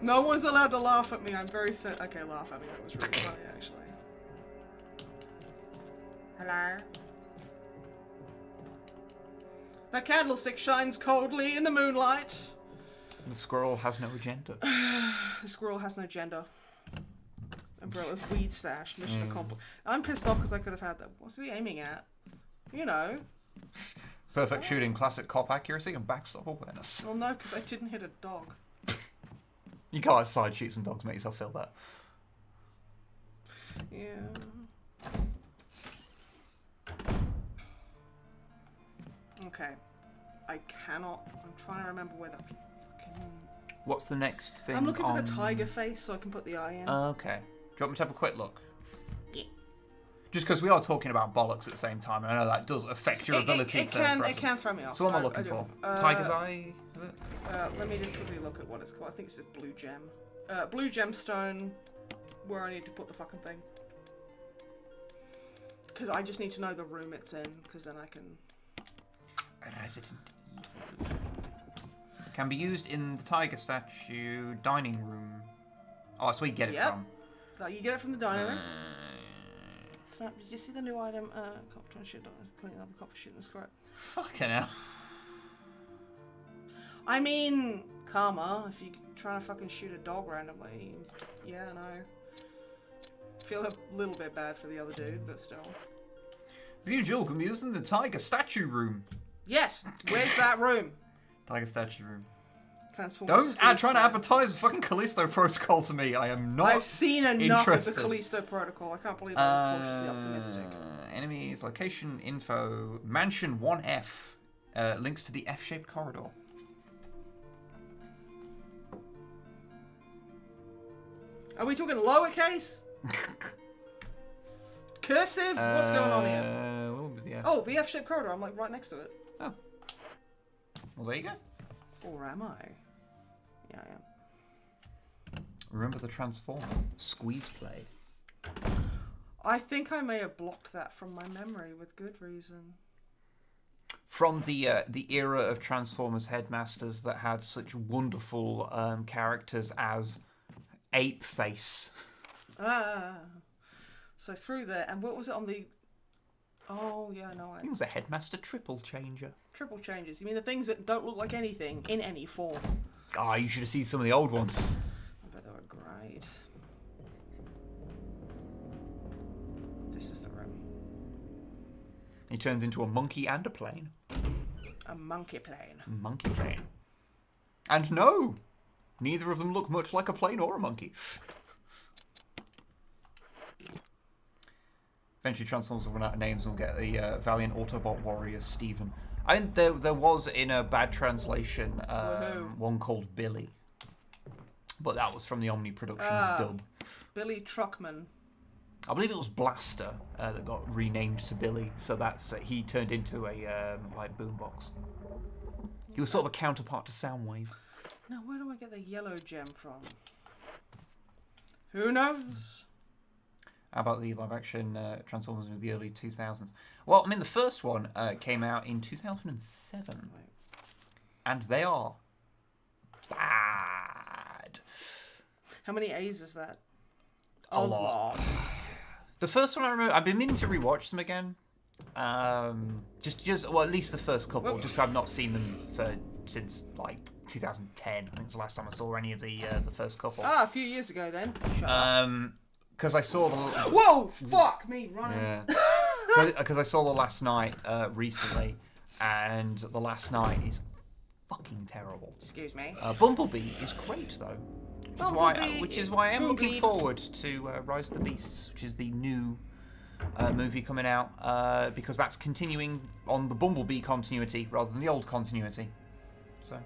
No one's allowed to laugh at me. I'm very okay, laugh at me. That was really funny, actually. Hello. That candlestick shines coldly in the moonlight. The squirrel has no agenda. The squirrel has no gender. Umbrella's weed stash. Mission accomplished. I'm pissed off because I could have had that. What's he aiming at? You know. Perfect shooting, classic cop accuracy, and backstop awareness. Well, no, because I didn't hit a dog. You go outside, shoot some dogs, make yourself feel better. Yeah. Okay. I cannot. I'm trying to remember where that fucking. What's the next thing? I'm looking for on... the tiger face so I can put the eye in. Okay. Do you want me to have a quick look? Yeah. Just because we are talking about bollocks at the same time, and I know that does affect your ability it to can present. it can throw me off. So what am I so looking do- for? Tiger's eye? Is it? Let me just quickly look at what it's called. I think it says blue gem. Blue gemstone. Where I need to put the fucking thing. Because I just need to know the room it's in, because then I can. Resident Evil. Can be used in the tiger statue dining room. Oh, that's where you get it Yep. from. So you get it from the dining room. Snap, did you see the new item? Copper shit, clean up the copper shit in the script. Fucking hell. I mean, karma, if you're trying to fucking shoot a dog randomly, yeah, no. Feel a little bit bad for the other dude, but still. View jewel can be used in the tiger statue room. Yes, where's that room? Tiger statue room. Transformers. Don't try to advertise fucking Callisto Protocol to me. I am not. I've seen enough interested. of the Callisto Protocol. I can't believe I was cautiously optimistic. Enemies, location, info, mansion 1F. Links to the F-shaped corridor. Are we talking lowercase? Cursive? What's going on here? What would the F? Oh, the F-shaped corridor. I'm like right next to it. Oh. Well, there you go. Or am I? Yeah, I am. Remember the Transformer? Squeeze play. I think I may have blocked that from my memory with good reason. From the era of Transformers headmasters that had such wonderful characters as Ape Face. Ah. So through there, and what was it on the... Oh, yeah, no, He was a headmaster triple changer. Triple changes. You mean the things that don't look like anything in any form? Ah, you should have seen some of the old ones. I bet they were great. This is the room. He turns into a monkey and a plane. A monkey plane. Monkey plane. And no! Neither of them look much like a plane or a monkey. Eventually Transformers will run out of names and we'll get the valiant Autobot warrior Steven. I think there was, in a bad translation, one called Billy. But that was from the Omni Productions dub. Billy Truckman. I believe it was Blaster that got renamed to Billy, so that's he turned into a like boombox. He was sort of a counterpart to Soundwave. Now, where do I get the yellow gem from? Who knows? How about the live-action Transformers in the early 2000s? Well, I mean, the first one came out in 2007. And they are bad. How many A's is that? A lot. The first one I remember, I've been meaning to rewatch them again. Just well, at least the first couple. Just 'cause I've not seen them since like 2010. I think it's the last time I saw any of the first couple. Ah, a few years ago then. Shut up. Because I saw the. Whoa! Fuck me running. Yeah. Because I saw the Last Night recently, and the Last Night is fucking terrible. Excuse me. Bumblebee is great though, which is why I am looking Bumblebee. forward to Rise of the Beasts, which is the new movie coming out, because that's continuing on the Bumblebee continuity rather than the old continuity. So.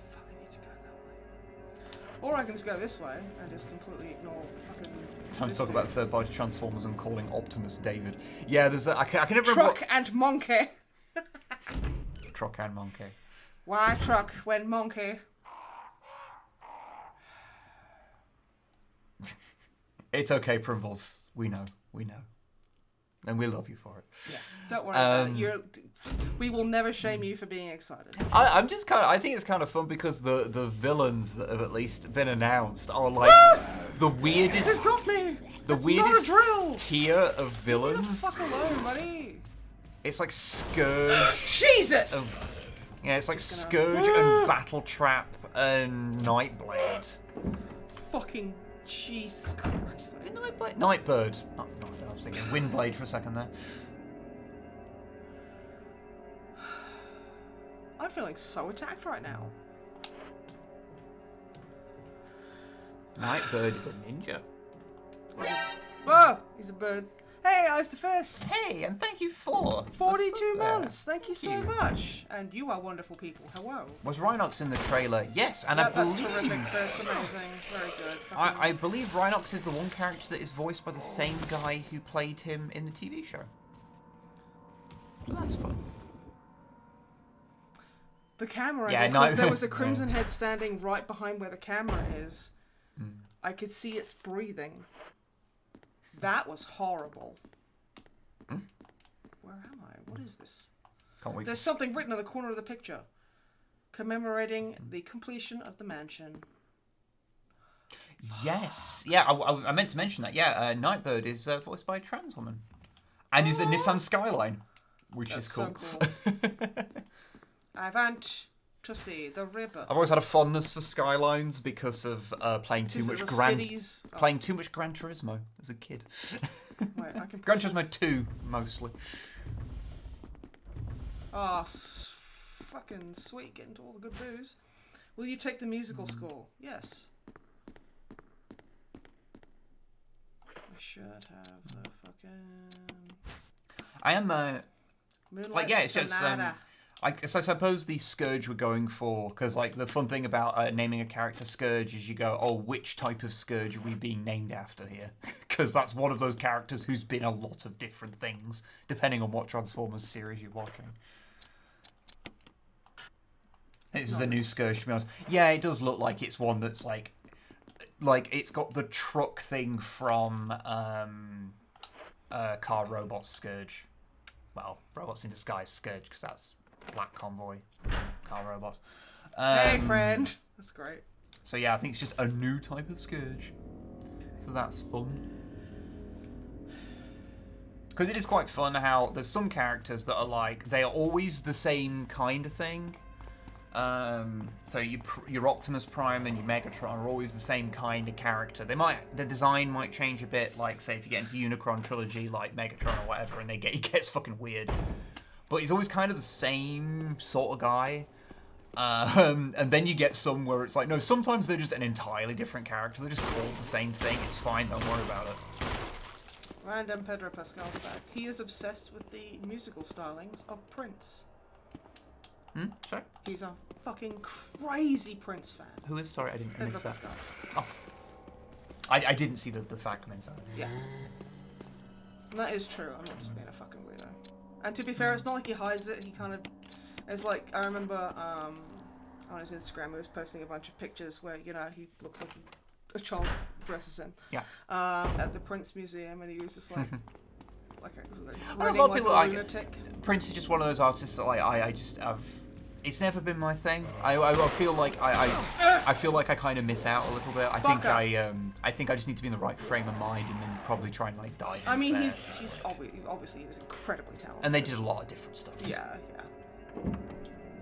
Fuck, I need to go that way. Or I can just go this way and just completely ignore fucking. Time to this talk thing. about third-party Transformers and calling Optimus David. Yeah, there's I can never remember. Truck and monkey. Truck and monkey. Why truck when monkey? It's okay, Primbles. We know. And we love you for it. Yeah, don't worry about it. We will never shame you for being excited. I'm just I think it's kind of fun because the villains that have at least been announced are like the This weirdest got me. the It's weirdest not a drill. tier of Leave the villains. fuck alone, buddy. It's like Scourge. Jesus. Yeah, it's like Scourge and Battletrap and Nightblade. Fucking Jesus Christ. Nightblade? Nightbird. Not Nightbird, I was thinking Windblade for a second there. I'm feeling so attacked right now. Nightbird is a ninja. Whoa, he's a bird. Hey, I was the first. Hey, and thank you for 42 the sub months. Thank you so you. much. And you are wonderful people. Hello. Was Rhinox in the trailer? Yes, and That's I believe terrific. That's amazing. Very good. I believe Rhinox is the one character that is voiced by the same guy who played him in the TV show. So that's fun. The camera, Yeah, because no- there was a Crimson Head standing right behind where the camera is. Hmm. I could see its breathing. That was horrible. Where am I? What is this? Can't wait. There's something written in the corner of the picture. Commemorating the completion of the mansion. Yes. Yeah, I meant to mention that. Yeah, Nightbird is voiced by a trans woman. And is a Nissan Skyline, which That's is cool. so cool. I want to see the river. I've always had a fondness for Skylines because of playing too much playing too much Gran Turismo as a kid. Wait, I can Gran Turismo 2 mostly. Oh, fucking sweet, getting to all the good booze. Will you take the musical score? Yes. I should have the fucking I am Moonlight yeah, it's just Sonata. so I suppose the Scourge we're going for, because like the fun thing about naming a character Scourge is you go, oh, which type of Scourge are we being named after here? Because that's one of those characters who's been a lot of different things, depending on what Transformers series you're watching. This is a new Scourge, to be honest. Yeah, it does look like it's one that's like it's got the truck thing from Car Robots Scourge. Well, Robots in Disguise Scourge, because that's Black Convoy, Car Robots. Hey, friend. That's great. So yeah, I think it's just a new type of Scourge. So that's fun. Because it is quite fun how there's some characters that are like, they are always the same kind of thing. So your Optimus Prime and your Megatron are always the same kind of character. The design might change a bit, like say if you get into Unicron trilogy, like Megatron or whatever, and he gets fucking weird. But he's always kind of the same sort of guy. And then you get some where it's like, no, sometimes they're just an entirely different character. They're just called the same thing. It's fine. Don't worry about it. Random Pedro Pascal fact. He is obsessed with the musical stylings of Prince. Sorry? He's a fucking crazy Prince fan. Who is? Sorry, I didn't Pedro miss that. Pascal. Oh. I didn't see the fact comments out. Yeah. And that is true. I'm not just being a fucking weirdo. And to be fair, it's not like he hides it. He kind of... It's like, I remember on his Instagram, he was posting a bunch of pictures where, you know, he looks like a child dresses him. Yeah. At the Prince Museum, and he was just like... I know a lot of people lunatic. Prince is just one of those artists that like I just have It's never been my thing. I feel like I feel like I kind of miss out a little bit. I think I just need to be in the right frame of mind and then probably try and like dive. I mean, there. he's obviously he was incredibly talented. And they did a lot of different stuff. Yeah.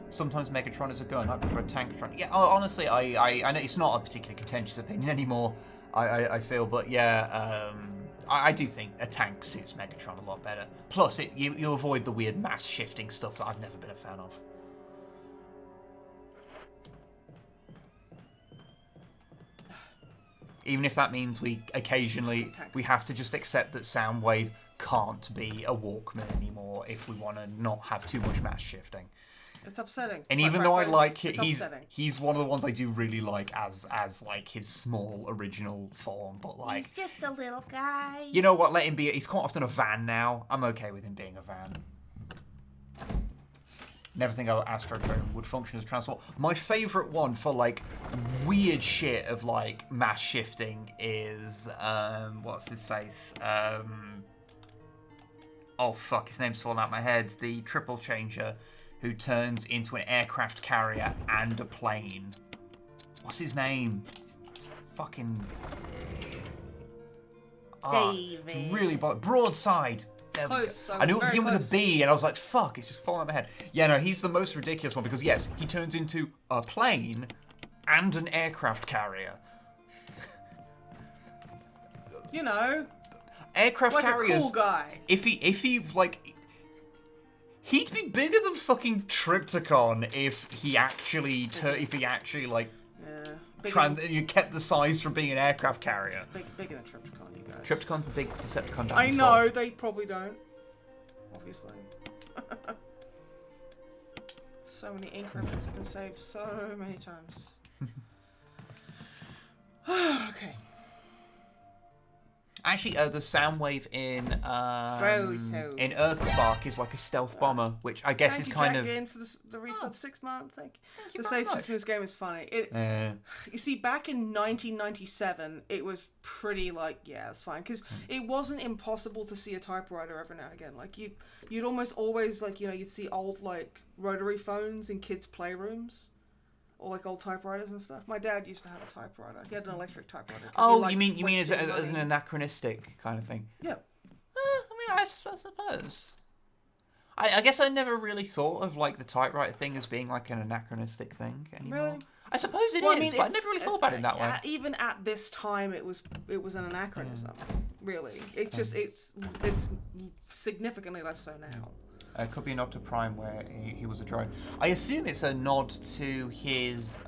Sometimes Megatron is a gun. I prefer Tankatron. Yeah, honestly, I know it's not a particularly contentious opinion anymore. I feel, but yeah, I do think a tank suits Megatron a lot better. Plus, you avoid the weird mass shifting stuff that I've never been a fan of. Even if that means we occasionally we have to just accept that Soundwave can't be a Walkman anymore if we want to not have too much mass shifting. It's upsetting. And even though I like it, upsetting. he's one of the ones I do really like as like his small original form. But like, He's just a little guy. you know what? Let him be. He's quite often a van now. I'm okay with him being a van. Never think our Astrotron would function as transport. My favourite one for like weird shit of like mass shifting is what's his face? Oh fuck, his name's fallen out of my head. The triple changer who turns into an aircraft carrier and a plane. What's his name? Fucking David. really broadside. There we Close, go. I I knew was it very began with a close. B, and I was like, "Fuck!" It's just falling out of my head. Yeah, no, he's the most ridiculous one because yes, he turns into a plane and an aircraft carrier. You know, Aircraft like carriers. a cool guy. If he like, he'd be bigger than fucking Triptychon if he actually like Yeah. you kept the size from being an aircraft carrier. Bigger than Triptychon, you guys. Triptychon's the big Decepticon dinosaur. I know, they probably don't. Obviously. So many ink ribbons I can save so many times. Okay. Actually, the Soundwave in Roso. Earthspark is like a stealth bomber, which I guess Thank is you, kind Jack, of. again for the resub 6 months. Thank you. The very Save much. Systems game is funny. You see, back in 1997, it was pretty like, yeah, it's fine. Because it wasn't impossible to see a typewriter every now and again. Like, you'd almost always, like, you know, you'd see old, like, rotary phones in kids' playrooms. Or, like, old typewriters and stuff. My dad used to have a typewriter. He had an electric typewriter. 'Cause he Oh, liked you mean as wasting an money. anachronistic kind of thing? Yeah. I suppose. I guess I never really thought of like the typewriter thing as being like an anachronistic thing anymore. Really? I suppose it is, Well, I mean, but I never really thought about it that way. Even at this time, it was an anachronism. Really, it's just it's significantly less so now. It could be a nod to Prime where he was a drone. I assume it's a nod to his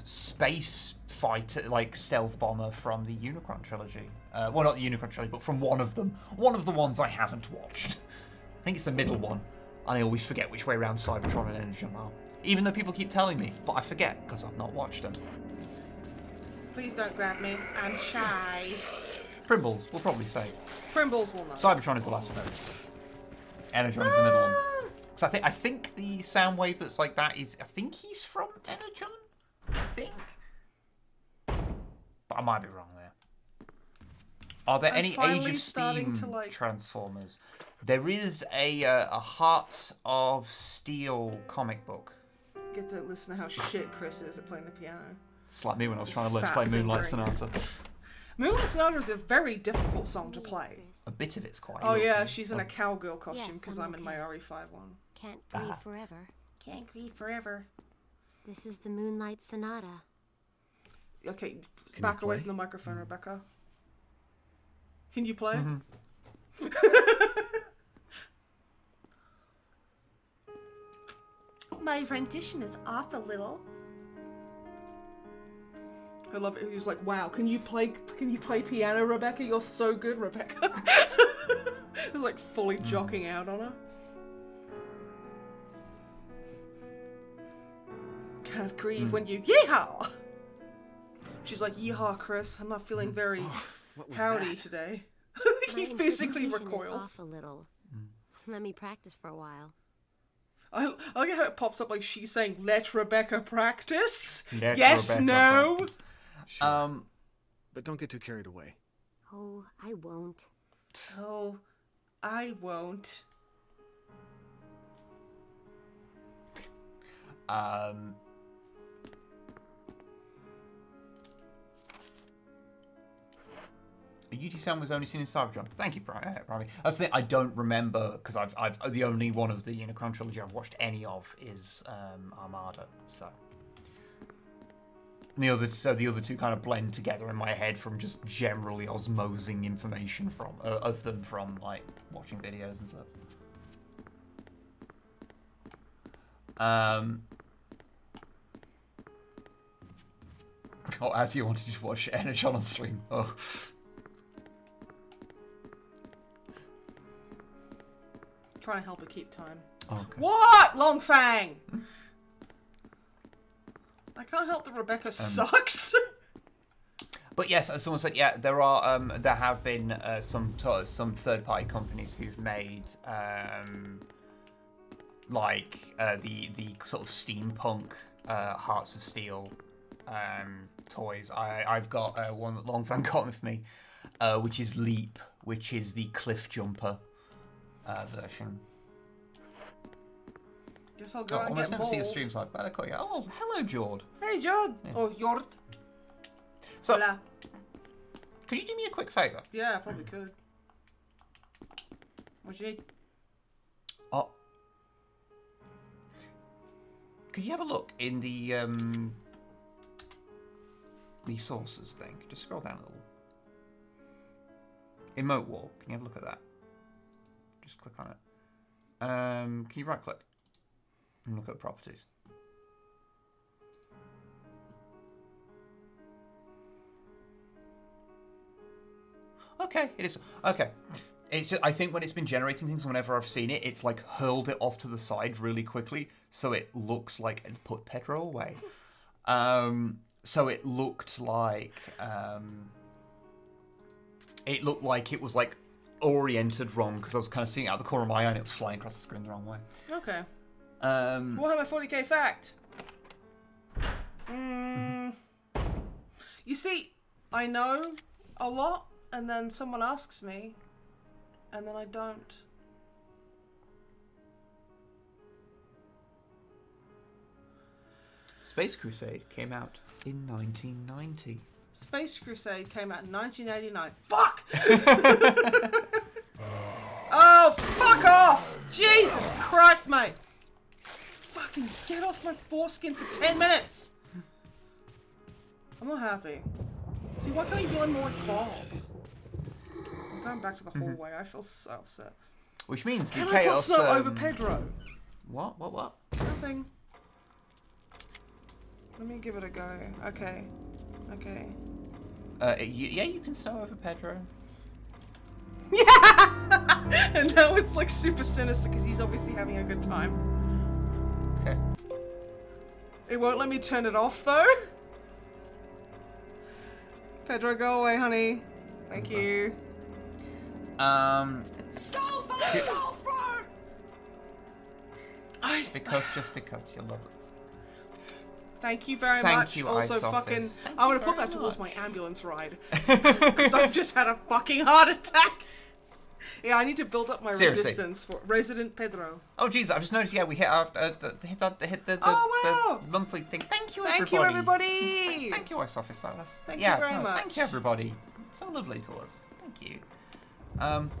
space fighter, like stealth bomber from the Unicron trilogy. Well, not the Unicron trilogy, but from one of them. One of the ones I haven't watched. I think it's the middle one. And I always forget which way around Cybertron and Energon are. Even though people keep telling me, but I forget because I've not watched them. Please don't grab me. I'm shy. Primbles, we'll probably say. Primbles will know. Cybertron is the last one. Energon is the middle one. Because I think the Soundwave that's like that is, I think he's from Energon. I think. But I might be wrong there. Are there I'm any Age finally of starting Steam to, like- Transformers? There is a Hearts of Steel comic book. Get to listen to how shit Chris is at playing the piano. It's like me when I was This trying to learn to fat play Moonlight fingering. Sonata. Moonlight Sonata is a very difficult song to play. A bit of it's quite Oh easy. yeah, she's in a cowgirl costume Yes, because I'm I'm in my okay. RE5 one. Can't grieve forever. Can't grieve forever. This is the Moonlight Sonata. Okay, you back away play? from the microphone, Rebecca. Can you play? My rendition is off a little. I love it. He was like, "Wow, can you play piano, Rebecca? You're so good, Rebecca." He was like fully jocking out on her. Can't grieve when you yeehaw. She's like, "Yeehaw, Chris. I'm not feeling very What was howdy that? today." My He physically interpretation is recoils. off a little. Let me practice for a while. I like how it pops up like she's saying, "Let Rebecca practice." Let yes, Rebecca no. practice. Sure. But don't get too carried away. Oh, I won't. Oh, I won't. UT Sound was only seen in Cybertron. Thank you, Brian. That's the thing, I don't remember because I've the only one of the Unicron trilogy I've watched any of is Armada. So the other two kind of blend together in my head from just generally osmosing information from of them from like watching videos and stuff. Oh, as you wanted to watch Energon on stream. Oh. Trying to help her keep time. Okay. What? Long Fang! I can't help that Rebecca sucks. But yes, as someone said, yeah, there have been some third-party companies who've made the sort of steampunk Hearts of Steel toys. I've got one that Longfang got with me, which is Leap, which is the cliff jumper version. Guess I'll go and almost get never see the mold. streams live. Glad I caught you. Oh, hello, Jord. Hey, Jord. Yeah. Oh, Jord. So, Hola. could you do me a quick favour? Yeah, I probably could. What do you need? Oh. Could you have a look in the sources thing? Just scroll down a little. Emote wall. Can you have a look at that? Just click on it. Can you right click and look at properties? Okay, it is. Okay. It's just, I think when it's been generating things, whenever I've seen it, it's like hurled it off to the side really quickly, so it looks like it put Pedro away. So it looked like it was like oriented wrong because I was kind of seeing it out of the corner of my eye and it was flying across the screen the wrong way. Okay. Warhammer 40k fact. You see, I know a lot, and then someone asks me, and then I don't. Space Crusade came out in 1990. Space Crusade came out in 1989. Fuck! Oh, fuck off! Jesus Christ, mate! Fucking get off my foreskin for 10 minutes! I'm not happy. See, why can't you join more with Bob? I'm going back to the hallway. I feel so upset. Which means the Can I chaos. put snow over Pedro? What? Nothing. Let me give it a go. Okay. Okay. Yeah, you can snow over Pedro. Yeah! And now it's like super sinister because he's obviously having a good time. Okay. It won't let me turn it off though. Pedro, go away, honey. Thank you. Skulls for the skull throne! Just because you love it. Thank you very Thank much. you, Also, Ice fucking, Office. Thank I'm you gonna put very that towards my much. ambulance ride because I've just had a fucking heart attack. Yeah, I need to build up my Seriously. resistance for Resident Pedro. Oh jeez, I've just noticed. Yeah, we hit the Oh, wow. monthly thing. Thank you, Thank you, everybody. Thank you, Ice Office. Thank you very much. Thank you, everybody. So lovely to us. Thank you.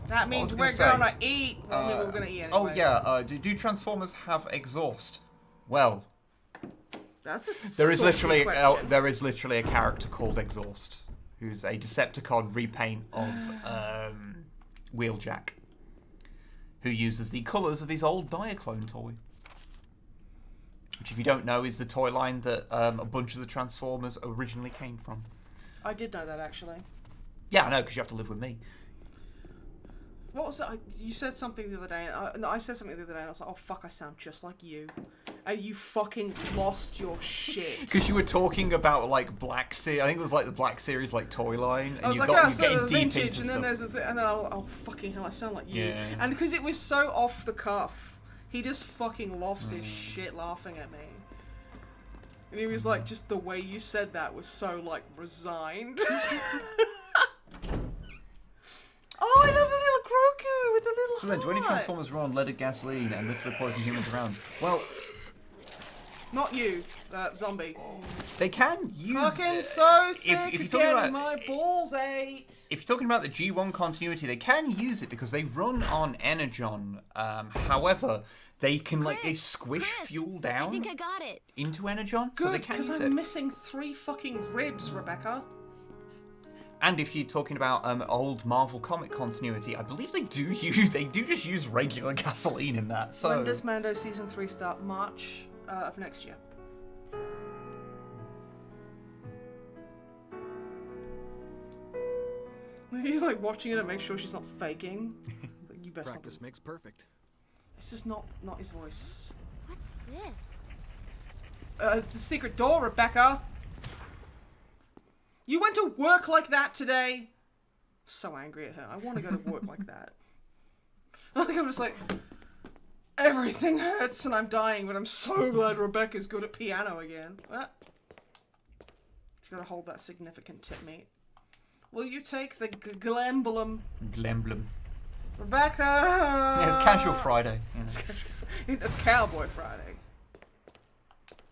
That means we're gonna eat. Well, I mean, we're gonna eat anyway. Oh yeah. Do Transformers have exhaust? Well, That's a there is saucy question. literally a character called Exhaust, who's a Decepticon repaint of Wheeljack, who uses the colours of his old Diaclone toy. Which, if you don't know, is the toy line that a bunch of the Transformers originally came from. I did know that actually. Yeah, I know, because you have to live with me. What was that? You said something the other day. No, I said something the other day, and I was like, "Oh fuck, I sound just like you," and you fucking lost your shit. Because you were talking about like Black Series, I think it was like the Black Series like toy line, and I was you like, got "Oh, you so getting the deep vintage," into and stuff. then there's this, and then oh fucking hell, I sound like you. Yeah. And because it was so off the cuff, he just fucking lost his shit laughing at me. And he was like, just the way you said that was so like resigned. Oh, I love the little Grogu with the little So then, do any heart. Transformers run on leaded gasoline and literally poison humans around? Well, Not you, zombie. They can use. Fucking so sick if you're of talking getting about, my balls ate. if you're talking about the G1 continuity, they can use it because they run on Energon. However, they can they squish Chris, fuel I down think I got it. into Energon, so they Good, can because use I'm it. missing 3 fucking ribs, Rebecca. And if you're talking about old Marvel comic continuity, I believe they do just use regular gasoline in that. So When does Mando season 3 start? March of next year. He's like watching it to make sure she's not faking. Like, you best Practice not. makes perfect. This is not his voice. What's this? It's a secret door, Rebecca. You went to work like that today. So angry at her. I want to go to work like that. Like I'm just like, everything hurts and I'm dying, but I'm so glad Rebecca's good at piano again. What? You gotta hold that significant tip, mate. Will you take the glemblem? Glemblem. Rebecca! Yeah, it's Casual Friday. You know. It's Cowboy Friday.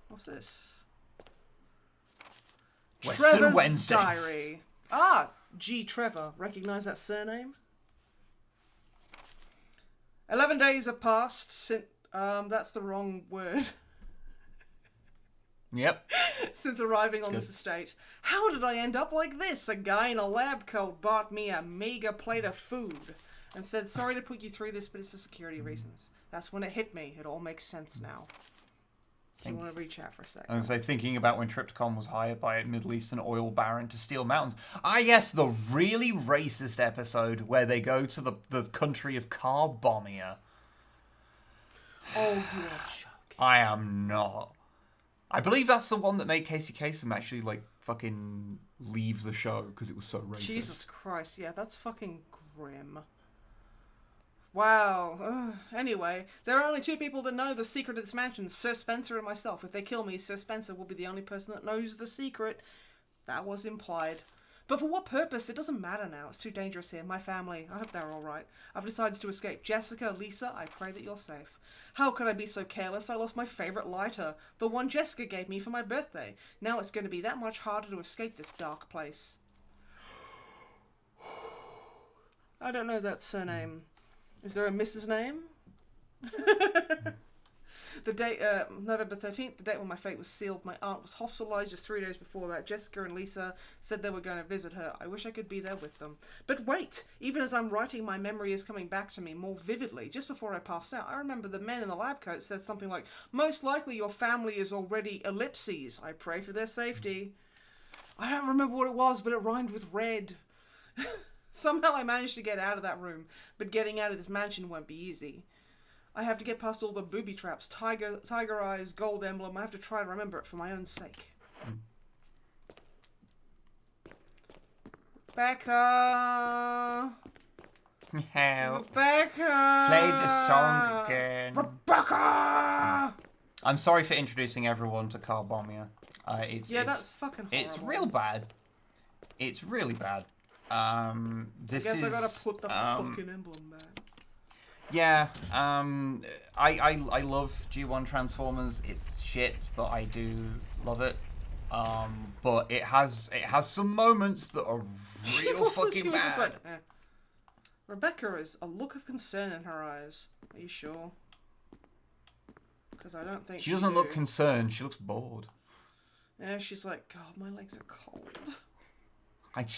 What's this? Western Trevor's Wednesdays. Diary. Ah, G. Trevor. Recognize that surname? 11 days have passed since... that's the wrong word. Yep. Since arriving on this estate. How did I end up like this? A guy in a lab coat bought me a meager plate of food and said, sorry to put you through this, but it's for security reasons. That's when it hit me. It all makes sense now. Do you want to reach out for a second? I was thinking about when Tripticon was hired by a Middle Eastern oil baron to steal mountains. Ah, yes, the really racist episode where they go to the country of Carbomia. Oh, you are joking. I am not. I believe that's the one that made Casey Kasem actually, like, fucking leave the show because it was so racist. Jesus Christ, yeah, that's fucking grim. Wow. Anyway, there are only 2 people that know the secret of this mansion, Sir Spencer and myself. If they kill me, Sir Spencer will be the only person that knows the secret. That was implied. But for what purpose? It doesn't matter now. It's too dangerous here. My family, I hope they're alright. I've decided to escape. Jessica, Lisa, I pray that you're safe. How could I be so careless? I lost my favourite lighter, the one Jessica gave me for my birthday. Now it's going to be that much harder to escape this dark place. I don't know that surname. Is there a Mrs. name? The date, November 13th, the date when my fate was sealed. My aunt was hospitalised just 3 days before that. Jessica and Lisa said they were going to visit her. I wish I could be there with them. But wait! Even as I'm writing, my memory is coming back to me more vividly. Just before I passed out, I remember the men in the lab coat said something like, most likely your family is already ellipses. I pray for their safety. I don't remember what it was, but it rhymed with red. Somehow I managed to get out of that room, but getting out of this mansion won't be easy. I have to get past all the booby traps, tiger eyes, gold emblem. I have to try to remember it for my own sake. Rebecca! Help. Rebecca! Play the song again. Rebecca! I'm sorry for introducing everyone to Carbomia. That's fucking horrible. It's real bad. It's really bad. This I guess is, I gotta put the fucking emblem back. Yeah, I love G1 Transformers. It's shit, but I do love it. But it has some moments that are real fucking bad. Just like, Rebecca is a look of concern in her eyes. Are you sure? Because I don't think she doesn't look concerned. She looks bored. Yeah, she's like, God, my legs are cold.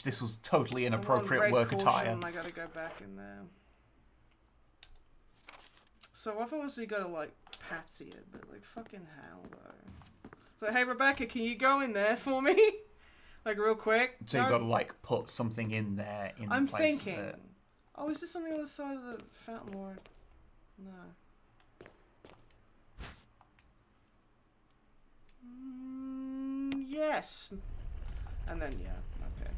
This was totally I'm on inappropriate red work caution attire. And I gotta go back in there. So I've obviously gotta like patsy it, but like fucking hell though. So hey Rebecca, can you go in there for me? Like real quick? So you gotta like put something in there in I'm place of thinking. it. Oh, is this on the other side of the Fountain Lord? No. Yes. And then yeah, okay.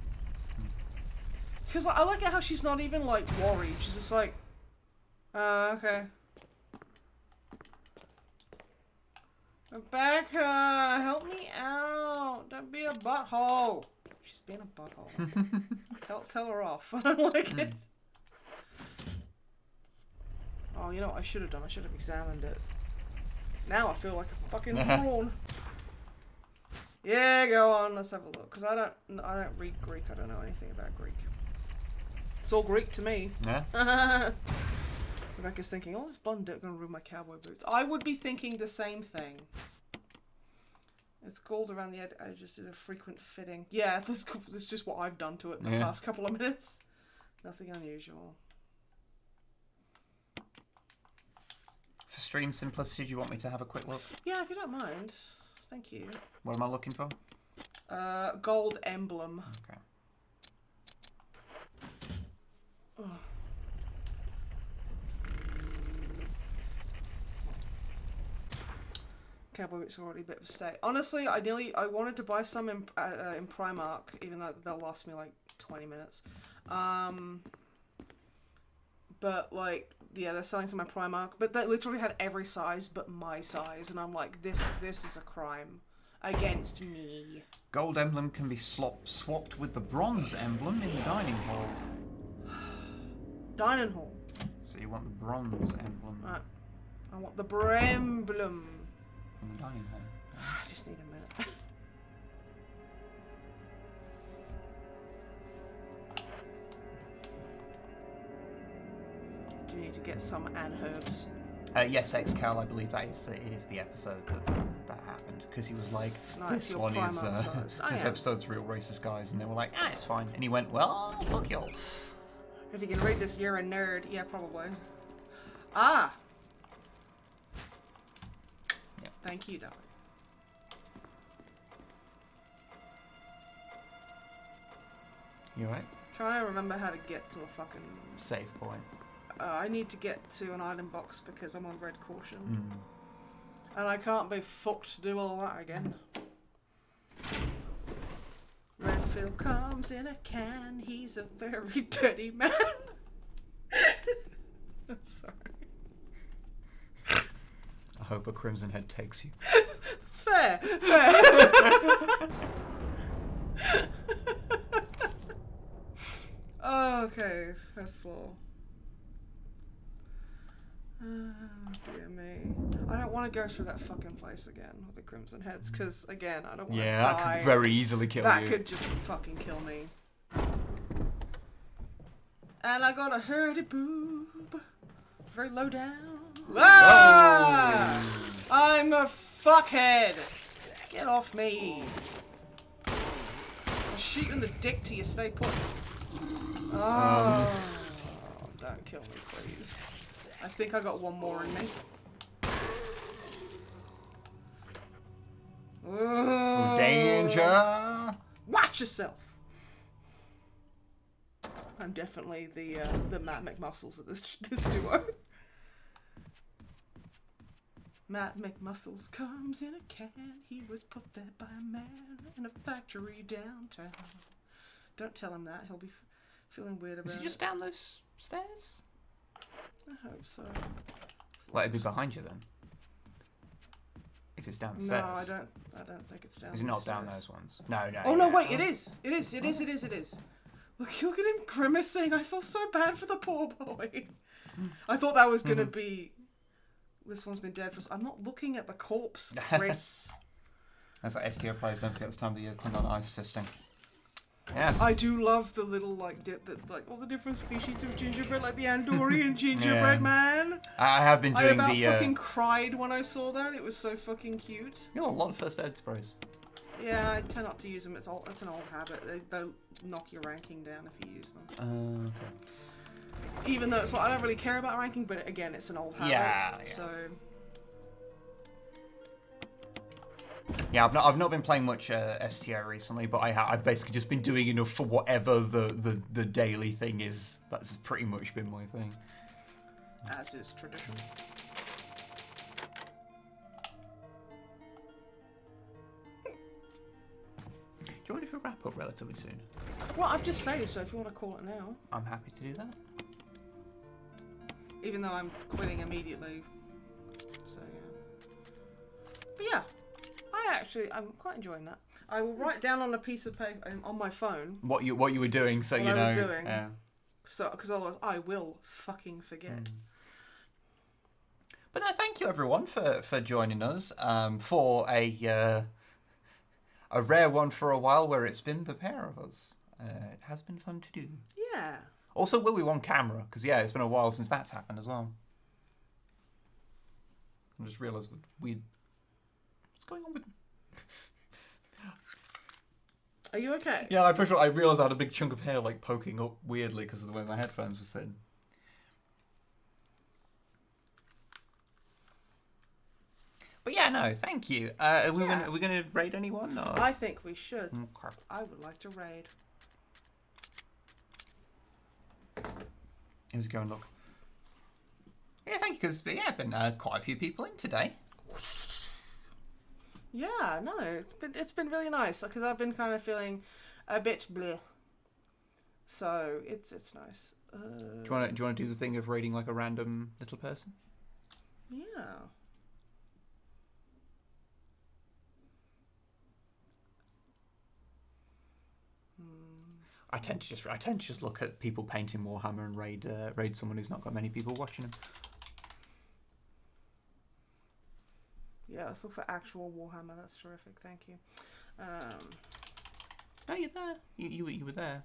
Because I like how she's not even like worried. She's just like, okay. Rebecca, help me out. Don't be a butthole. She's being a butthole. Tell her off. I don't like it. Oh, you know what I should have done? I should have examined it. Now I feel like a fucking prawn. Yeah, go on. Let's have a look. Because I don't read Greek. I don't know anything about Greek. It's all Greek to me. Yeah. Rebecca's thinking, oh, this blonde dick gonna ruin my cowboy boots. I would be thinking the same thing. It's gold around the edges to the frequent fitting. Yeah, this is just what I've done to it in the past couple of minutes. Nothing unusual. For stream simplicity, do you want me to have a quick look? Yeah, if you don't mind. Thank you. What am I looking for? Gold emblem. Okay. Oh. Cowboy boots are already a bit of a state. Honestly, I wanted to buy some in Primark, even though they'll last me like 20 minutes. But like, yeah, they're selling some in Primark, but they literally had every size but my size, and I'm like, this is a crime against me. Gold emblem can be swapped with the bronze emblem in the dining hall. Dining hall. So you want the bronze emblem Right. I want the emblem. from the dining hall. I just need a minute. Do you need to get some and herbs? Yes, Xcal, I believe it is the episode that happened, because he was like, Nice, this your one is Primark sized. Oh, this yeah. episode's real racist guys, and they were like, it's fine, and he went, well, fuck y'all. If you can read this, you're a nerd. Yeah, probably. Ah! Yeah. Thank you, darling. You alright? Trying to remember how to get to a fucking... Save point. I need to get to an item box because I'm on red caution. Mm. And I can't be fucked to do all that again. Redfield comes in a can, he's a very dirty man. I'm sorry. I hope a Crimson Head takes you. It's fair. Okay, first floor. Oh, dear me. I don't want to go through that fucking place again with the Crimson Heads, because, again, I don't want to Yeah, die. that could very easily kill That you. could just fucking kill me. And I got a hurdy boob. Very low down. Ah! I'm a fuckhead. Get off me. I'll shoot you in the dick till you stay put. Oh, don't kill me, please. I think I got one more in me. Ooh, danger! Watch yourself. I'm definitely the Matt McMuscles of this duo. Matt McMuscles comes in a can. He was put there by a man in a factory downtown. Don't tell him that. He'll be feeling weird about it. Is he just down those stairs? I hope so. Well, it'd be behind you then. If it's downstairs. No, I don't think it's down. Is it not down those ones? No. Oh no! yeah. Wait, it is. It is. Look at him grimacing. I feel so bad for the poor boy. I thought that was gonna be. This one's been dead for. I'm not looking at the corpse, Chris. That's like STO players. Don't forget it's time of the year. Klingon ice fisting. Yes. I do love the little like all the different species of gingerbread, like the Andorian gingerbread man. I have been doing I about the. fucking cried when I saw that. It was so fucking cute. You know, a lot of first aid sprays. Yeah, I tend not to use them. It's an old habit. They knock your ranking down if you use them. Okay. Even though it's like I don't really care about ranking, but again, it's an old habit. Yeah. So. Yeah, I've not been playing much STO recently, but I've basically just been doing enough for whatever the daily thing is. That's pretty much been my thing. As is tradition. Do you want to wrap up relatively soon? Well, I've just saved, so if you want to call it now. I'm happy to do that. Even though I'm quitting immediately. So, yeah. But yeah. I'm quite enjoying that. I will write down on a piece of paper on my phone What you were doing, so what you know. I was doing. Yeah. So, because otherwise I will fucking forget. But no, thank you everyone for joining us for a rare one for a while where it's been the pair of us. It has been fun to do. Yeah. Also, will we on camera? Because yeah, it's been a while since that's happened as well. I just realised what's going on with. Are you okay? Yeah, I realised I had a big chunk of hair like poking up weirdly because of the way my headphones were sitting. But yeah, no, thank you. Are we gonna raid anyone? Or? I think we should. Okay. I would like to raid. Who's going look? Yeah, thank you, because been quite a few people in today. Yeah, no, it's been really nice because I've been kind of feeling a bit bleh. So it's nice. Do you want to do the thing of raiding like a random little person? Yeah. I tend to just look at people painting Warhammer and raid someone who's not got many people watching them. Yeah, let's look for actual Warhammer. That's terrific. Thank you. Oh, you're there. You were there.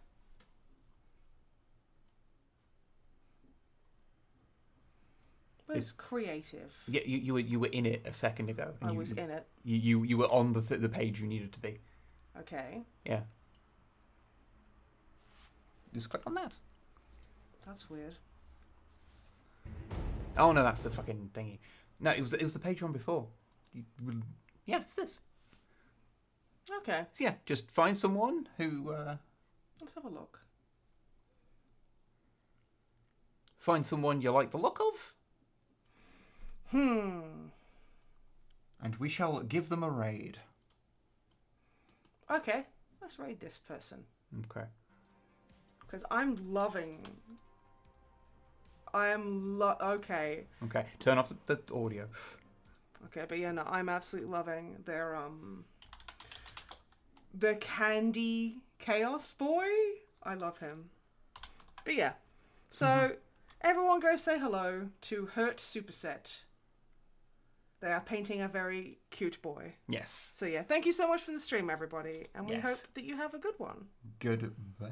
But it's creative. Yeah, you were in it a second ago. And I was in it. You were on the page you needed to be. Okay. Yeah. Just click on that. That's weird. Oh no, that's the fucking thingy. No, it was the page one before. Yeah, it's this. Okay. So yeah, just find someone who. Let's have a look. Find someone you like the look of. And we shall give them a raid. Okay, let's raid this person. Okay. Because I'm loving. Okay. Okay. Turn off the audio. Okay, but yeah, no, I'm absolutely loving their the Candy Chaos Boy. I love him. But yeah, so everyone go say hello to Hurt Superset. They are painting a very cute boy. Yes. So yeah, thank you so much for the stream, everybody, and we Yes. hope that you have a good one. Goodbye.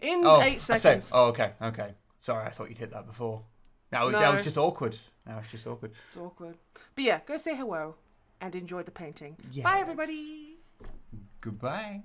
In 8 seconds. Okay. Sorry, I thought you'd hit that before. That was just awkward. It's awkward. But yeah, go say hello and enjoy the painting. Yes. Bye, everybody. Goodbye.